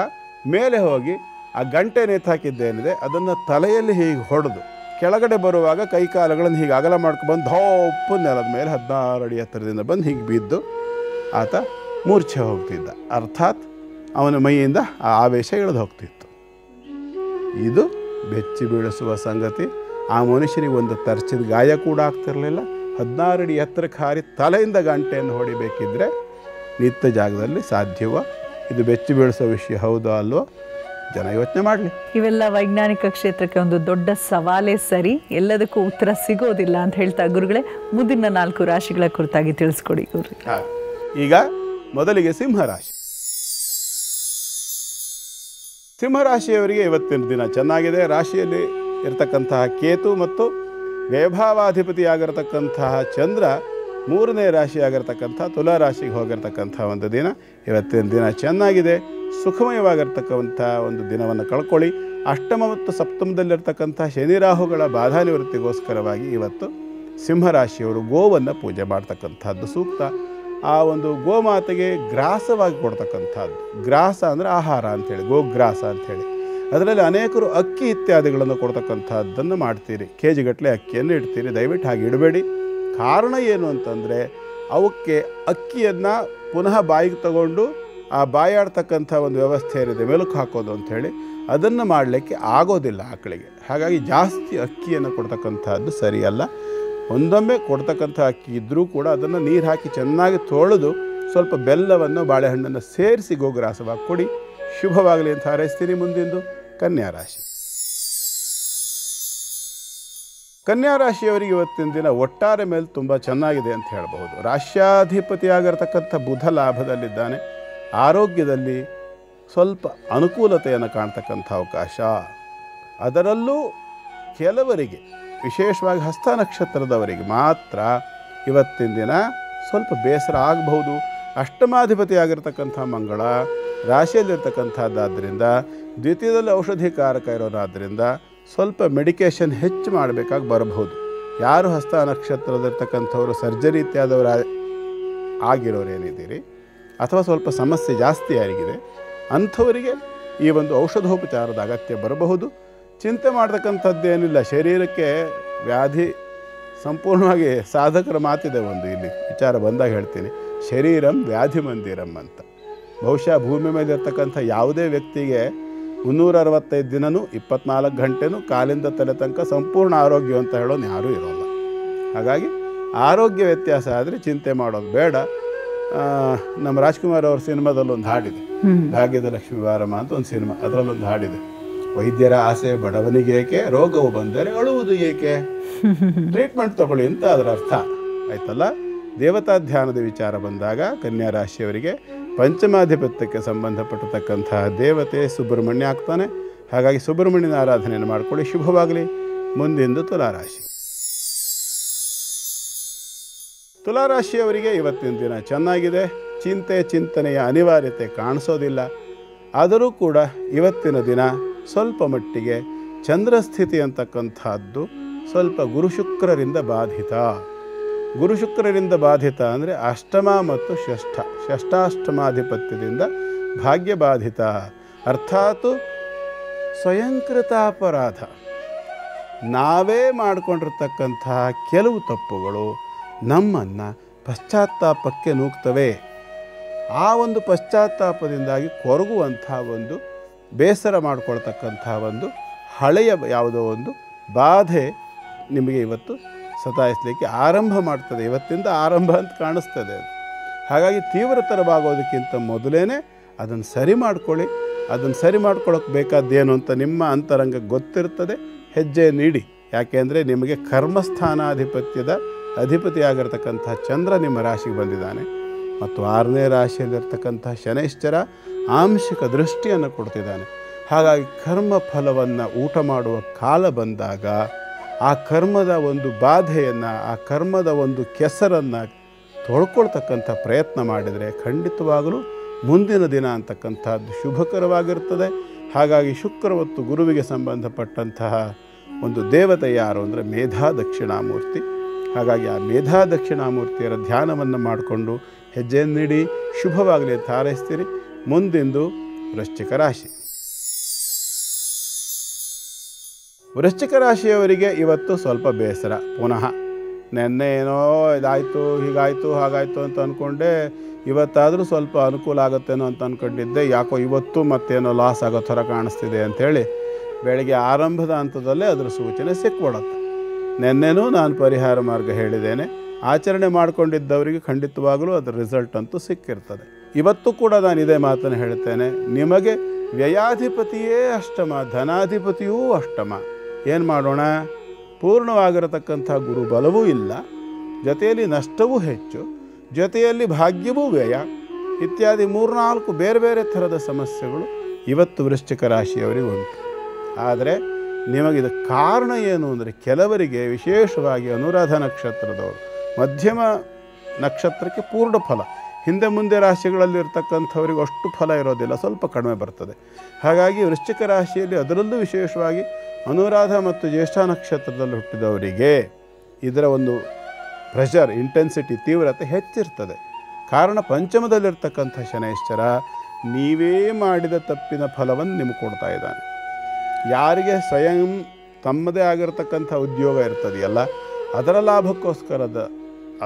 ಮೇಲೆ ಹೋಗಿ ಆ ಗಂಟೆ ನೇತಾಕಿದ್ದೇನಿದೆ ಅದನ್ನು ತಲೆಯಲ್ಲಿ ಹೀಗೆ ಹೊಡೆದು ಕೆಳಗಡೆ ಬರುವಾಗ ಕೈಕಾಲುಗಳನ್ನು ಹೀಗೆ ಅಗಲ ಮಾಡ್ಕೊಂಡು ಧೋಪ್ಪು ನೆಲದ ಮೇಲೆ 16 ಅಡಿ ಎತ್ತರದಿಂದ ಬಂದು ಹೀಗೆ ಬಿದ್ದು ಆತ ಮೂರ್ಛೆ ಹೋಗ್ತಿದ್ದ. ಅರ್ಥಾತ್ ಅವನ ಮೈಯಿಂದ ಆ ಆವೇಶ ಇಳಿದು ಹೋಗ್ತಿತ್ತು. ಇದು ಬೆಚ್ಚಿ ಬೀಳಿಸುವ ಸಂಗತಿ. ಆ ಮನುಷ್ಯನಿಗೆ ಒಂದು ತರ್ಚಿದ ಗಾಯ ಕೂಡ ಆಗ್ತಿರಲಿಲ್ಲ. 16 ಅಡಿ ಎತ್ತರಕ್ಕೆ ಹಾರಿ ತಲೆಯಿಂದ ಗಂಟೆಯನ್ನು ಹೊಡಿಬೇಕಿದ್ರೆ ನಿಂತ ಜಾಗದಲ್ಲಿ ಸಾಧ್ಯವೋ? ಇದು ಬೆಚ್ಚಿ ಬೀಳಿಸೋ ವಿಷಯ ಹೌದೋ ಅಲ್ವೋ? ಜನ ಯೋಚನೆ ಮಾಡಲಿ. ಇವೆಲ್ಲ ವೈಜ್ಞಾನಿಕ ಕ್ಷೇತ್ರಕ್ಕೆ ಒಂದು ದೊಡ್ಡ ಸವಾಲೇ ಸರಿ, ಎಲ್ಲದಕ್ಕೂ ಉತ್ತರ ಸಿಗೋದಿಲ್ಲ ಅಂತ ಹೇಳ್ತಾ ಗುರುಗಳೇ, ಮುಂದಿನ 4 ರಾಶಿಗಳ ಕುರಿತಾಗಿ ತಿಳಿಸ್ಕೊಡಿ ಗುರು. ಈಗ ಮೊದಲಿಗೆ ಸಿಂಹರಾಶಿ. ಸಿಂಹರಾಶಿಯವರಿಗೆ ಇವತ್ತಿನ ದಿನ ಚೆನ್ನಾಗಿದೆ. ರಾಶಿಯಲ್ಲಿ ಇರತಕ್ಕಂತಹ ಕೇತು ಮತ್ತು ವ್ಯಯಭಾವಾಧಿಪತಿಯಾಗಿರತಕ್ಕಂತಹ ಚಂದ್ರ ಮೂರನೇ ರಾಶಿ ಆಗಿರ್ತಕ್ಕಂಥ ತುಲಾ ರಾಶಿಗೆ ಹೋಗಿರ್ತಕ್ಕಂಥ ಒಂದು ದಿನ. ಇವತ್ತಿನ ದಿನ ಚೆನ್ನಾಗಿದೆ, ಸುಖಮಯವಾಗಿರ್ತಕ್ಕಂಥ ಒಂದು ದಿನವನ್ನು ಕಳ್ಕೊಳ್ಳಿ. ಅಷ್ಟಮ ಮತ್ತು ಸಪ್ತಮದಲ್ಲಿರ್ತಕ್ಕಂಥ ಶನಿ ರಾಹುಗಳ ಬಾಧಾ ನಿವೃತ್ತಿಗೋಸ್ಕರವಾಗಿ ಇವತ್ತು ಸಿಂಹರಾಶಿಯವರು ಗೋವನ್ನು ಪೂಜೆ ಮಾಡ್ತಕ್ಕಂಥದ್ದು ಸೂಕ್ತ. ಆ ಒಂದು ಗೋಮಾತೆಗೆ ಗ್ರಾಸವಾಗಿ ಕೊಡ್ತಕ್ಕಂಥದ್ದು. ಗ್ರಾಸ ಅಂದರೆ ಆಹಾರ ಅಂಥೇಳಿ, ಗೋಗ್ರಾಸ ಅಂಥೇಳಿ. ಅದರಲ್ಲಿ ಅನೇಕರು ಅಕ್ಕಿ ಇತ್ಯಾದಿಗಳನ್ನು ಕೊಡ್ತಕ್ಕಂಥದ್ದನ್ನು ಮಾಡ್ತೀರಿ. ಕೆ ಜಿಗಟ್ಟಲೆ ಅಕ್ಕಿಯನ್ನು ಇಡ್ತೀರಿ. ದಯವಿಟ್ಟು ಹಾಗೆ ಇಡಬೇಡಿ. ಕಾರಣ ಏನು ಅಂತಂದರೆ ಅವಕ್ಕೆ ಅಕ್ಕಿಯನ್ನು ಪುನಃ ಬಾಯಿಗೆ ತಗೊಂಡು ಆ ಬಾಯಾಡ್ತಕ್ಕಂಥ ಒಂದು ವ್ಯವಸ್ಥೆ ಏನಿದೆ ಮೆಲುಕು ಹಾಕೋದು ಅಂಥೇಳಿ, ಅದನ್ನು ಮಾಡಲಿಕ್ಕೆ ಆಗೋದಿಲ್ಲ ಆಕಳಿಗೆ. ಹಾಗಾಗಿ ಜಾಸ್ತಿ ಅಕ್ಕಿಯನ್ನು ಕೊಡ್ತಕ್ಕಂಥದ್ದು ಸರಿಯಲ್ಲ. ಒಂದೊಮ್ಮೆ ಕೊಡ್ತಕ್ಕಂಥ ಅಕ್ಕಿ ಇದ್ದರೂ ಕೂಡ ಅದನ್ನು ನೀರು ಹಾಕಿ ಚೆನ್ನಾಗಿ ತೊಳೆದು ಸ್ವಲ್ಪ ಬೆಲ್ಲವನ್ನು ಬಾಳೆಹಣ್ಣನ್ನು ಸೇರಿಸಿ ಗೋಗ್ರಾಸವಾಗಿ ಕೊಡಿ. ಶುಭವಾಗಲಿ ಅಂತ ಹಾರೈಸ್ತೀನಿ. ಮುಂದಿಂದು ಕನ್ಯಾ ರಾಶಿ. ಕನ್ಯಾ ರಾಶಿಯವರಿಗೆ ಇವತ್ತಿನ ದಿನ ಒಟ್ಟಾರೆ ಮೇಲೆ ತುಂಬ ಚೆನ್ನಾಗಿದೆ ಅಂತ ಹೇಳಬಹುದು. ರಾಶ್ಯಾಧಿಪತಿಯಾಗಿರ್ತಕ್ಕಂಥ ಬುಧ ಲಾಭದಲ್ಲಿದ್ದಾನೆ. ಆರೋಗ್ಯದಲ್ಲಿ ಸ್ವಲ್ಪ ಅನುಕೂಲತೆಯನ್ನು ಕಾಣ್ತಕ್ಕಂಥ ಅವಕಾಶ. ಅದರಲ್ಲೂ ಕೆಲವರಿಗೆ, ವಿಶೇಷವಾಗಿ ಹಸ್ತ ನಕ್ಷತ್ರದವರಿಗೆ ಮಾತ್ರ ಇವತ್ತಿನ ದಿನ ಸ್ವಲ್ಪ ಬೇಸರ ಆಗಬಹುದು. ಅಷ್ಟಮಾಧಿಪತಿಯಾಗಿರ್ತಕ್ಕಂಥ ಮಂಗಳ ರಾಶಿಯಲ್ಲಿರ್ತಕ್ಕಂಥದ್ದಾದ್ದರಿಂದ, ದ್ವಿತೀಯದಲ್ಲಿ ಔಷಧಿಕಾರಕ ಇರೋದಾದ್ದರಿಂದ ಸ್ವಲ್ಪ ಮೆಡಿಕೇಷನ್ ಹೆಚ್ಚು ಮಾಡಬೇಕಾಗಿ ಬರಬಹುದು. ಯಾರು ಹಸ್ತ ನಕ್ಷತ್ರದಲ್ಲಿರ್ತಕ್ಕಂಥವರು ಸರ್ಜರಿ ಇತ್ಯಾದವರು ಆಗಿರೋರೇನಿದ್ದೀರಿ ಅಥವಾ ಸ್ವಲ್ಪ ಸಮಸ್ಯೆ ಜಾಸ್ತಿ ಆಗಿದೆ ಅಂಥವರಿಗೆ ಈ ಒಂದು ಔಷಧೋಪಚಾರದ ಅಗತ್ಯ ಬರಬಹುದು. ಚಿಂತೆ ಮಾಡ್ತಕ್ಕಂಥದ್ದೇನಿಲ್ಲ. ಶರೀರಕ್ಕೆ ವ್ಯಾಧಿ ಸಂಪೂರ್ಣವಾಗಿ ಸಾಧಕರ ಮಾತಿದೆ ಒಂದು, ಇಲ್ಲಿ ವಿಚಾರ ಬಂದಾಗ ಹೇಳ್ತೀನಿ. ಶರೀರಂ ವ್ಯಾಧಿ ಮಂದಿರಂ ಅಂತ. ಬಹುಶಃ ಭೂಮಿ ಮೇಲೆ ಇರ್ತಕ್ಕಂಥ ಯಾವುದೇ ವ್ಯಕ್ತಿಗೆ 365 ದಿನವೂ 24 ಗಂಟೆನೂ ಕಾಲಿಂದ ತಲೆ ತನಕ ಸಂಪೂರ್ಣ ಆರೋಗ್ಯ ಅಂತ ಹೇಳೋನು ಯಾರೂ ಇರೋಲ್ಲ. ಹಾಗಾಗಿ ಆರೋಗ್ಯ ವ್ಯತ್ಯಾಸ ಆದರೆ ಚಿಂತೆ ಮಾಡೋದು ಬೇಡ. ನಮ್ಮ ರಾಜ್ಕುಮಾರ್ ಅವ್ರ ಸಿನಿಮಾದಲ್ಲೊಂದು ಹಾಡಿದೆ, ಭಾಗ್ಯದ ಲಕ್ಷ್ಮೀ ವಾರಮ್ಮ ಅಂತ ಒಂದು ಸಿನಿಮಾ, ಅದರಲ್ಲೊಂದು ಹಾಡಿದೆ. ವೈದ್ಯರ ಆಸೆ ಬಡವನಿಗೆ ಏಕೆ, ರೋಗವು ಬಂದರೆ ಅಳುವುದು ಏಕೆ, ಟ್ರೀಟ್ಮೆಂಟ್ ತಗೊಳ್ಳಿ ಅಂತ ಅದರ ಅರ್ಥ ಆಯ್ತಲ್ಲ. ದೇವತಾ ಧ್ಯಾನದ ವಿಚಾರ ಬಂದಾಗ ಕನ್ಯಾ ರಾಶಿಯವರಿಗೆ ಪಂಚಮಾಧಿಪತ್ಯಕ್ಕೆ ಸಂಬಂಧಪಟ್ಟತಕ್ಕಂತಹ ದೇವತೆ ಸುಬ್ರಹ್ಮಣ್ಯ ಆಗ್ತಾನೆ. ಹಾಗಾಗಿ ಸುಬ್ರಹ್ಮಣ್ಯನ ಆರಾಧನೆಯನ್ನು ಮಾಡಿಕೊಳ್ಳಿ. ಶುಭವಾಗಲಿ. ಮುಂದಿಂದು ತುಲಾರಾಶಿ. ತುಲಾರಾಶಿಯವರಿಗೆ ಇವತ್ತಿನ ದಿನ ಚೆನ್ನಾಗಿದೆ. ಚಿಂತನೆಯ ಅನಿವಾರ್ಯತೆ ಕಾಣಿಸೋದಿಲ್ಲ. ಆದರೂ ಕೂಡ ಇವತ್ತಿನ ದಿನ ಸ್ವಲ್ಪ ಮಟ್ಟಿಗೆ ಚಂದ್ರಸ್ಥಿತಿ ಅಂತಕ್ಕಂಥದ್ದು ಸ್ವಲ್ಪ ಗುರುಶುಕ್ರರಿಂದ ಬಾಧಿತ. ಗುರುಶುಕ್ರರಿಂದ ಬಾಧಿತ ಅಂದರೆ ಅಷ್ಟಮ ಮತ್ತು ಷಷ್ಠಾಷ್ಟಮಾಧಿಪತ್ಯದಿಂದ ಭಾಗ್ಯ ಬಾಧಿತ. ಅರ್ಥಾತ್ ಸ್ವಯಂಕೃತ ಅಪರಾಧ. ನಾವೇ ಮಾಡಿಕೊಂಡಿರ್ತಕ್ಕಂತಹ ಕೆಲವು ತಪ್ಪುಗಳು ನಮ್ಮನ್ನು ಪಶ್ಚಾತ್ತಾಪಕ್ಕೆ ನೂಗ್ತವೆ. ಆ ಒಂದು ಪಶ್ಚಾತ್ತಾಪದಿಂದಾಗಿ ಕೊರಗುವಂಥ ಒಂದು ಬೇಸರ ಮಾಡಿಕೊಳ್ತಕ್ಕಂಥ ಒಂದು ಹಳೆಯ ಯಾವುದೋ ಒಂದು ಬಾಧೆ ನಿಮಗೆ ಇವತ್ತು ಸತಾಯಿಸಲಿಕ್ಕೆ ಆರಂಭ ಮಾಡ್ತದೆ. ಇವತ್ತಿಂದ ಆರಂಭ ಅಂತ ಕಾಣಿಸ್ತದೆ ಅದು. ಹಾಗಾಗಿ ತೀವ್ರತರವಾಗೋದಕ್ಕಿಂತ ಮೊದಲೇ ಅದನ್ನು ಸರಿ ಮಾಡ್ಕೊಳ್ಳಿ. ಅದನ್ನು ಸರಿ ಮಾಡ್ಕೊಳ್ಳೋಕೆ ಬೇಕಾದ್ದೇನು ಅಂತ ನಿಮ್ಮ ಅಂತರಂಗ ಗೊತ್ತಿರ್ತದೆ. ಹೆಜ್ಜೆ ನೀಡಿ. ಯಾಕೆಂದರೆ ನಿಮಗೆ ಕರ್ಮಸ್ಥಾನಾಧಿಪತ್ಯದ ಅಧಿಪತಿಯಾಗಿರ್ತಕ್ಕಂಥ ಚಂದ್ರ ನಿಮ್ಮ ರಾಶಿಗೆ ಬಂದಿದ್ದಾನೆ ಮತ್ತು 6ನೇ ರಾಶಿಯಲ್ಲಿರ್ತಕ್ಕಂಥ ಶನೈಶ್ಚರ ಆಂಶಿಕ ದೃಷ್ಟಿಯನ್ನು ಕೊಡ್ತಿದ್ದಾನೆ. ಹಾಗಾಗಿ ಕರ್ಮ ಫಲವನ್ನು ಊಟ ಮಾಡುವ ಕಾಲ ಬಂದಾಗ ಆ ಕರ್ಮದ ಒಂದು ಬಾಧೆಯನ್ನು, ಆ ಕರ್ಮದ ಒಂದು ಕೆಸರನ್ನು ತೊಳ್ಕೊಳ್ತಕ್ಕಂಥ ಪ್ರಯತ್ನ ಮಾಡಿದರೆ ಖಂಡಿತವಾಗಲೂ ಮುಂದಿನ ದಿನ ಅಂತಕ್ಕಂಥದ್ದು ಶುಭಕರವಾಗಿರ್ತದೆ. ಹಾಗಾಗಿ ಶುಕ್ರವತ್ತು ಗುರುವಿಗೆ ಸಂಬಂಧಪಟ್ಟಂತಹ ಒಂದು ದೇವತೆ ಯಾರು ಅಂದರೆ ಮೇಧಾ ದಕ್ಷಿಣಾಮೂರ್ತಿ. ಹಾಗಾಗಿ ಆ ಮೇಧಾ ದಕ್ಷಿಣಾಮೂರ್ತಿಯರ ಧ್ಯಾನವನ್ನು ಮಾಡಿಕೊಂಡು ಹೆಜ್ಜೆಯನ್ನು ನೀಡಿ. ಶುಭವಾಗಲಿ ಅಂತ ಹಾರೈಸ್ತೀರಿ. ಮುಂದಿಂದು ವೃಶ್ಚಿಕ ರಾಶಿ. ವೃಶ್ಚಿಕ ರಾಶಿಯವರಿಗೆ ಇವತ್ತು ಸ್ವಲ್ಪ ಬೇಸರ. ಪುನಃ ನೆನ್ನೆ ಏನೋ ಇದಾಯಿತು, ಹೀಗಾಯಿತು, ಹಾಗಾಯಿತು ಅಂತ ಅಂದ್ಕೊಂಡೆ. ಇವತ್ತಾದರೂ ಸ್ವಲ್ಪ ಅನುಕೂಲ ಆಗುತ್ತೇನೋ ಅಂತ ಅಂದ್ಕೊಂಡಿದ್ದೆ. ಯಾಕೋ ಇವತ್ತು ಮತ್ತೇನೋ ಲಾಸ್ ಆಗೋ ಥರ ಕಾಣಿಸ್ತಿದೆ ಅಂಥೇಳಿ ಬೆಳಗ್ಗೆ ಆರಂಭದ ಹಂತದಲ್ಲೇ ಅದರ ಸೂಚನೆ ಸಿಕ್ಬಿಡುತ್ತೆ. ನೆನ್ನೆನೂ ನಾನು ಪರಿಹಾರ ಮಾರ್ಗ ಹೇಳಿದ್ದೇನೆ. ಆಚರಣೆ ಮಾಡಿಕೊಂಡಿದ್ದವರಿಗೆ ಖಂಡಿತವಾಗಲೂ ಅದರ ರಿಸಲ್ಟ್ ಅಂತೂ ಸಿಕ್ಕಿರ್ತದೆ. ಇವತ್ತು ಕೂಡ ನಾನು ಇದೇ ಮಾತನ್ನು ಹೇಳ್ತೇನೆ. ನಿಮಗೆ ವ್ಯಯಾಧಿಪತಿಯೇ ಅಷ್ಟಮ, ಧನಾಧಿಪತಿಯೂ ಅಷ್ಟಮ. ಏನು ಮಾಡೋಣ? ಪೂರ್ಣವಾಗಿರತಕ್ಕಂಥ ಗುರುಬಲವೂ ಇಲ್ಲ, ಜೊತೆಯಲ್ಲಿ ನಷ್ಟವೂ ಹೆಚ್ಚು, ಜೊತೆಯಲ್ಲಿ ಭಾಗ್ಯವೂ ವ್ಯಯ ಇತ್ಯಾದಿ 3-4 ಬೇರೆ ಬೇರೆ ಥರದ ಸಮಸ್ಯೆಗಳು ಇವತ್ತು ವೃಶ್ಚಿಕ ರಾಶಿಯವರಿಗೆ ಉಂಟು. ಆದರೆ ನಿಮಗಿದ ಕಾರಣ ಏನು ಅಂದರೆ ಕೆಲವರಿಗೆ ವಿಶೇಷವಾಗಿ ಅನುರಾಧ ನಕ್ಷತ್ರದವರು, ಮಧ್ಯಮ ನಕ್ಷತ್ರಕ್ಕೆ ಪೂರ್ಣ ಫಲ. ಹಿಂದೆ ಮುಂದೆ ರಾಶಿಗಳಲ್ಲಿರ್ತಕ್ಕಂಥವ್ರಿಗೆ ಅಷ್ಟು ಫಲ ಇರೋದಿಲ್ಲ, ಸ್ವಲ್ಪ ಕಡಿಮೆ ಬರ್ತದೆ. ಹಾಗಾಗಿ ವೃಶ್ಚಿಕ ರಾಶಿಯಲ್ಲಿ ಅದರಲ್ಲೂ ವಿಶೇಷವಾಗಿ ಅನುರಾಧ ಮತ್ತು ಜ್ಯೇಷ್ಠ ನಕ್ಷತ್ರದಲ್ಲಿ ಹುಟ್ಟಿದವರಿಗೆ ಇದರ ಒಂದು ಪ್ರೆಷರ್, ಇಂಟೆನ್ಸಿಟಿ, ತೀವ್ರತೆ ಹೆಚ್ಚಿರ್ತದೆ. ಕಾರಣ ಪಂಚಮದಲ್ಲಿರ್ತಕ್ಕಂಥ ಶನೈಶ್ಚರ ನೀವೇ ಮಾಡಿದ ತಪ್ಪಿನ ಫಲವನ್ನು ನಿಮಗೆ ಕೊಡ್ತಾ ಇದ್ದಾನೆ. ಯಾರಿಗೆ ಸ್ವಯಂ ತಮ್ಮದೇ ಆಗಿರತಕ್ಕಂಥ ಉದ್ಯೋಗ ಇರ್ತದೆಯಲ್ಲ, ಅದರ ಲಾಭಕ್ಕೋಸ್ಕರದ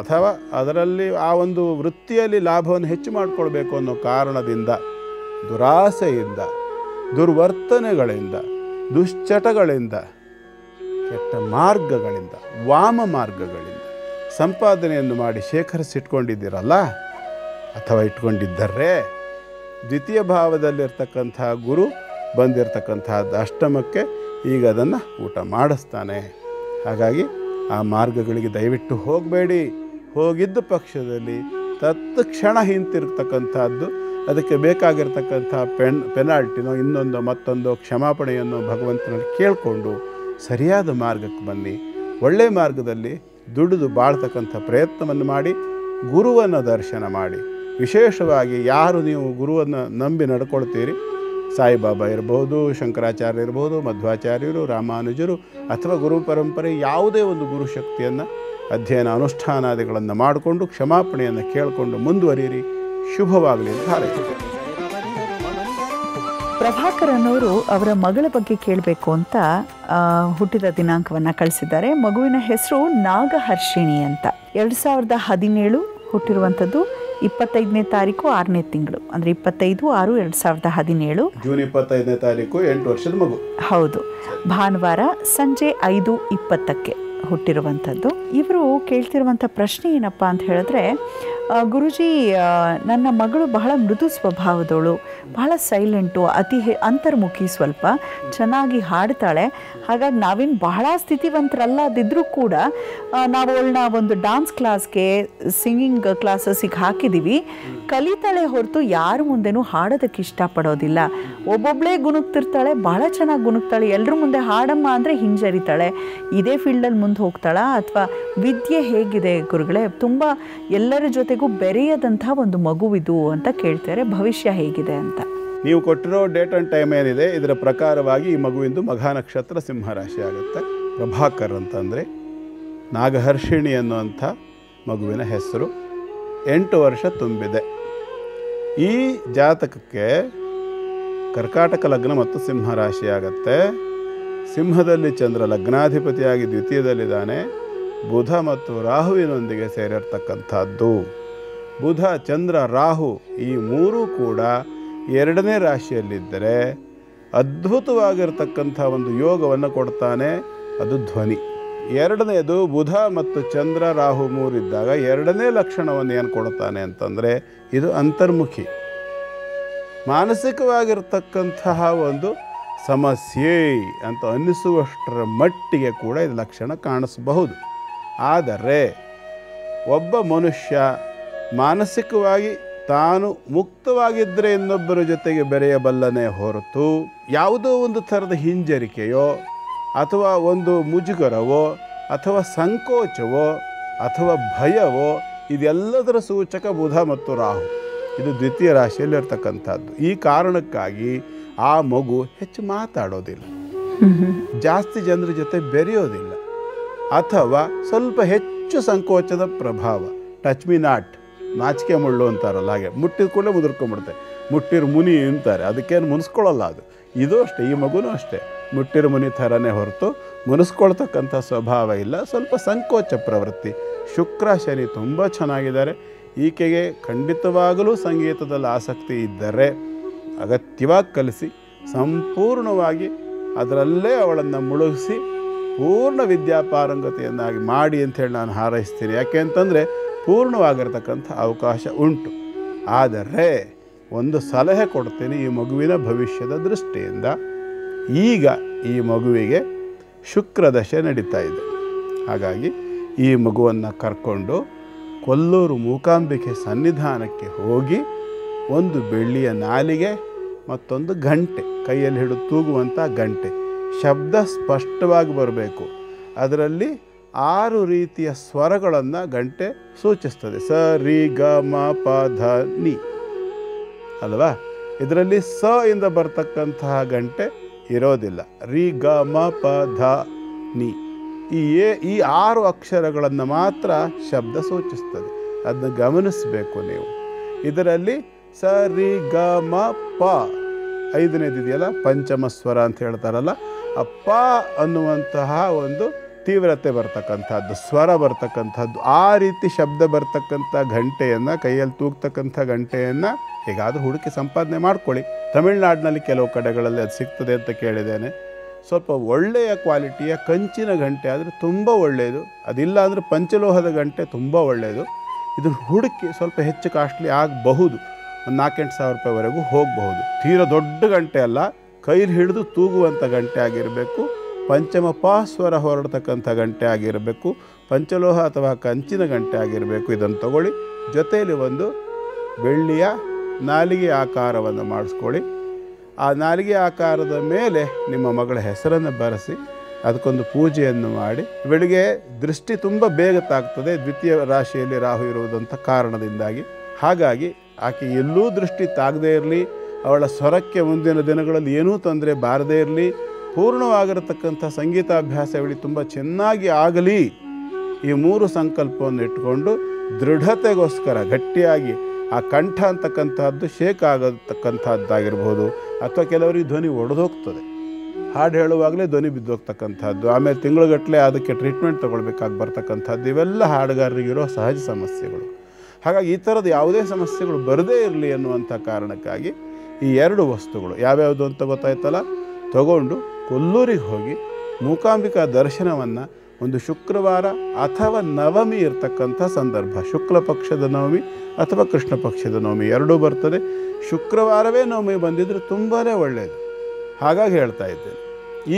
ಅಥವಾ ಅದರಲ್ಲಿ ಆ ಒಂದು ವೃತ್ತಿಯಲ್ಲಿ ಲಾಭವನ್ನು ಹೆಚ್ಚು ಮಾಡಿಕೊಳ್ಬೇಕು ಅನ್ನೋ ಕಾರಣದಿಂದ, ದುರಾಸೆಯಿಂದ, ದುರ್ವರ್ತನೆಗಳಿಂದ, ದುಶ್ಚಟಗಳಿಂದ, ಕೆಟ್ಟ ಮಾರ್ಗಗಳಿಂದ, ವಾಮ ಮಾರ್ಗಗಳಿಂದ ಸಂಪಾದನೆಯನ್ನು ಮಾಡಿ ಶೇಖರಿಸಿಟ್ಕೊಂಡಿದ್ದೀರಲ್ಲ, ಅಥವಾ ಇಟ್ಕೊಂಡಿದ್ದರೆ ದ್ವಿತೀಯ ಭಾವದಲ್ಲಿರ್ತಕ್ಕಂಥ ಗುರು ಬಂದಿರತಕ್ಕಂಥದ್ದು ಅಷ್ಟಮಕ್ಕೆ ಈಗ ಅದನ್ನು ಊಟ ಮಾಡಿಸ್ತಾನೆ. ಹಾಗಾಗಿ ಆ ಮಾರ್ಗಗಳಿಗೆ ದಯವಿಟ್ಟು ಹೋಗಬೇಡಿ. ಹೋಗಿದ್ದ ಪಕ್ಷದಲ್ಲಿ ತತ್ಕ್ಷಣ ಹಿಂತಿರುಗ್ತಕ್ಕಂಥದ್ದು, ಅದಕ್ಕೆ ಬೇಕಾಗಿರ್ತಕ್ಕಂಥ ಪೆನಾಲ್ಟಿನೋ ಇನ್ನೊಂದು ಮತ್ತೊಂದು ಕ್ಷಮಾಪಣೆಯನ್ನು ಭಗವಂತನಲ್ಲಿ ಕೇಳಿಕೊಂಡು ಸರಿಯಾದ ಮಾರ್ಗಕ್ಕೆ ಬನ್ನಿ. ಒಳ್ಳೆಯ ಮಾರ್ಗದಲ್ಲಿ ದುಡಿದು ಬಾಳ್ತಕ್ಕಂಥ ಪ್ರಯತ್ನವನ್ನು ಮಾಡಿ, ಗುರುವನ್ನು ದರ್ಶನ ಮಾಡಿ. ವಿಶೇಷವಾಗಿ ಯಾರು ನೀವು ಗುರುವನ್ನು ನಂಬಿ ನಡ್ಕೊಳ್ತೀರಿ, ಸಾಯಿಬಾಬಾ ಇರ್ಬೋದು, ಶಂಕರಾಚಾರ್ಯ ಇರ್ಬೋದು, ಮಧ್ವಾಚಾರ್ಯರು, ರಾಮಾನುಜರು ಅಥವಾ ಗುರು ಪರಂಪರೆ ಯಾವುದೇ ಒಂದು ಗುರುಶಕ್ತಿಯನ್ನು ಅಧ್ಯಯನ ಅನುಷ್ಠಾನಾದಿಗಳನ್ನು ಮಾಡಿಕೊಂಡು ಕ್ಷಮಾಪಣೆಯನ್ನು ಕೇಳಿಕೊಂಡು ಮುಂದುವರಿಯಿರಿ. ಶುಭವಾಗಲಿ ಅಂತ ಹಾರೈಸುತ್ತೇನೆ. ಪ್ರಭಾಕರನವರು ಅವರ ಮಗಳ ಬಗ್ಗೆ ಕೇಳಬೇಕು ಅಂತ ಹುಟ್ಟಿದ ದಿನಾಂಕವನ್ನು ಕಳಿಸಿದ್ದಾರೆ. ಮಗುವಿನ ಹೆಸರು ನಾಗಹರ್ಷಿಣಿ ಅಂತ. 2017 ಹುಟ್ಟಿರುವಂಥದ್ದು. 25ನೇ ತಾರೀಕು 6ನೇ ತಿಂಗಳು, ಅಂದರೆ 25/6/2017. ಜೂನ್ 25ನೇ ತಾರೀಕು 8 ವರ್ಷದ ಮಗು. ಹೌದು, ಭಾನುವಾರ ಸಂಜೆ 5:20ಕ್ಕೆ ಹುಟ್ಟಿರುವಂಥದ್ದು. ಇವರು ಕೇಳ್ತಿರುವಂಥ ಪ್ರಶ್ನೆ ಏನಪ್ಪ ಅಂತ ಹೇಳಿದ್ರೆ, ಗುರುಜಿ, ನನ್ನ ಮಗಳು ಬಹಳ ಮೃದು ಸ್ವಭಾವದವಳು, ಬಹಳ ಸೈಲೆಂಟು, ಅಂತರ್ಮುಖಿ, ಸ್ವಲ್ಪ ಚೆನ್ನಾಗಿ ಹಾಡ್ತಾಳೆ. ಹಾಗಾಗಿ ನಾವೇನು ಬಹಳ ಸ್ಥಿತಿವಂತರಲ್ಲದಿದ್ದರೂ ಕೂಡ ನಾವು ಅವಳನ್ನ ಒಂದು ಡಾನ್ಸ್ ಕ್ಲಾಸ್ಗೆ, ಸಿಂಗಿಂಗ್ ಕ್ಲಾಸಸ್ಸಿಗೆ ಹಾಕಿದ್ದೀವಿ. ಕಲಿತಾಳೆ ಹೊರತು ಯಾರ ಮುಂದೆನೂ ಹಾಡೋದಕ್ಕೆ ಇಷ್ಟಪಡೋದಿಲ್ಲ. ಒಬ್ಬೊಬ್ಬಳೇ ಗುಣಗ್ತಿರ್ತಾಳೆ, ಬಹಳ ಚೆನ್ನಾಗಿ ಗುಣಗ್ತಾಳೆ. ಎಲ್ಲರ ಮುಂದೆ ಹಾಡಮ್ಮ ಅಂದರೆ ಹಿಂಜರಿತಾಳೆ. ಇದೇ ಫೀಲ್ಡಲ್ಲಿ ಮುಂದೆ ಹೋಗ್ತಾಳ ಅಥವಾ ವಿದ್ಯೆ ಹೇಗಿದೆ ಗುರುಗಳೇ? ತುಂಬ ಎಲ್ಲರ ಜೊತೆಗೂ ಬೆರೆಯದಂಥ ಒಂದು ಮಗುವಿದು ಅಂತ ಕೇಳ್ತಾರೆ. ಭವಿಷ್ಯ ಹೇಗಿದೆ ಅಂತ ನೀವು ಕೊಟ್ಟಿರೋ ಡೇಟ್ ಆ್ಯಂಡ್ ಟೈಮ್ ಏನಿದೆ, ಇದರ ಪ್ರಕಾರವಾಗಿ ಈ ಮಗುವಿಂದು ಮಘ ನಕ್ಷತ್ರ ಸಿಂಹರಾಶಿ ಆಗುತ್ತೆ. ಪ್ರಭಾಕರ್ ಅಂತಂದರೆ ನಾಗಹರ್ಷಿಣಿ ಅನ್ನುವಂಥ ಮಗುವಿನ ಹೆಸರು. 8 ವರ್ಷ ತುಂಬಿದೆ. ಈ ಜಾತಕಕ್ಕೆ ಕರ್ಕಾಟಕ ಲಗ್ನ ಮತ್ತು ಸಿಂಹರಾಶಿ ಆಗುತ್ತೆ. ಸಿಂಹದಲ್ಲಿ ಚಂದ್ರ ಲಗ್ನಾಧಿಪತಿಯಾಗಿ ದ್ವಿತೀಯದಲ್ಲಿದ್ದಾನೆ. ಬುಧ ಮತ್ತು ರಾಹುವಿನೊಂದಿಗೆ ಸೇರಿರ್ತಕ್ಕಂಥದ್ದು. ಬುಧ, ಚಂದ್ರ, ರಾಹು ಈ ಮೂರೂ ಕೂಡ 2ನೇ ರಾಶಿಯಲ್ಲಿದ್ದರೆ ಅದ್ಭುತವಾಗಿರ್ತಕ್ಕಂಥ ಒಂದು ಯೋಗವನ್ನು ಕೊಡ್ತಾನೆ. ಅದು ಧ್ವನಿ. 2ನೇದು ಬುಧ ಮತ್ತು ಚಂದ್ರ, ರಾಹು 3 ಇದ್ದಾಗ 2ನೇ ಲಕ್ಷಣವನ್ನು ಏನು ಕೊಡ್ತಾನೆ ಅಂತಂದರೆ, ಇದು ಅಂತರ್ಮುಖಿ. ಮಾನಸಿಕವಾಗಿರ್ತಕ್ಕಂತಹ ಒಂದು ಸಮಸ್ಯೆ ಅಂತ ಅನ್ನಿಸುವಷ್ಟರ ಮಟ್ಟಿಗೆ ಕೂಡ ಇದು ಲಕ್ಷಣ ಕಾಣಿಸಬಹುದು. ಆದರೆ ಒಬ್ಬ ಮನುಷ್ಯ ಮಾನಸಿಕವಾಗಿ ತಾನು ಮುಕ್ತವಾಗಿದ್ದರೆ ಇನ್ನೊಬ್ಬರ ಜೊತೆಗೆ ಬೆರೆಯಬಲ್ಲನೇ ಹೊರತು ಯಾವುದೋ ಒಂದು ಥರದ ಹಿಂಜರಿಕೆಯೋ ಅಥವಾ ಒಂದು ಮುಜುಗರವೋ ಅಥವಾ ಸಂಕೋಚವೋ ಅಥವಾ ಭಯವೋ ಇದೆಲ್ಲದರ ಸೂಚಕ ಬುಧ ಮತ್ತು ರಾಹು. ಇದು ದ್ವಿತೀಯ ರಾಶಿಯಲ್ಲಿರ್ತಕ್ಕಂಥದ್ದು. ಈ ಕಾರಣಕ್ಕಾಗಿ ಆ ಮಗು ಹೆಚ್ಚು ಮಾತಾಡೋದಿಲ್ಲ, ಜಾಸ್ತಿ ಜನರ ಜೊತೆ ಬೆರೆಯೋದಿಲ್ಲ, ಅಥವಾ ಸ್ವಲ್ಪ ಹೆಚ್ಚು ಸಂಕೋಚದ ಪ್ರಭಾವ. ಟಚ್ ಮಿ ನಾಟ್, ನಾಚಿಕೆ ಮುಳ್ಳು ಅಂತಾರಲ್ಲ, ಹಾಗೆ ಮುಟ್ಟಿದ ಕೂಡಲೇ ಮುದುರ್ಕೊಂಡ್ಬಿಡುತ್ತೆ. ಮುಟ್ಟಿರು ಮುನಿ ಅಂತಾರೆ, ಅದಕ್ಕೇನು ಮುನಿಸ್ಕೊಳ್ಳಲ್ಲ ಅದು. ಇದು ಅಷ್ಟೇ, ಈ ಮಗುನೂ ಅಷ್ಟೇ, ಮುಟ್ಟಿರು ಮುನಿ ಥರನೇ ಹೊರತು ಮುನಿಸ್ಕೊಳ್ತಕ್ಕಂಥ ಸ್ವಭಾವ ಇಲ್ಲ. ಸ್ವಲ್ಪ ಸಂಕೋಚ ಪ್ರವೃತ್ತಿ. ಶುಕ್ರ ಶನಿ ತುಂಬ ಚೆನ್ನಾಗಿದ್ದಾರೆ. ಈಕೆಗೆ ಖಂಡಿತವಾಗಲೂ ಸಂಗೀತದಲ್ಲಿ ಆಸಕ್ತಿ ಇದ್ದರೆ ಅಗತ್ಯವಾಗಿ ಕಲಿಸಿ ಸಂಪೂರ್ಣವಾಗಿ ಅದರಲ್ಲೇ ಅವಳನ್ನು ಮುಳುಗಿಸಿ ಪೂರ್ಣ ವಿದ್ಯಾಪಾರಂಗತೆಯನ್ನಾಗಿ ಮಾಡಿ ಅಂಥೇಳಿ ನಾನು ಹಾರೈಸ್ತೀನಿ. ಯಾಕೆ ಅಂತಂದರೆ ಪೂರ್ಣವಾಗಿರ್ತಕ್ಕಂಥ ಅವಕಾಶ ಉಂಟು. ಆದರೆ ಒಂದು ಸಲಹೆ ಕೊಡ್ತೀನಿ ಈ ಮಗುವಿನ ಭವಿಷ್ಯದ ದೃಷ್ಟಿಯಿಂದ. ಈಗ ಈ ಮಗುವಿಗೆ ಶುಕ್ರದಶೆ ನಡೀತಾ ಇದೆ. ಹಾಗಾಗಿ ಈ ಮಗುವನ್ನು ಕರ್ಕೊಂಡು ಕೊಲ್ಲೂರು ಮೂಕಾಂಬಿಕೆ ಸನ್ನಿಧಾನಕ್ಕೆ ಹೋಗಿ ಒಂದು ಬೆಳ್ಳಿಯ ನಾಲಿಗೆ ಮತ್ತೊಂದು ಗಂಟೆ, ಕೈಯಲ್ಲಿ ಹಿಡಿದು ತೂಗುವಂಥ ಗಂಟೆ, ಶಬ್ದ ಸ್ಪಷ್ಟವಾಗಿ ಬರಬೇಕು. ಅದರಲ್ಲಿ 6 ರೀತಿಯ ಸ್ವರಗಳನ್ನು ಗಂಟೆ ಸೂಚಿಸ್ತದೆ. ಸ ರಿ ಗ ಮ ಪ ಧ ನಿ ಅಲ್ವಾ? ಇದರಲ್ಲಿ ಸ ಇಂದ ಬರ್ತಕ್ಕಂತಹ ಗಂಟೆ ಇರೋದಿಲ್ಲ. ರಿ ಗ ಮ ಪ ಧ ನಿ ಈ 6 ಅಕ್ಷರಗಳನ್ನು ಮಾತ್ರ ಶಬ್ದ ಸೂಚಿಸ್ತದೆ. ಅದನ್ನ ಗಮನಿಸಬೇಕು ನೀವು. ಇದರಲ್ಲಿ ಸ ರಿ ಗ ಮ ಪ 5ನೇದಿದೆಯಲ್ಲ, ಪಂಚಮ ಸ್ವರ ಅಂತ ಹೇಳ್ತಾರಲ್ಲ, ಆ ಪ ಅನ್ನುವಂತಹ ಒಂದು ತೀವ್ರತೆ ಬರ್ತಕ್ಕಂಥದ್ದು, ಸ್ವರ ಬರ್ತಕ್ಕಂಥದ್ದು, ಆ ರೀತಿ ಶಬ್ದ ಬರ್ತಕ್ಕಂಥ ಗಂಟೆಯನ್ನು, ಕೈಯಲ್ಲಿ ತೂಗ್ತಕ್ಕಂಥ ಗಂಟೆಯನ್ನು ಹೇಗಾದರೂ ಹುಡುಕಿ ಸಂಪಾದನೆ ಮಾಡ್ಕೊಳ್ಳಿ. ತಮಿಳುನಾಡಿನಲ್ಲಿ ಕೆಲವು ಕಡೆಗಳಲ್ಲಿ ಅದು ಸಿಗ್ತದೆ ಅಂತ ಕೇಳಿದ್ದೇನೆ. ಸ್ವಲ್ಪ ಒಳ್ಳೆಯ ಕ್ವಾಲಿಟಿಯ ಕಂಚಿನ ಗಂಟೆ ಆದರೆ ತುಂಬ ಒಳ್ಳೆಯದು. ಅದಿಲ್ಲ ಅಂದರೆ ಪಂಚಲೋಹದ ಗಂಟೆ ತುಂಬ ಒಳ್ಳೆಯದು. ಇದನ್ನು ಹುಡುಕಿ ಸ್ವಲ್ಪ ಹೆಚ್ಚು ಕಾಸ್ಟ್ಲಿ ಆಗಬಹುದು, ಒಂದು 4-8 ಸಾವಿರ ರೂಪಾಯಿವರೆಗೂ ಹೋಗಬಹುದು. ತೀರ ದೊಡ್ಡ ಗಂಟೆ ಅಲ್ಲ, ಕೈಲಿ ಹಿಡಿದು ತೂಗುವಂಥ ಗಂಟೆ ಆಗಿರಬೇಕು, ಪಂಚಮ ಪ ಸ್ವರ ಹೊರಡ್ತಕ್ಕಂಥ ಗಂಟೆ ಆಗಿರಬೇಕು, ಪಂಚಲೋಹ ಅಥವಾ ಕಂಚಿನ ಗಂಟೆ ಆಗಿರಬೇಕು. ಇದನ್ನು ತಗೊಳ್ಳಿ. ಜೊತೆಯಲ್ಲಿ ಒಂದು ಬೆಳ್ಳಿಯ ನಾಲಿಗೆ ಆಕಾರವನ್ನು ಮಾಡಿಸ್ಕೊಳ್ಳಿ. ಆ ನಾಲಿಗೆ ಆಕಾರದ ಮೇಲೆ ನಿಮ್ಮ ಮಗಳ ಹೆಸರನ್ನು ಬರೆಸಿ ಅದಕ್ಕೊಂದು ಪೂಜೆಯನ್ನು ಮಾಡಿ. ಬೆಳಿಗ್ಗೆ ದೃಷ್ಟಿ ತುಂಬ ಬೇಗ ತಾಗ್ತದೆ, ದ್ವಿತೀಯ ರಾಶಿಯಲ್ಲಿ ರಾಹು ಇರುವುದಂಥ ಕಾರಣದಿಂದಾಗಿ. ಹಾಗಾಗಿ ಆಕೆ ಎಲ್ಲೂ ದೃಷ್ಟಿ ತಾಗದೇ ಇರಲಿ, ಅವಳ ಸ್ವರಕ್ಕೆ ಮುಂದಿನ ದಿನಗಳಲ್ಲಿ ಏನೂ ತೊಂದರೆ ಬಾರದೇ ಇರಲಿ, ಪೂರ್ಣವಾಗಿರತಕ್ಕಂಥ ಸಂಗೀತಾಭ್ಯಾಸ ಇವಳಿ ತುಂಬ ಚೆನ್ನಾಗಿ ಆಗಲಿ. ಈ 3 ಸಂಕಲ್ಪವನ್ನು ಇಟ್ಕೊಂಡು ದೃಢತೆಗೋಸ್ಕರ ಗಟ್ಟಿಯಾಗಿ ಆ ಕಂಠ ಅಂತಕ್ಕಂಥದ್ದು ಶೇಕ್ ಆಗತಕ್ಕಂಥದ್ದಾಗಿರ್ಬೋದು, ಅಥವಾ ಕೆಲವರಿಗೆ ಧ್ವನಿ ಒಡೆದೋಗ್ತದೆ, ಹಾಡು ಹೇಳುವಾಗಲೇ ಧ್ವನಿ ಬಿದ್ದೋಗ್ತಕ್ಕಂಥದ್ದು, ಆಮೇಲೆ ತಿಂಗಳುಗಟ್ಟಲೆ ಅದಕ್ಕೆ ಟ್ರೀಟ್ಮೆಂಟ್ ತೊಗೊಳ್ಬೇಕಾಗಿ ಬರ್ತಕ್ಕಂಥದ್ದು, ಇವೆಲ್ಲ ಹಾಡುಗಾರರಿಗಿರೋ ಸಹಜ ಸಮಸ್ಯೆಗಳು. ಹಾಗಾಗಿ ಈ ಥರದ ಯಾವುದೇ ಸಮಸ್ಯೆಗಳು ಬರದೇ ಇರಲಿ ಅನ್ನುವಂಥ ಕಾರಣಕ್ಕಾಗಿ ಈ 2 ವಸ್ತುಗಳು ಯಾವ್ಯಾವುದು ಅಂತ ಗೊತ್ತಾಯ್ತಲ್ಲ, ತಗೊಂಡು ಕೊಲ್ಲೂರಿಗೆ ಹೋಗಿ ಮೂಕಾಂಬಿಕಾ ದರ್ಶನವನ್ನು ಒಂದು ಶುಕ್ರವಾರ ಅಥವಾ ನವಮಿ ಇರ್ತಕ್ಕಂಥ ಸಂದರ್ಭ, ಶುಕ್ಲ ಪಕ್ಷದ ನವಮಿ ಅಥವಾ ಕೃಷ್ಣ ಪಕ್ಷದ ನವಮಿ ಎರಡೂ ಬರ್ತದೆ. ಶುಕ್ರವಾರವೇ ನವಮಿ ಬಂದಿದ್ದರೆ ತುಂಬಾ ಒಳ್ಳೆಯದು. ಹಾಗಾಗಿ ಹೇಳ್ತಾ ಇದ್ದೇನೆ,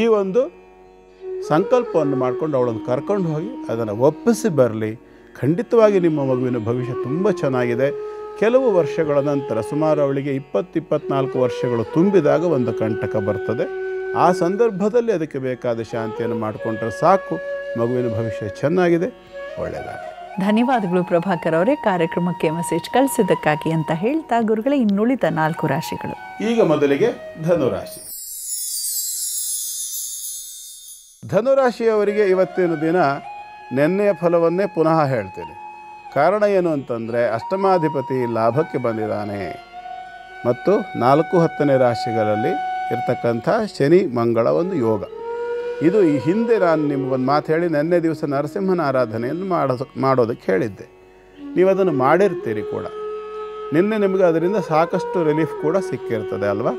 ಈ ಒಂದು ಸಂಕಲ್ಪವನ್ನು ಮಾಡಿಕೊಂಡು ಅವಳನ್ನು ಕರ್ಕೊಂಡು ಹೋಗಿ ಅದನ್ನು ಒಪ್ಪಿಸಿ ಬರಲಿ. ಖಂಡಿತವಾಗಿ ನಿಮ್ಮ ಮಗುವಿನ ಭವಿಷ್ಯ ತುಂಬ ಚೆನ್ನಾಗಿದೆ. ಕೆಲವು ವರ್ಷಗಳ ನಂತರ, ಸುಮಾರು ಅವಳಿಗೆ 20-24 ವರ್ಷಗಳು ತುಂಬಿದಾಗ ಒಂದು ಕಂಟಕ ಬರ್ತದೆ. ಆ ಸಂದರ್ಭದಲ್ಲಿ ಅದಕ್ಕೆ ಬೇಕಾದ ಶಾಂತಿಯನ್ನು ಮಾಡಿಕೊಂಡ್ರೆ ಸಾಕು, ಮಗುವಿನ ಭವಿಷ್ಯ ಚೆನ್ನಾಗಿದೆ, ಒಳ್ಳೆಯದಾಗಿ. ಧನ್ಯವಾದಗಳು ಪ್ರಭಾಕರ್ ಅವರೇ, ಕಾರ್ಯಕ್ರಮಕ್ಕೆ ಮೆಸೇಜ್ ಕಳಿಸಿದ್ದಕ್ಕಾಗಿ ಅಂತ ಹೇಳ್ತಾ, ಗುರುಗಳೇ ಇನ್ನುಳಿದ 4 ರಾಶಿಗಳು. ಈಗ ಮೊದಲಿಗೆ ಧನುರಾಶಿ. ಧನುರಾಶಿಯವರಿಗೆ ಇವತ್ತಿನ ದಿನ ನೆನ್ನೆಯ ಫಲವನ್ನೇ ಪುನಃ ಹೇಳ್ತೇನೆ. ಕಾರಣ ಏನು ಅಂತಂದರೆ, ಅಷ್ಟಮಾಧಿಪತಿ ಲಾಭಕ್ಕೆ ಬಂದಿದ್ದಾನೆ ಮತ್ತು 4-10ನೇ ರಾಶಿಗಳಲ್ಲಿ ಇರ್ತಕ್ಕಂಥ ಶನಿ ಮಂಗಳ ಒಂದು ಯೋಗ. ಇದು ಈ ಹಿಂದೆ ನಾನು ನಿಮಗೊಂದು ಮಾತು ಹೇಳಿ, ನೆನ್ನೆ ದಿವಸ ನರಸಿಂಹನ ಆರಾಧನೆಯನ್ನು ಮಾಡೋದಕ್ಕೆ ಹೇಳಿದ್ದೆ. ನೀವು ಅದನ್ನು ಮಾಡಿರ್ತೀರಿ ಕೂಡ. ನಿನ್ನೆ ನಿಮಗೆ ಅದರಿಂದ ಸಾಕಷ್ಟು ರಿಲೀಫ್ ಕೂಡ ಸಿಕ್ಕಿರ್ತದೆ ಅಲ್ವಾ?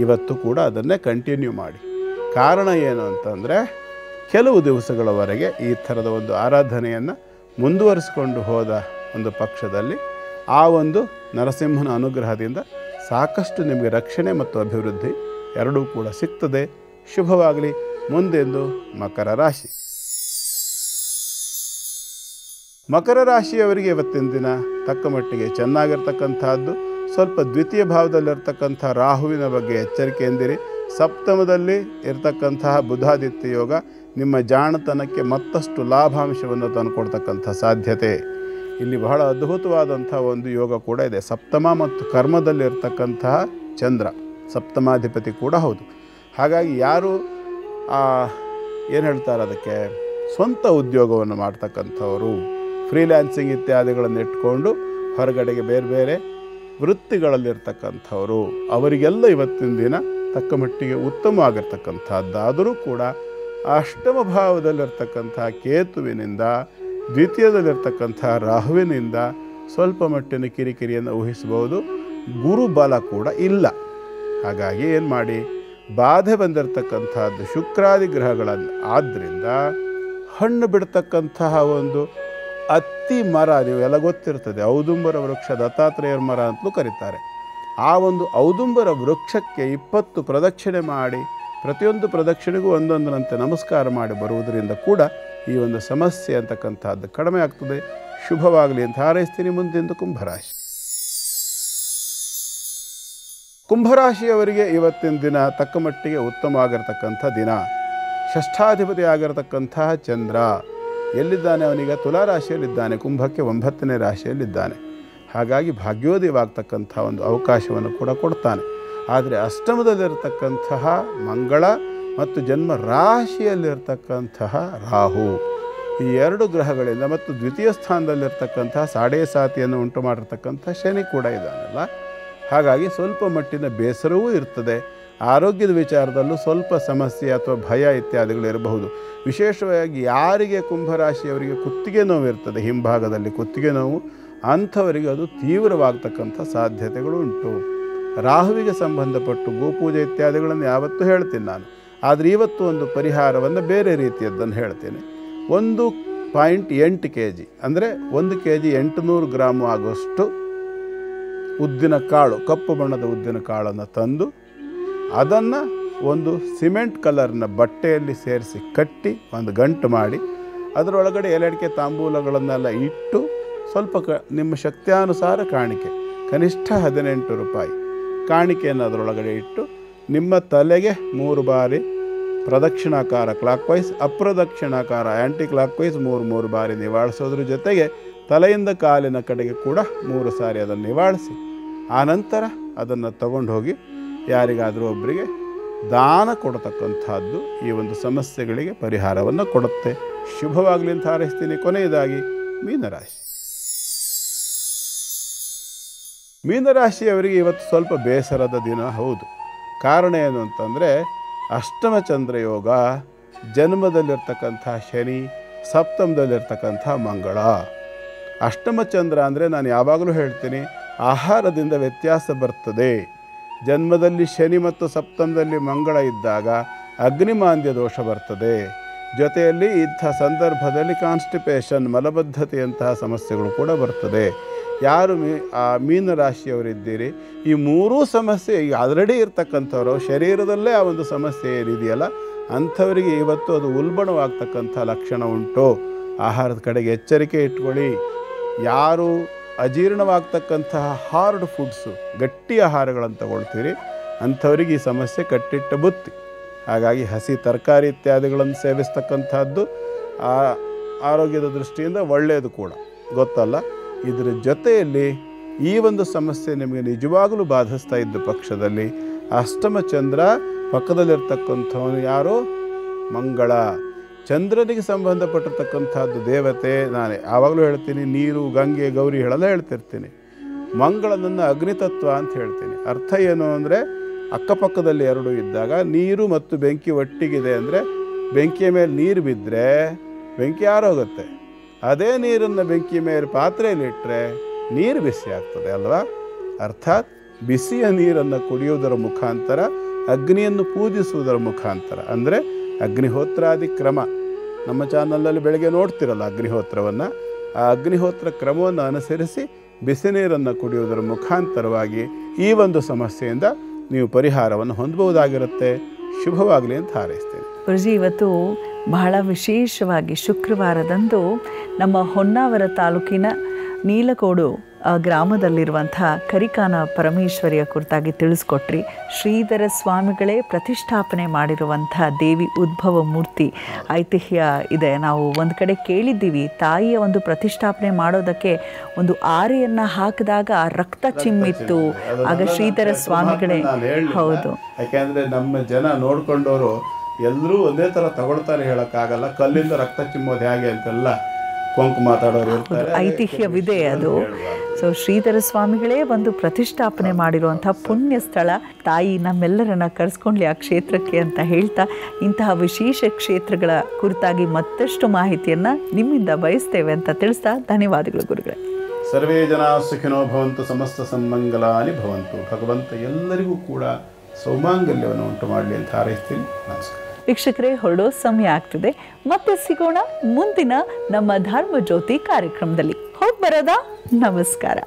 ಇವತ್ತು ಕೂಡ ಅದನ್ನೇ ಕಂಟಿನ್ಯೂ ಮಾಡಿ. ಕಾರಣ ಏನು ಅಂತಂದರೆ, ಕೆಲವು ದಿವಸಗಳವರೆಗೆ ಈ ಥರದ ಒಂದು ಆರಾಧನೆಯನ್ನು ಮುಂದುವರಿಸಿಕೊಂಡು ಹೋದ ಒಂದು ಪಕ್ಷದಲ್ಲಿ ಆ ಒಂದು ನರಸಿಂಹನ ಅನುಗ್ರಹದಿಂದ ಸಾಕಷ್ಟು ನಿಮಗೆ ರಕ್ಷಣೆ ಮತ್ತು ಅಭಿವೃದ್ಧಿ ಎರಡೂ ಕೂಡ ಸಿಗ್ತದೆ. ಶುಭವಾಗಲಿ. ಮುಂದೆಂದು ಮಕರ ರಾಶಿ. ಮಕರ ರಾಶಿಯವರಿಗೆ ಇವತ್ತಿನ ದಿನ ತಕ್ಕ ಮಟ್ಟಿಗೆ ಚೆನ್ನಾಗಿರ್ತಕ್ಕಂಥದ್ದು. ಸ್ವಲ್ಪ ದ್ವಿತೀಯ ಭಾವದಲ್ಲಿರ್ತಕ್ಕಂಥ ರಾಹುವಿನ ಬಗ್ಗೆ ಎಚ್ಚರಿಕೆಯಿಂದಿರಿ. ಸಪ್ತಮದಲ್ಲಿ ಇರತಕ್ಕಂತಹ ಬುಧಾದಿತ್ಯ ಯೋಗ ನಿಮ್ಮ ಜಾಣತನಕ್ಕೆ ಮತ್ತಷ್ಟು ಲಾಭಾಂಶವನ್ನು ತಂದುಕೊಡ್ತಕ್ಕಂಥ ಸಾಧ್ಯತೆ. ಇಲ್ಲಿ ಬಹಳ ಅದ್ಭುತವಾದಂಥ ಒಂದು ಯೋಗ ಕೂಡ ಇದೆ. ಸಪ್ತಮ ಮತ್ತು ಕರ್ಮದಲ್ಲಿರ್ತಕ್ಕಂತಹ ಚಂದ್ರ ಸಪ್ತಮಾಧಿಪತಿ ಕೂಡ ಹೌದು. ಹಾಗಾಗಿ ಯಾರು ಏನು ಹೇಳ್ತಾರೆ ಅದಕ್ಕೆ, ಸ್ವಂತ ಉದ್ಯೋಗವನ್ನು ಮಾಡ್ತಕ್ಕಂಥವರು, ಫ್ರೀಲ್ಯಾನ್ಸಿಂಗ್ ಇತ್ಯಾದಿಗಳನ್ನು ಇಟ್ಕೊಂಡು ಹೊರಗಡೆಗೆ ಬೇರೆ ಬೇರೆ ವೃತ್ತಿಗಳಲ್ಲಿರ್ತಕ್ಕಂಥವರು, ಅವರಿಗೆಲ್ಲ ಇವತ್ತಿನ ದಿನ ತಕ್ಕ ಮಟ್ಟಿಗೆ ಉತ್ತಮವಾಗಿರ್ತಕ್ಕಂಥದ್ದಾದರೂ ಕೂಡ ಅಷ್ಟಮ ಭಾವದಲ್ಲಿರ್ತಕ್ಕಂಥ ಕೇತುವಿನಿಂದ, ದ್ವಿತೀಯದಲ್ಲಿರ್ತಕ್ಕಂಥ ರಾಹುವಿನಿಂದ ಸ್ವಲ್ಪ ಮಟ್ಟಿನ ಕಿರಿಕಿರಿಯನ್ನು ಊಹಿಸಬಹುದು. ಗುರುಬಲ ಕೂಡ ಇಲ್ಲ. ಹಾಗಾಗಿ ಏನು ಮಾಡಿ, ಬಾಧೆ ಬಂದಿರತಕ್ಕಂಥದ್ದು ಶುಕ್ರಾದಿ ಗ್ರಹಗಳನ್ನು. ಆದ್ದರಿಂದ ಹಣ್ಣು ಬಿಡ್ತಕ್ಕಂತಹ ಒಂದು ಅತ್ತಿ ಮರ, ನೀವೆಲ್ಲ ಗೊತ್ತಿರ್ತದೆ, ಔದುಂಬರ ವೃಕ್ಷ, ದತ್ತಾತ್ರೇಯರ ಮರ ಅಂತಲೂ ಕರೀತಾರೆ. ಆ ಒಂದು ಔದುಂಬರ ವೃಕ್ಷಕ್ಕೆ 20 ಪ್ರದಕ್ಷಿಣೆ ಮಾಡಿ, ಪ್ರತಿಯೊಂದು ಪ್ರದಕ್ಷಿಣೆಗೂ ಒಂದೊಂದರಂತೆ ನಮಸ್ಕಾರ ಮಾಡಿ ಬರುವುದರಿಂದ ಕೂಡ ಈ ಒಂದು ಸಮಸ್ಯೆ ಅಂತಕ್ಕಂಥದ್ದು ಕಡಿಮೆ ಆಗ್ತದೆ. ಶುಭವಾಗಲಿ ಅಂತ ಹಾರೈಸ್ತೀನಿ. ಮುಂದೆಂದು ಕುಂಭರಾಶಿ. ಕುಂಭರಾಶಿಯವರಿಗೆ ಇವತ್ತಿನ ದಿನ ತಕ್ಕ ಮಟ್ಟಿಗೆ ಉತ್ತಮವಾಗಿರ್ತಕ್ಕಂಥ ದಿನ. ಷಷ್ಠಾಧಿಪತಿ ಆಗಿರತಕ್ಕಂತಹ ಚಂದ್ರ ಎಲ್ಲಿದ್ದಾನೆ ಅವನೀಗ? ತುಲಾ ರಾಶಿಯಲ್ಲಿದ್ದಾನೆ, ಕುಂಭಕ್ಕೆ 9ನೇ ರಾಶಿಯಲ್ಲಿದ್ದಾನೆ. ಹಾಗಾಗಿ ಭಾಗ್ಯೋದಯವಾಗ್ತಕ್ಕಂಥ ಒಂದು ಅವಕಾಶವನ್ನು ಕೂಡ ಕೊಡ್ತಾನೆ. ಆದರೆ ಅಷ್ಟಮದಲ್ಲಿರ್ತಕ್ಕಂತಹ ಮಂಗಳ ಮತ್ತು ಜನ್ಮ ರಾಶಿಯಲ್ಲಿರ್ತಕ್ಕಂತಹ ರಾಹು, ಈ 2 ಗ್ರಹಗಳಿಂದ ಮತ್ತು ದ್ವಿತೀಯ ಸ್ಥಾನದಲ್ಲಿರ್ತಕ್ಕಂತಹ ಸಾಡೆ ಸಾತಿಯನ್ನು ಉಂಟು ಮಾಡಿರ್ತಕ್ಕಂಥ ಶನಿ ಕೂಡ ಇದ್ದಾನಲ್ಲ. ಹಾಗಾಗಿ ಸ್ವಲ್ಪ ಮಟ್ಟಿನ ಬೇಸರವೂ ಇರ್ತದೆ. ಆರೋಗ್ಯದ ವಿಚಾರದಲ್ಲೂ ಸ್ವಲ್ಪ ಸಮಸ್ಯೆ ಅಥವಾ ಭಯ ಇತ್ಯಾದಿಗಳು ಇರಬಹುದು. ವಿಶೇಷವಾಗಿ ಯಾರಿಗೆ ಕುಂಭರಾಶಿಯವರಿಗೆ ಕುತ್ತಿಗೆ ನೋವು ಇರ್ತದೆ, ಹಿಂಭಾಗದಲ್ಲಿ ಕುತ್ತಿಗೆ ನೋವು, ಅಂಥವರಿಗೆ ಅದು ತೀವ್ರವಾಗ್ತಕ್ಕಂಥ ಸಾಧ್ಯತೆಗಳು ಉಂಟು. ರಾಹುವಿಗೆ ಸಂಬಂಧಪಟ್ಟು ಗೋಪೂಜೆ ಇತ್ಯಾದಿಗಳನ್ನು ಯಾವತ್ತೂ ಹೇಳ್ತೀನಿ ನಾನು. ಆದರೆ ಇವತ್ತು ಒಂದು ಪರಿಹಾರವನ್ನು ಬೇರೆ ರೀತಿಯದ್ದನ್ನು ಹೇಳ್ತೀನಿ. 1.8 kg ಅಂದರೆ 1 kg 800 ಗ್ರಾಮ್ ಆಗುವಷ್ಟು ಉದ್ದಿನ ಕಾಳು, ಕಪ್ಪು ಬಣ್ಣದ ಉದ್ದಿನ ಕಾಳನ್ನು ತಂದು ಅದನ್ನು ಒಂದು ಸಿಮೆಂಟ್ ಕಲರ್ನ ಬಟ್ಟೆಯಲ್ಲಿ ಸೇರಿಸಿ ಕಟ್ಟಿ ಒಂದು ಗಂಟು ಮಾಡಿ ಅದರೊಳಗಡೆ ಎಲೆಡಿಕೆ ತಾಂಬೂಲಗಳನ್ನೆಲ್ಲ ಇಟ್ಟು ಸ್ವಲ್ಪ ನಿಮ್ಮ ಶಕ್ತಿಯಾನುಸಾರ ಕಾಣಿಕೆ, ಕನಿಷ್ಠ 18 ರೂಪಾಯಿ ಕಾಣಿಕೆಯನ್ನು ಅದರೊಳಗಡೆ ಇಟ್ಟು ನಿಮ್ಮ ತಲೆಗೆ 3 ಬಾರಿ ಪ್ರದಕ್ಷಿಣಾಕಾರ ಕ್ಲಾಕ್ವೈಸ್, ಅಪ್ರದಕ್ಷಿಣಾಕಾರ ಆ್ಯಂಟಿ ಕ್ಲಾಕ್ವೈಸ್ 3 ಬಾರಿ ನಿವಾಳಿಸೋದ್ರ ಜೊತೆಗೆ ತಲೆಯಿಂದ ಕಾಲಿನ ಕಡೆಗೆ ಕೂಡ 3 ಸಾರಿ ಅದನ್ನು ನಿವಾಳಿಸಿ ಆನಂತರ ಅದನ್ನು ತಗೊಂಡು ಹೋಗಿ ಯಾರಿಗಾದರೂ ಒಬ್ಬರಿಗೆ ದಾನ ಕೊಡತಕ್ಕಂಥದ್ದು ಈ ಒಂದು ಸಮಸ್ಯೆಗಳಿಗೆ ಪರಿಹಾರವನ್ನು ಕೊಡುತ್ತೆ. ಶುಭವಾಗಲಿ ಅಂತ ಹಾರೈಸ್ತೀನಿ. ಕೊನೆಯದಾಗಿ ಮೀನರಾಶಿ. ಮೀನರಾಶಿಯವರಿಗೆ ಇವತ್ತು ಸ್ವಲ್ಪ ಬೇಸರದ ದಿನ ಹೌದು. ಕಾರಣ ಏನು ಅಂತಂದರೆ ಅಷ್ಟಮ ಚಂದ್ರಯೋಗ, ಜನ್ಮದಲ್ಲಿರ್ತಕ್ಕಂಥ ಶನಿ, ಸಪ್ತಮದಲ್ಲಿರ್ತಕ್ಕಂಥ ಮಂಗಳ. ಅಷ್ಟಮ ಚಂದ್ರ ಅಂದರೆ ನಾನು ಯಾವಾಗಲೂ ಹೇಳ್ತೀನಿ, ಆಹಾರದಿಂದ ವ್ಯತ್ಯಾಸ ಬರ್ತದೆ. ಜನ್ಮದಲ್ಲಿ ಶನಿ ಮತ್ತು ಸಪ್ತಮದಲ್ಲಿ ಮಂಗಳ ಇದ್ದಾಗ ಅಗ್ನಿಮಾಂದ್ಯ ದೋಷ ಬರ್ತದೆ. ಜೊತೆಯಲ್ಲಿ ಇಂಥ ಸಂದರ್ಭದಲ್ಲಿ ಕಾನ್ಸ್ಟಿಪೇಷನ್, ಮಲಬದ್ಧತೆಯಂತಹ ಸಮಸ್ಯೆಗಳು ಕೂಡ ಬರ್ತದೆ. ಯಾರು ಮೀನರಾಶಿಯವರಿದ್ದೀರಿ, ಈ 3 ಸಮಸ್ಯೆ ಈಗ ಆಲ್ರೆಡಿ ಇರ್ತಕ್ಕಂಥವ್ರು, ಶರೀರದಲ್ಲೇ ಆ ಒಂದು ಸಮಸ್ಯೆ ಏನಿದೆಯಲ್ಲ ಅಂಥವರಿಗೆ ಇವತ್ತು ಅದು ಉಲ್ಬಣವಾಗ್ತಕ್ಕಂಥ ಲಕ್ಷಣ ಉಂಟು. ಆಹಾರದ ಕಡೆಗೆ ಎಚ್ಚರಿಕೆ ಇಟ್ಕೊಳ್ಳಿ. ಯಾರು ಅಜೀರ್ಣವಾಗ್ತಕ್ಕಂತಹ ಹಾರ್ಡ್ ಫುಡ್ಸು, ಗಟ್ಟಿ ಆಹಾರಗಳನ್ನು ತಗೊಳ್ತೀರಿ ಅಂಥವ್ರಿಗೆ ಈ ಸಮಸ್ಯೆ ಕಟ್ಟಿಟ್ಟ ಬುತ್ತಿ. ಹಾಗಾಗಿ ಹಸಿ ತರಕಾರಿ ಇತ್ಯಾದಿಗಳನ್ನು ಸೇವಿಸ್ತಕ್ಕಂಥದ್ದು ಆರೋಗ್ಯದ ದೃಷ್ಟಿಯಿಂದ ಒಳ್ಳೆಯದು ಕೂಡ, ಗೊತ್ತಲ್ಲ. ಇದರ ಜೊತೆಯಲ್ಲಿ ಈ ಒಂದು ಸಮಸ್ಯೆ ನಿಮಗೆ ನಿಜವಾಗಲೂ ಬಾಧಿಸ್ತಾ ಇದ್ದ ಪಕ್ಷದಲ್ಲಿ ಅಷ್ಟಮ ಚಂದ್ರ, ಪಕ್ಕದಲ್ಲಿರ್ತಕ್ಕಂಥವನು ಯಾರು? ಮಂಗಳ. ಚಂದ್ರನಿಗೆ ಸಂಬಂಧಪಟ್ಟಿರ್ತಕ್ಕಂಥದ್ದು ದೇವತೆ. ನಾನು ಯಾವಾಗಲೂ ಹೇಳ್ತೀನಿ, ನೀರು, ಗಂಗೆ, ಗೌರಿ ಹೇಳಲ್ಲ ಹೇಳ್ತಿರ್ತೀನಿ. ಮಂಗಳನನ್ನು ಅಗ್ನಿತತ್ವ ಅಂತ ಹೇಳ್ತೀನಿ. ಅರ್ಥ ಏನು ಅಂದರೆ ಅಕ್ಕಪಕ್ಕದಲ್ಲಿ 2 ಇದ್ದಾಗ ನೀರು ಮತ್ತು ಬೆಂಕಿ ಒಟ್ಟಿಗಿದೆ ಅಂದರೆ ಬೆಂಕಿಯ ಮೇಲೆ ನೀರು ಬಿದ್ದರೆ ಬೆಂಕಿ ಆರೋಗುತ್ತೆ. ಅದೇ ನೀರನ್ನು ಬೆಂಕಿ ಮೇಲೆ ಪಾತ್ರೆಯಲ್ಲಿಟ್ಟರೆ ನೀರು ಬಿಸಿ ಆಗ್ತದೆ ಅಲ್ವಾ? ಅರ್ಥಾತ್ ಬಿಸಿಯ ನೀರನ್ನು ಕುಡಿಯುವುದರ ಮುಖಾಂತರ, ಅಗ್ನಿಯನ್ನು ಪೂಜಿಸುವುದರ ಮುಖಾಂತರ, ಅಂದರೆ ಅಗ್ನಿಹೋತ್ರಾದಿ ಕ್ರಮ. ನಮ್ಮ ಚಾನಲಲ್ಲಿ ಬೆಳಗ್ಗೆ ನೋಡ್ತಿರಲ್ಲ ಅಗ್ನಿಹೋತ್ರವನ್ನು, ಆ ಅಗ್ನಿಹೋತ್ರ ಕ್ರಮವನ್ನು ಅನುಸರಿಸಿ ಬಿಸಿ ನೀರನ್ನು ಕುಡಿಯುವುದರ ಮುಖಾಂತರವಾಗಿ ಈ ಒಂದು ಸಮಸ್ಯೆಯಿಂದ ನೀವು ಪರಿಹಾರವನ್ನು ಹೊಂದಬಹುದಾಗಿರುತ್ತೆ. ಶುಭವಾಗಲಿ ಅಂತ ಹಾರೈಸ್ತೇನೆ. ಗುರುಜಿ, ಇವತ್ತು ಬಹಳ ವಿಶೇಷವಾಗಿ ಶುಕ್ರವಾರದಂದು ನಮ್ಮ ಹೊನ್ನಾವರ ತಾಲೂಕಿನ ನೀಲಕೋಡು ಗ್ರಾಮದಲ್ಲಿರುವಂಥ ಕರಿಕಾನ ಪರಮೇಶ್ವರಿಯ ಕುರಿತಾಗಿ ತಿಳಿಸ್ಕೊಟ್ರಿ. ಶ್ರೀಧರ ಸ್ವಾಮಿಗಳೇ ಪ್ರತಿಷ್ಠಾಪನೆ ಮಾಡಿರುವಂಥ ದೇವಿ ಉದ್ಭವ ಮೂರ್ತಿ ಐತಿಹ್ಯ ಇದೆ. ನಾವು ಒಂದು ಕಡೆ ಕೇಳಿದ್ದೀವಿ, ತಾಯಿಯ ಒಂದು ಪ್ರತಿಷ್ಠಾಪನೆ ಮಾಡೋದಕ್ಕೆ ಒಂದು ಆರೆಯನ್ನು ಹಾಕಿದಾಗ ರಕ್ತ ಚಿಮ್ಮಿತ್ತು. ಆಗ ಶ್ರೀಧರ ಸ್ವಾಮಿಗಳೇ. ಹೌದು, ಯಾಕೆಂದರೆ ನಮ್ಮ ಜನ ನೋಡ್ಕೊಂಡವರು ಎಲ್ಲರೂ ಒಂದೇ ಥರ ತಗೊಳ್ತಾರೆ ಹೇಳೋಕ್ಕಾಗಲ್ಲ. ಕಲ್ಲಿಂದ ರಕ್ತ ಚಿಮ್ಮೋದು ಹೇಗೆ ಅಂತೆಲ್ಲ ಕೊಂಕು ಮಾತಾಡೋರು ಇರ್ತಾರೆ. ಐತಿಹ್ಯವಿದೆ ಅದು. ಸೊ ಶ್ರೀಧರ ಸ್ವಾಮಿಗಳೇ ಒಂದು ಪ್ರತಿಷ್ಠಾಪನೆ ಮಾಡಿರುವಂಥ ಪುಣ್ಯ ಸ್ಥಳ. ತಾಯಿ ನಮ್ಮೆಲ್ಲರನ್ನ ಕರೆಸ್ಕೊಂಡ್ಲಿ ಆ ಕ್ಷೇತ್ರಕ್ಕೆ ಅಂತ ಹೇಳ್ತಾ, ಇಂತಹ ವಿಶೇಷ ಕ್ಷೇತ್ರಗಳ ಕುರಿತಾಗಿ ಮತ್ತಷ್ಟು ಮಾಹಿತಿಯನ್ನು ನಿಮ್ಮಿಂದ ಬಯಸ್ತೇವೆ ಅಂತ ತಿಳಿಸ್ತಾ ಧನ್ಯವಾದಗಳು ಗುರುಗಳೇ. ಸರ್ವೇ ಜನ ಸುಖಿನೋ ಭವಂತು, ಸಮಸ್ತ ಸನ್ಮಂಗಲಾನಿ ಭವಂತು. ಭಗವಂತ ಎಲ್ಲರಿಗೂ ಕೂಡ ಸೌಮಾಂಗಲ್ಯವನ್ನು ಉಂಟು ಮಾಡಲಿ ಅಂತ ಹಾರೈಸ್ತೀನಿ. ನಮಸ್ಕಾರ. ವೀಕ್ಷಕರೇ, ಹೊರಡೋ ಸಮಯ ಆಗ್ತಿದೆ. ಮತ್ತೆ ಸಿಗೋಣ ಮುಂದಿನ ನಮ್ಮ ಧರ್ಮ ಜ್ಯೋತಿ ಕಾರ್ಯಕ್ರಮದಲ್ಲಿ. ಹೋಗಿ ಬರೋದಾ? ನಮಸ್ಕಾರ.